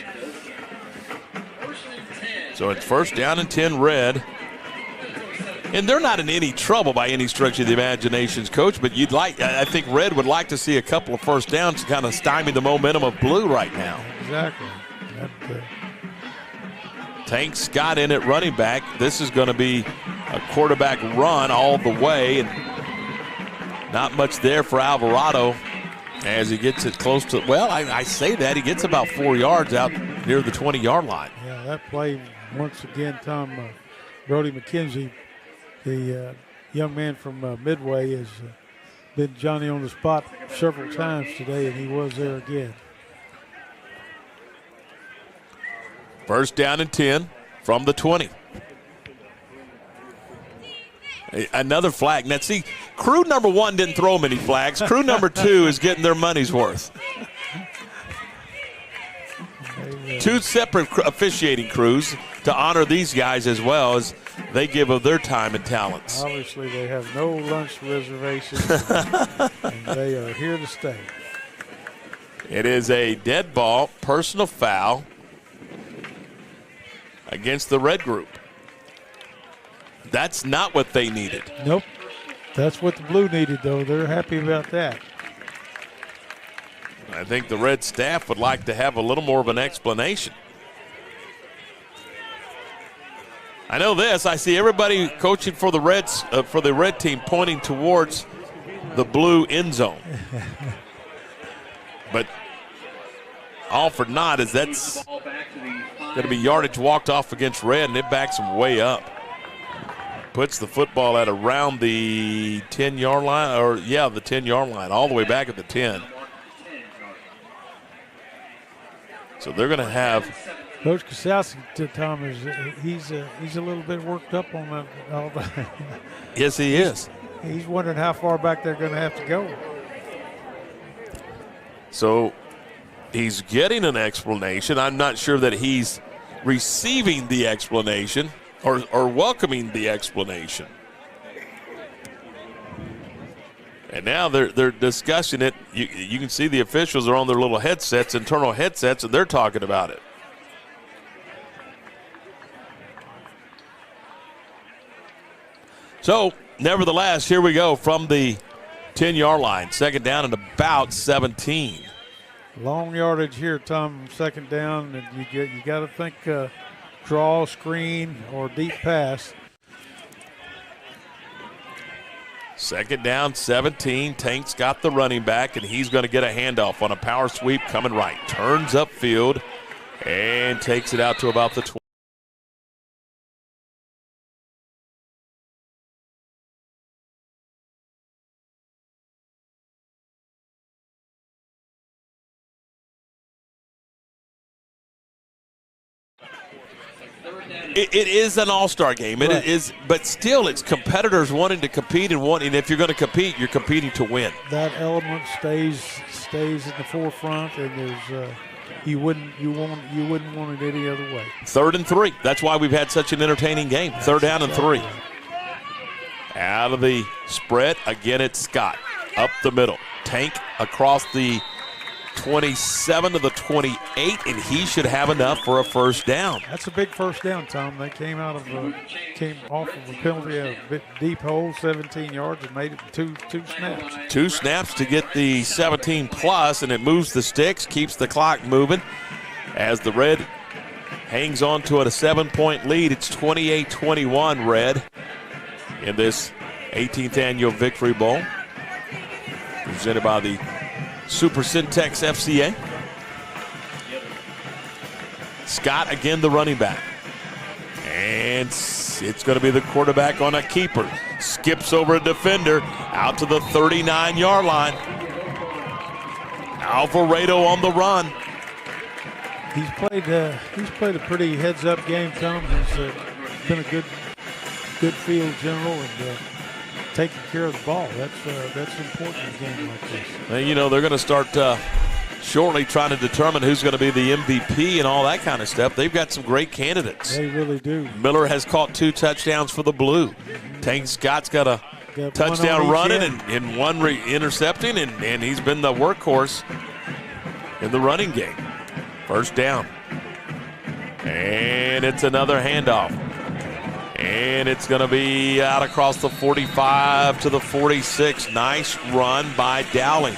So it's 1st down and 10 red. And they're not in any trouble by any stretch of the imaginations, Coach, but I think red would like to see a couple of 1st downs to kind of stymie the momentum of blue right now. Exactly. Tank Scott in at running back. This is going to be a quarterback run all the way, and not much there for Alvarado as he gets it close to, well, I say that, he gets about 4 yards out near the 20-yard line. Yeah, that play, once again, Tom, Brody McKenzie, the young man from Midway, has been Johnny on the spot several times today, and he was there again. 1st down and 10 from the 20. Another flag. Now, see, crew number 1 didn't throw many flags. Crew number 2 is getting their money's worth. 2 separate officiating crews to honor these guys as well as they give of their time and talents. Obviously, they have no lunch reservations, and they are here to stay. It is a dead ball, personal foul against the red group. That's not what they needed. Nope. That's what the blue needed, though. They're happy about that. I think the red staff would like to have a little more of an explanation. I know this. I see everybody coaching for the Reds, for the red team, pointing towards the blue end zone. But all for naught, as that's going to be yardage walked off against red, and it backs them way up. Puts the football at around the 10-yard line, the 10-yard line, all the way back at the 10. So they're going to have Coach Kasowski, Tom, he's a little bit worked up on that. All the Yes, he is. He's wondering how far back they're going to have to go. So he's getting an explanation. I'm not sure that he's receiving the explanation or welcoming the explanation. And now they're discussing it. You can see the officials are on their little headsets, internal headsets, and they're talking about it. So, nevertheless, here we go from the 10-yard line. Second down and about 17. Long yardage here, Tom. Second down, and you got to think draw, screen, or deep pass. Second down, 17. Tank's got the running back, and he's going to get a handoff on a power sweep coming right. Turns upfield and takes it out to about the 20. It is an all-star game. It is, but still, it's competitors wanting to compete and wanting. If you're going to compete, you're competing to win. That element stays in the forefront, and there's you wouldn't want it any other way. 3rd and 3. That's why we've had such an entertaining game. 3rd down and 3. Out of the spread again. It's Scott up the middle. Tank across the 27 to the 28, and he should have enough for a first down. That's a big first down, Tom. They came off of a penalty, a bit deep hole, 17 yards, and made it two snaps. 2 snaps to get the 17 plus, and it moves the sticks, keeps the clock moving as the Red hangs on to it, a 7-point lead. It's 28-21 Red in this 18th annual Victory Bowl, presented by the Super Centex FCA. Scott again, the running back. And it's going to be the quarterback on a keeper. Skips over a defender out to the 39-yard line. Alvarado on the run. He's played a pretty heads-up game, Tom. He's been a good field general and taking care of the ball. That's important in a game like this. Well, you know, they're going to start shortly trying to determine who's going to be the MVP and all that kind of stuff. They've got some great candidates. They really do. Miller has caught 2 touchdowns for the Blue. Tank Scott's got a touchdown running and one intercepting, and he's been the workhorse in the running game. First down. And it's another handoff. And it's going to be out across the 45 to the 46. Nice run by Dowling.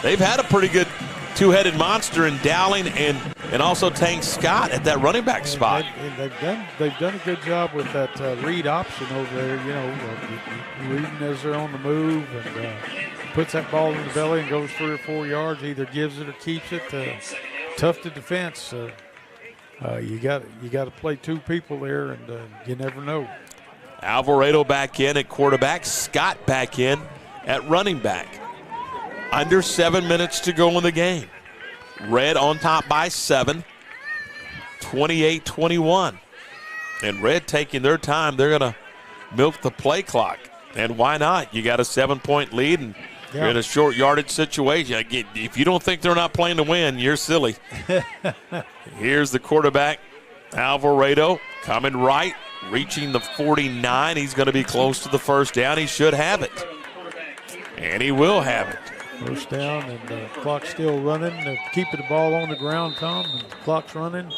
They've had a pretty good two-headed monster in Dowling and also Tank Scott at that running back spot. They've done a good job with that read option over there. You know, reading as they're on the move and puts that ball in the belly and goes 3 or 4 yards. Either gives it or keeps it. Tough to defense. You got to play 2 people there, and you never know. Alvarado back in at quarterback. Scott back in at running back. Under 7 minutes to go in the game. Red on top by 7. 28-21. And Red taking their time. They're going to milk the play clock. And why not? You got a 7-point lead, and you're in a short yardage situation. Again, if you don't think they're not playing to win, you're silly. Here's the quarterback, Alvarado, coming right, reaching the 49. He's going to be close to the first down. He should have it. And he will have it. First down, and the clock's still running. Keeping the ball on the ground, Tom, and the clock's running.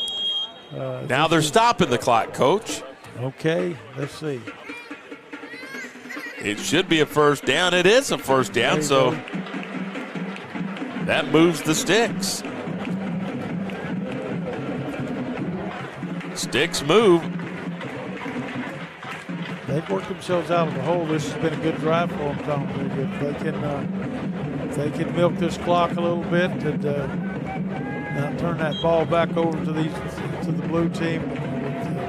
Now they're stopping the clock, Coach. Okay, let's see. It should be a first down. It is a first down, so that moves the sticks. Sticks move. They've worked themselves out of the hole. This has been a good drive for them, Tom. If they can milk this clock a little bit and now turn that ball back over to the Blue team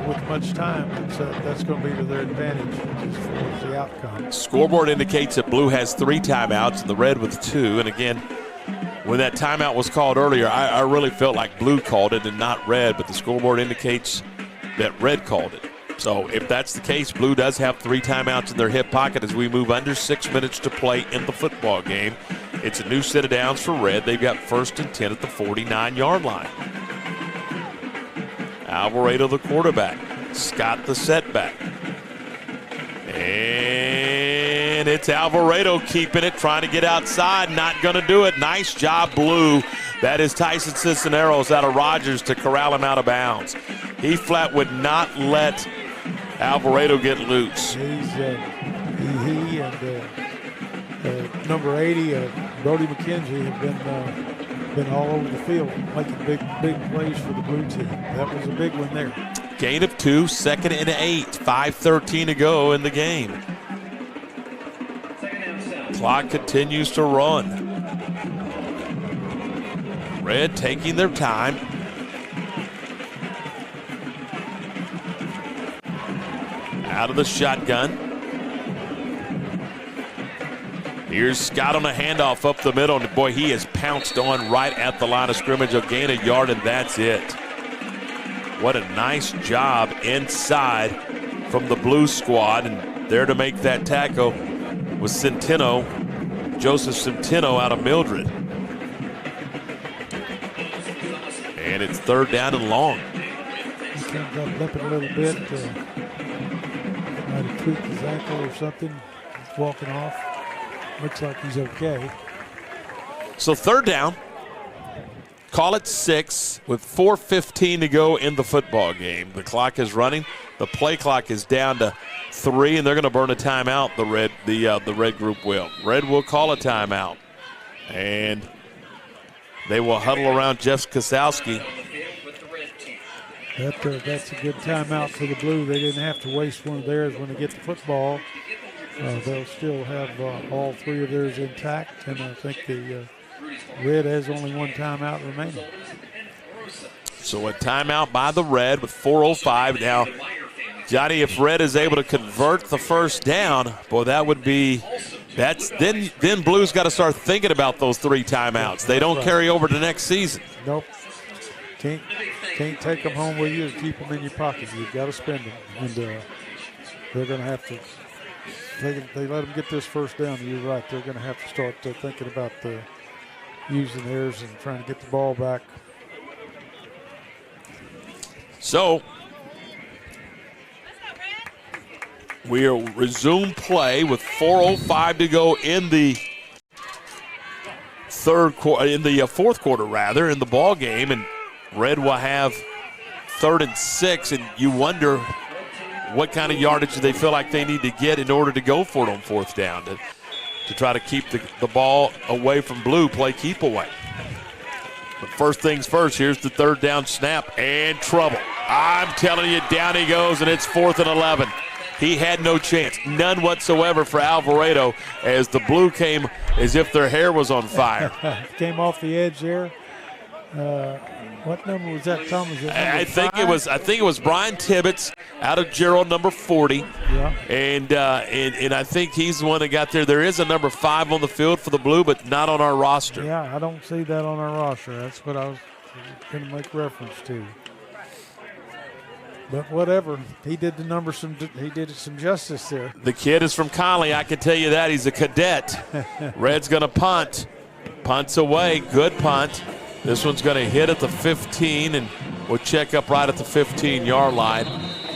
with much time, that's going to be to their advantage as far as the outcome. Scoreboard indicates that Blue has 3 timeouts and the Red with 2. And again, when that timeout was called earlier, I really felt like blue called it and not red, but the scoreboard indicates that red called it. So if that's the case, blue does have 3 timeouts in their hip pocket as we move under 6 minutes to play in the football game. It's a new set of downs for red. They've got 1st and 10 at the 49-yard line. Alvarado, the quarterback. Scott, the setback. And it's Alvarado keeping it, trying to get outside, not going to do it. Nice job, blue. That is Tyson Cisneros out of Rogers to corral him out of bounds. He flat would not let Alvarado get loose. He and number 80, Brody McKenzie, have been all over the field, making big plays for the blue team. That was a big one there. Gain of 2, 2nd and 8, 5:13 to go in the game. Clock continues to run. Red taking their time. Out of the shotgun. Here's Scott on a handoff up the middle, and boy, he is pounced on right at the line of scrimmage. A gain a yard, and that's it. What a nice job inside from the blue squad, and there to make that tackle was Centeno, Joseph Centeno out of Mildred. And it's 3rd down and long. He comes up limping a little bit. Might have tweaked his ankle or something. He's walking off. Looks like he's okay. So 3rd down. Call it 6 with 4:15 to go in the football game. The clock is running. The play clock is down to 3, and they're going to burn a timeout. The red group will. Red will call a timeout, and they will huddle around Jeff Kasowski. That's a good timeout for the blue. They didn't have to waste one of theirs when they get the football. They'll still have all 3 of theirs intact, and I think the red has only 1 timeout remaining. So a timeout by the red with 4:05 now. Johnny, if red is able to convert the 1st down, boy, that would be then blue's got to start thinking about those 3 timeouts. They don't carry over to next season. Nope. Can't take them home with you and keep them in your pocket. You've got to spend them, and they're going to have to. They let them get this 1st down. You're right. They're going to have to start thinking about using theirs and trying to get the ball back. So we'll resume play with 4:05 to go in the 4th quarter rather, in the ball game, and red will have 3rd and 6, and you wonder what kind of yardage do they feel like they need to get in order to go for it on 4th down to try to keep the ball away from blue, play keep away. But first things first, here's the 3rd down snap, and trouble. I'm telling you, down he goes, and it's 4th and 11. He had no chance, none whatsoever for Alvarado, as the blue came as if their hair was on fire. Came off the edge there. What number was that, Tom? Was it I think it was Brian Tibbetts out of Gerald, number 40. Yeah. And I think he's the one that got there. There is a number 5 on the field for the blue, but not on our roster. Yeah, I don't see that on our roster. That's what I was going to make reference to. But whatever, he did it some justice there. The kid is from Conley, I can tell you that. He's a cadet. Red's going to punt. Punts away, good punt. This one's going to hit at the 15, and we'll check up right at the 15-yard line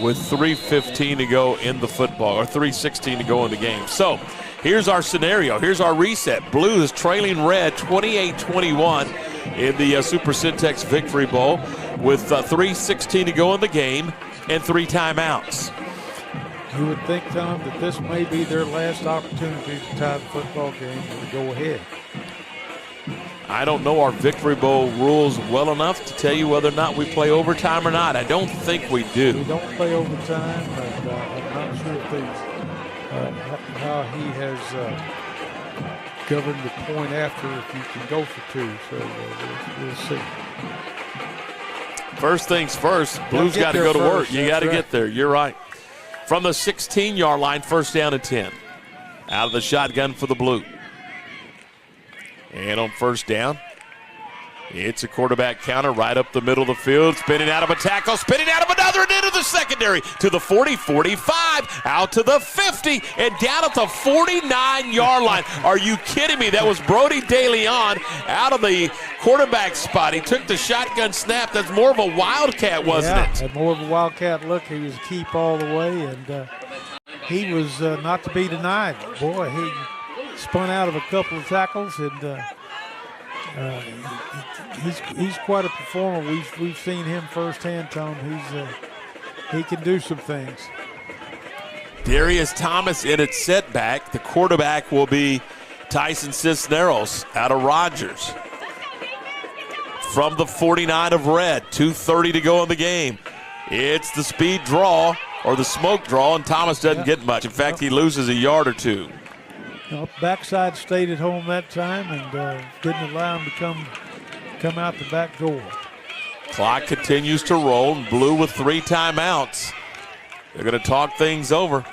with 3:15 to go in the football, or 3:16 to go in the game. So here's our scenario. Here's our reset. Blue is trailing red 28-21 in the Super Centex Victory Bowl with 3:16 to go in the game and 3 timeouts. You would think, Tom, that this may be their last opportunity to tie the football game and to go ahead. I don't know our Victory Bowl rules well enough to tell you whether or not we play overtime or not. I don't think we do. We don't play overtime, but I'm not sure if how he has governed the point after if you can go for 2. So we'll see. First things first, Blues got to go to work. You got to get there. You're right. From the 16-yard line, 1st down and 10. Out of the shotgun for the blue. And on 1st down, It's a quarterback counter right up the middle of the field, spinning out of a tackle, spinning out of another, and into the secondary, to the 40, 45, out to the 50, and down at the 49-yard line. Are you kidding me? That was Brody DeLeon out of the quarterback spot. He took the shotgun snap. That's more of a wildcat, wasn't it? Yeah, more of a wildcat look. He was a keep all the way, and he was not to be denied. Boy, he spun out of a couple of tackles, and he's quite a performer. We've seen him firsthand, Tom. He can do some things. Darius Thomas in its setback. The quarterback will be Tyson Cisneros out of Rogers. From the 49 of red, 2:30 to go in the game. It's the speed draw or the smoke draw, and Thomas doesn't get much. In fact, he loses a yard or two. Backside stayed at home that time and didn't allow him to come out the back door. Clock continues to roll. Blue with 3 timeouts. They're going to talk things over.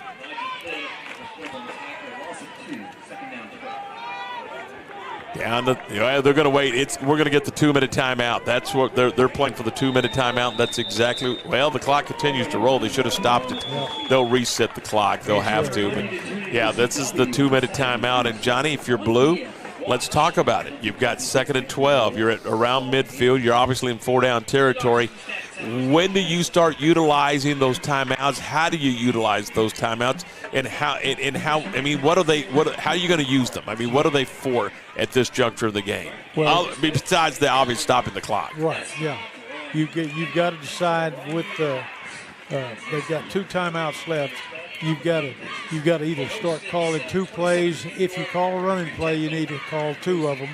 They're going to wait. We're going to get the 2-minute timeout. That's what they're playing for, the 2-minute timeout. That's exactly. Well, the clock continues to roll. They should have stopped it. They'll reset the clock. They'll have to. But yeah, this is the 2-minute timeout. And Johnny, if you're Blue, let's talk about it. You've got 2nd and 12. You're at around midfield. You're obviously in 4-down territory. When do you start utilizing those timeouts? How do you utilize those timeouts? And how? I mean, how are you going to use them? I mean, what are they for at this juncture of the game? Well, besides the obvious stopping the clock. Right. Yeah. You've got to decide with they've got 2 timeouts left. You've got to either start calling 2 plays. If you call a running play, you need to call 2 of them,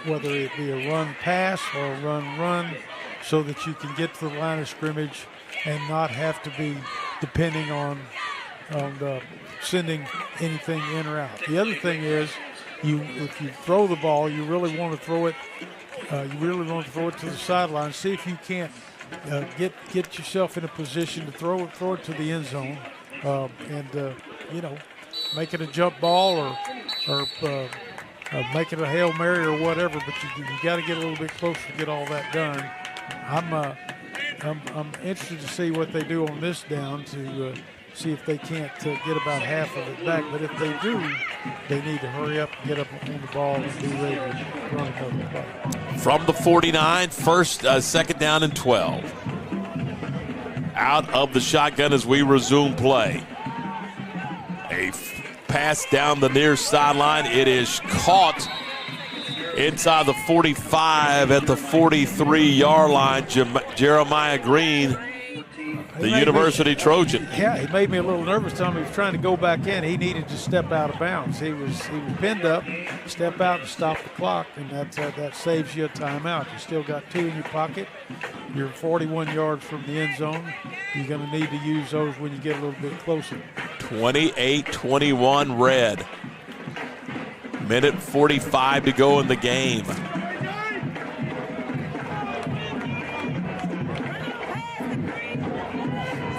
whether it be a run pass or a run, so that you can get to the line of scrimmage and not have to be depending on sending anything in or out. The other thing is, if you throw the ball, you really want to throw it. To the sideline. See if you can't get yourself in a position to throw it to the end zone, and make it a jump ball or make it a Hail Mary or whatever. But you got to get a little bit closer to get all that done. I'm interested to see what they do on this down to see if they can't get about half of it back. But if they do, they need to hurry up and get up on the ball and be ready to run another play. From the 49, 2nd down and 12. Out of the shotgun as we resume play. A pass down the near sideline. It is caught inside the 45 at the 43-yard line. Jeremiah Green, the University Trojan. Yeah, he made me a little nervous. He was trying to go back in. He needed to step out of bounds. He was pinned up, step out and stop the clock, and that saves you a timeout. You still got 2 in your pocket. You're 41 yards from the end zone. You're going to need to use those when you get a little bit closer. 28-21 red. Minute 45 to go in the game.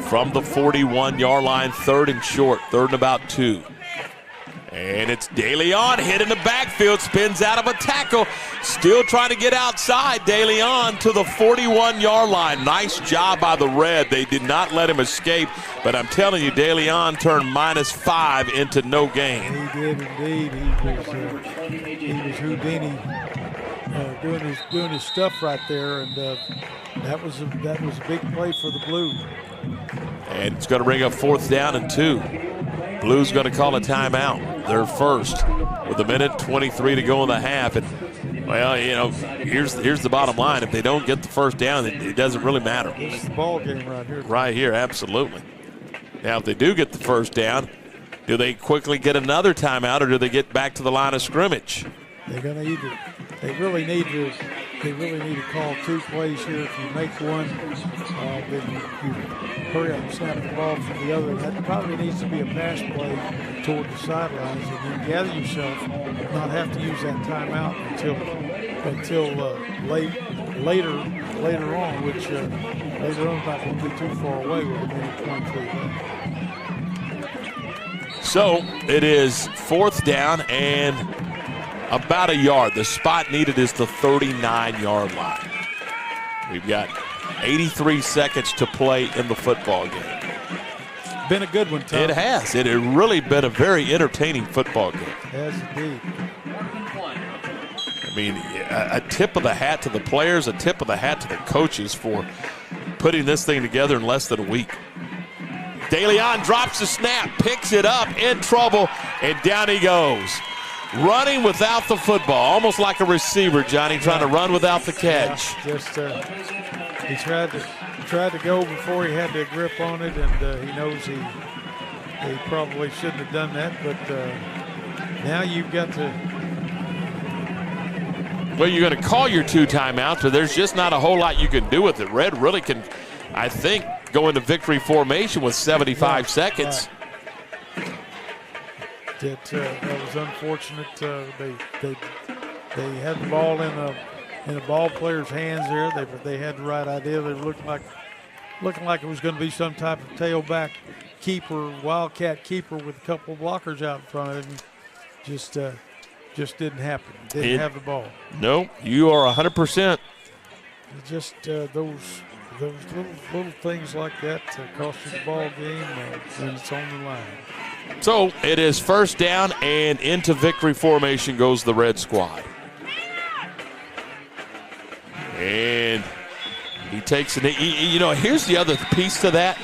From the 41-yard line, 3rd and short, 3rd and about 2. And it's DeLeon hit in the backfield, spins out of a tackle, still trying to get outside. DeLeon to the 41-yard line. Nice job by the Red. They did not let him escape, but I'm telling you, DeLeon turned -5 into no gain. He did indeed. He was Houdini doing his stuff right there, and that was a big play for the Blue. And it's going to bring up 4th down and 2. Blue's going to call a timeout. They're first with 1:23 to go in the half. And, well, here's the bottom line. If they don't get the 1st down, it doesn't really matter. This is the ball game right here. Right here, absolutely. Now, if they do get the 1st down, do they quickly get another timeout, or do they get back to the line of scrimmage? They're going to either. They really need to call 2 plays here. If you make one, then you hurry up and snap the ball from the other. That probably needs to be a pass play toward the sidelines, and then gather yourself, not have to use that timeout until later on, which later on is not going to be too far away with 1:23 left. So it is 4th down and about a yard. The spot needed is the 39-yard line. We've got 83 seconds to play in the football game. Been a good one, Tom. It has. It has really been a very entertaining football game. Yes, indeed. I mean, a tip of the hat to the players, a tip of the hat to the coaches for putting this thing together in less than a week. DeLeon drops the snap, picks it up, in trouble, and down he goes. Running without the football, almost like a receiver, Johnny, trying to run without the catch. Yeah, just he tried to go before he had the grip on it, and he knows he probably shouldn't have done that, but now you've got to. Well, you're going to call your 2 timeouts, but there's just not a whole lot you can do with it. Red really can, I think, go into victory formation with 75 seconds. Right. That was unfortunate. They had the ball in a ball player's hands there. They had the right idea. They were looking like it was going to be some type of tailback keeper, wildcat keeper with a couple of blockers out in front of him. Just didn't happen. Didn't have the ball. No, you are 100%. Just those little things like that cost you the ball game when it's on the line. So it is first down, and into victory formation goes the red squad. And he takes it. Here's the other piece to that.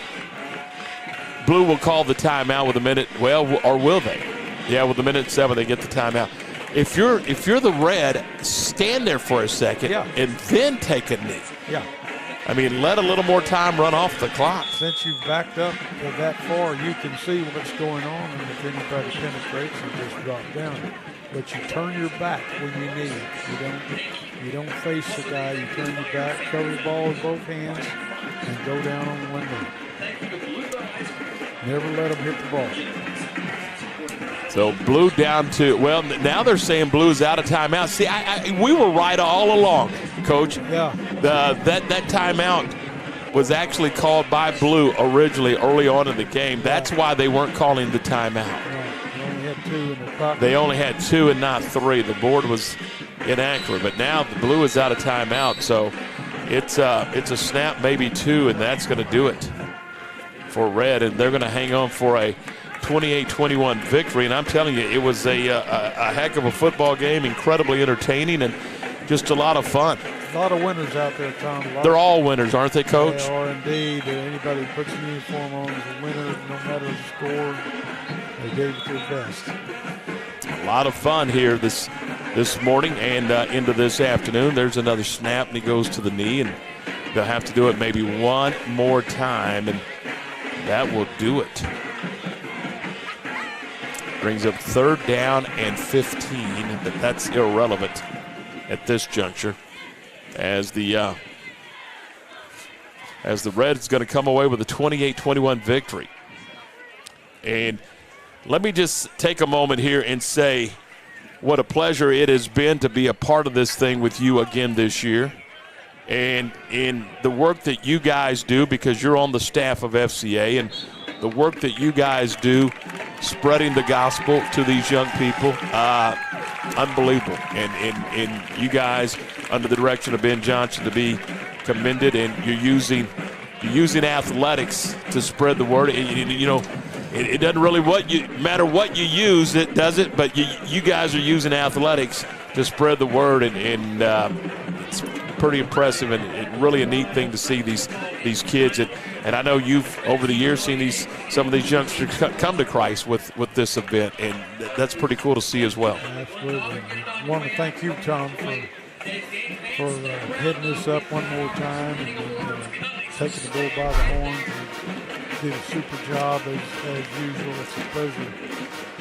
Blue will call the timeout with a minute. Well, or will they? Yeah, with a minute 7, they get the timeout. If you're the red, stand there for a second and then take a knee. Yeah. I mean, let a little more time run off the clock. Since you've backed up that far, you can see what's going on, and if anybody penetrates, you just drop down. But you turn your back when you need. You don't face the guy. You turn your back, cover the ball with both hands, and go down on one knee. Never let them hit the ball. So Blue down to, well, now they're saying Blue's out of timeout. See, we were right all along, Coach. Yeah. That timeout was actually called by Blue originally early on in the game. That's why they weren't calling the timeout. They only had 2 in the pocket. They only had 2 and not 3. The board was inaccurate, but now the Blue is out of timeout, so it's a snap, maybe 2, and that's going to do it for Red, and they're going to hang on for a 28-21 victory. And I'm telling you, it was a heck of a football game, incredibly entertaining, and just a lot of fun. A lot of winners out there, Tom. They're all winners, aren't they, Coach? They are indeed. Anybody who puts a uniform on is a winner, no matter the score. They gave it their best. A lot of fun here this morning and into this afternoon. There's another snap, and he goes to the knee, and they'll have to do it maybe one more time, and that will do it. Brings up 3rd down and 15, but that's irrelevant at this juncture, as the Reds going to come away with a 28-21 victory. And let me just take a moment here and say what a pleasure it has been to be a part of this thing with you again this year. And in the work that you guys do, because you're on the staff of FCA, and the work that you guys do spreading the gospel to these young people, unbelievable. And you guys, under the direction of Ben Johnson, to be commended, and you're using athletics to spread the word. It doesn't really matter what you use, it does it, but you guys are using athletics to spread the word, and it's pretty impressive, and really a neat thing to see these kids. And I know you've, over the years, seen some of these youngsters come to Christ with this event, and that's pretty cool to see as well. Absolutely. I want to thank you, Tom, for hitting this up one more time and taking the bull by the horns. You did a super job as usual. It's a pleasure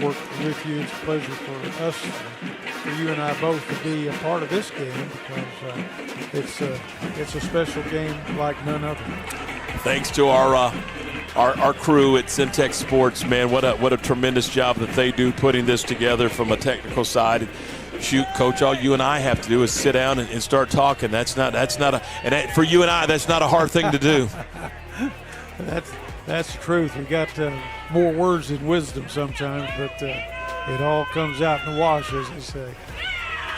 working with you. It's a pleasure for us, for you and I both, to be a part of this game, because it's a special game like none other. Thanks to our crew at Centex Sports, man. What a tremendous job that they do putting this together from a technical side. Shoot, Coach, all you and I have to do is sit down and start talking. For you and I, that's not a hard thing to do. That's the truth. We got more words than wisdom sometimes, but it all comes out in the wash, as they say.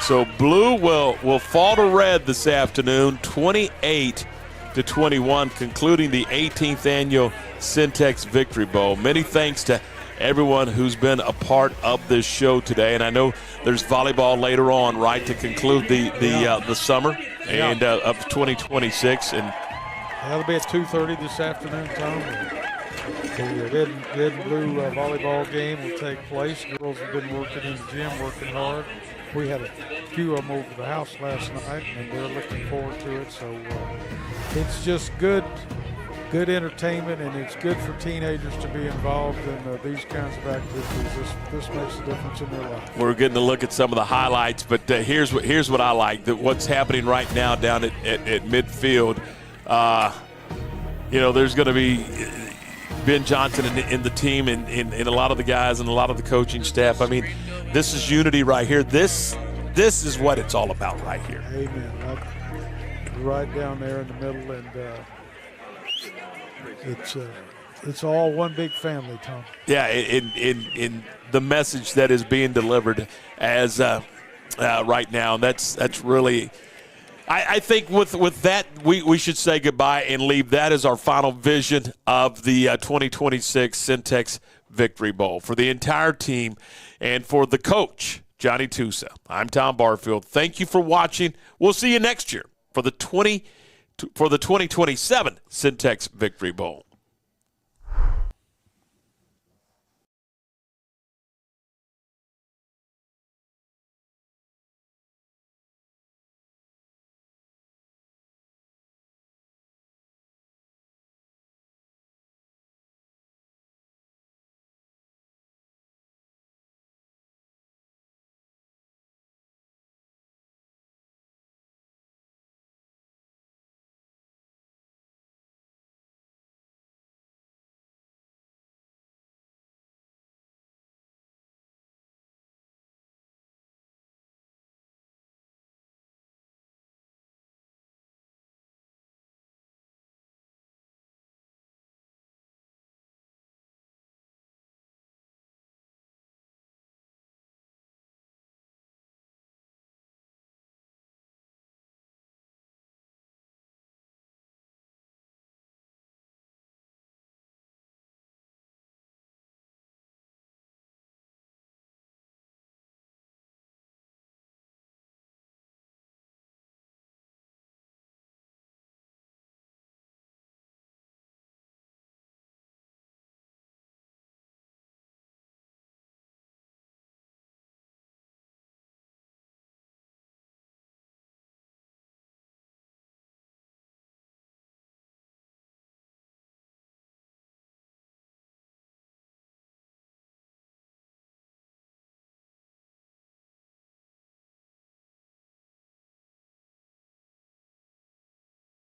So blue will fall to red this afternoon, 28-21, concluding the 18th annual Centex Victory Bowl. Many thanks to everyone who's been a part of this show today, and I know there's volleyball later on, right, to conclude the summer and of 2026. And that'll be at 2:30 this afternoon, Tom. The red and blue volleyball game will take place. Girls have been working in the gym, working hard. We had a few of them over the house last night, and they're looking forward to it. So it's just good entertainment, and it's good for teenagers to be involved in these kinds of activities. This makes a difference in their life. We're getting to look at some of the highlights, but here's what I like. What's happening right now down at midfield. There's going to be Ben Johnson in the team and a lot of the guys and a lot of the coaching staff. I mean, this is unity right here. This is what it's all about right here. Amen. Right down there in the middle, and it's all one big family, Tom. Yeah, in the message that is being delivered as right now, that's really. I think with that, we should say goodbye and leave that as our final vision of the 2026 Centex Victory Bowl. For the entire team and for the coach, Johnny Tusa, I'm Tom Barfield. Thank you for watching. We'll see you next year for the 2027 Centex Victory Bowl.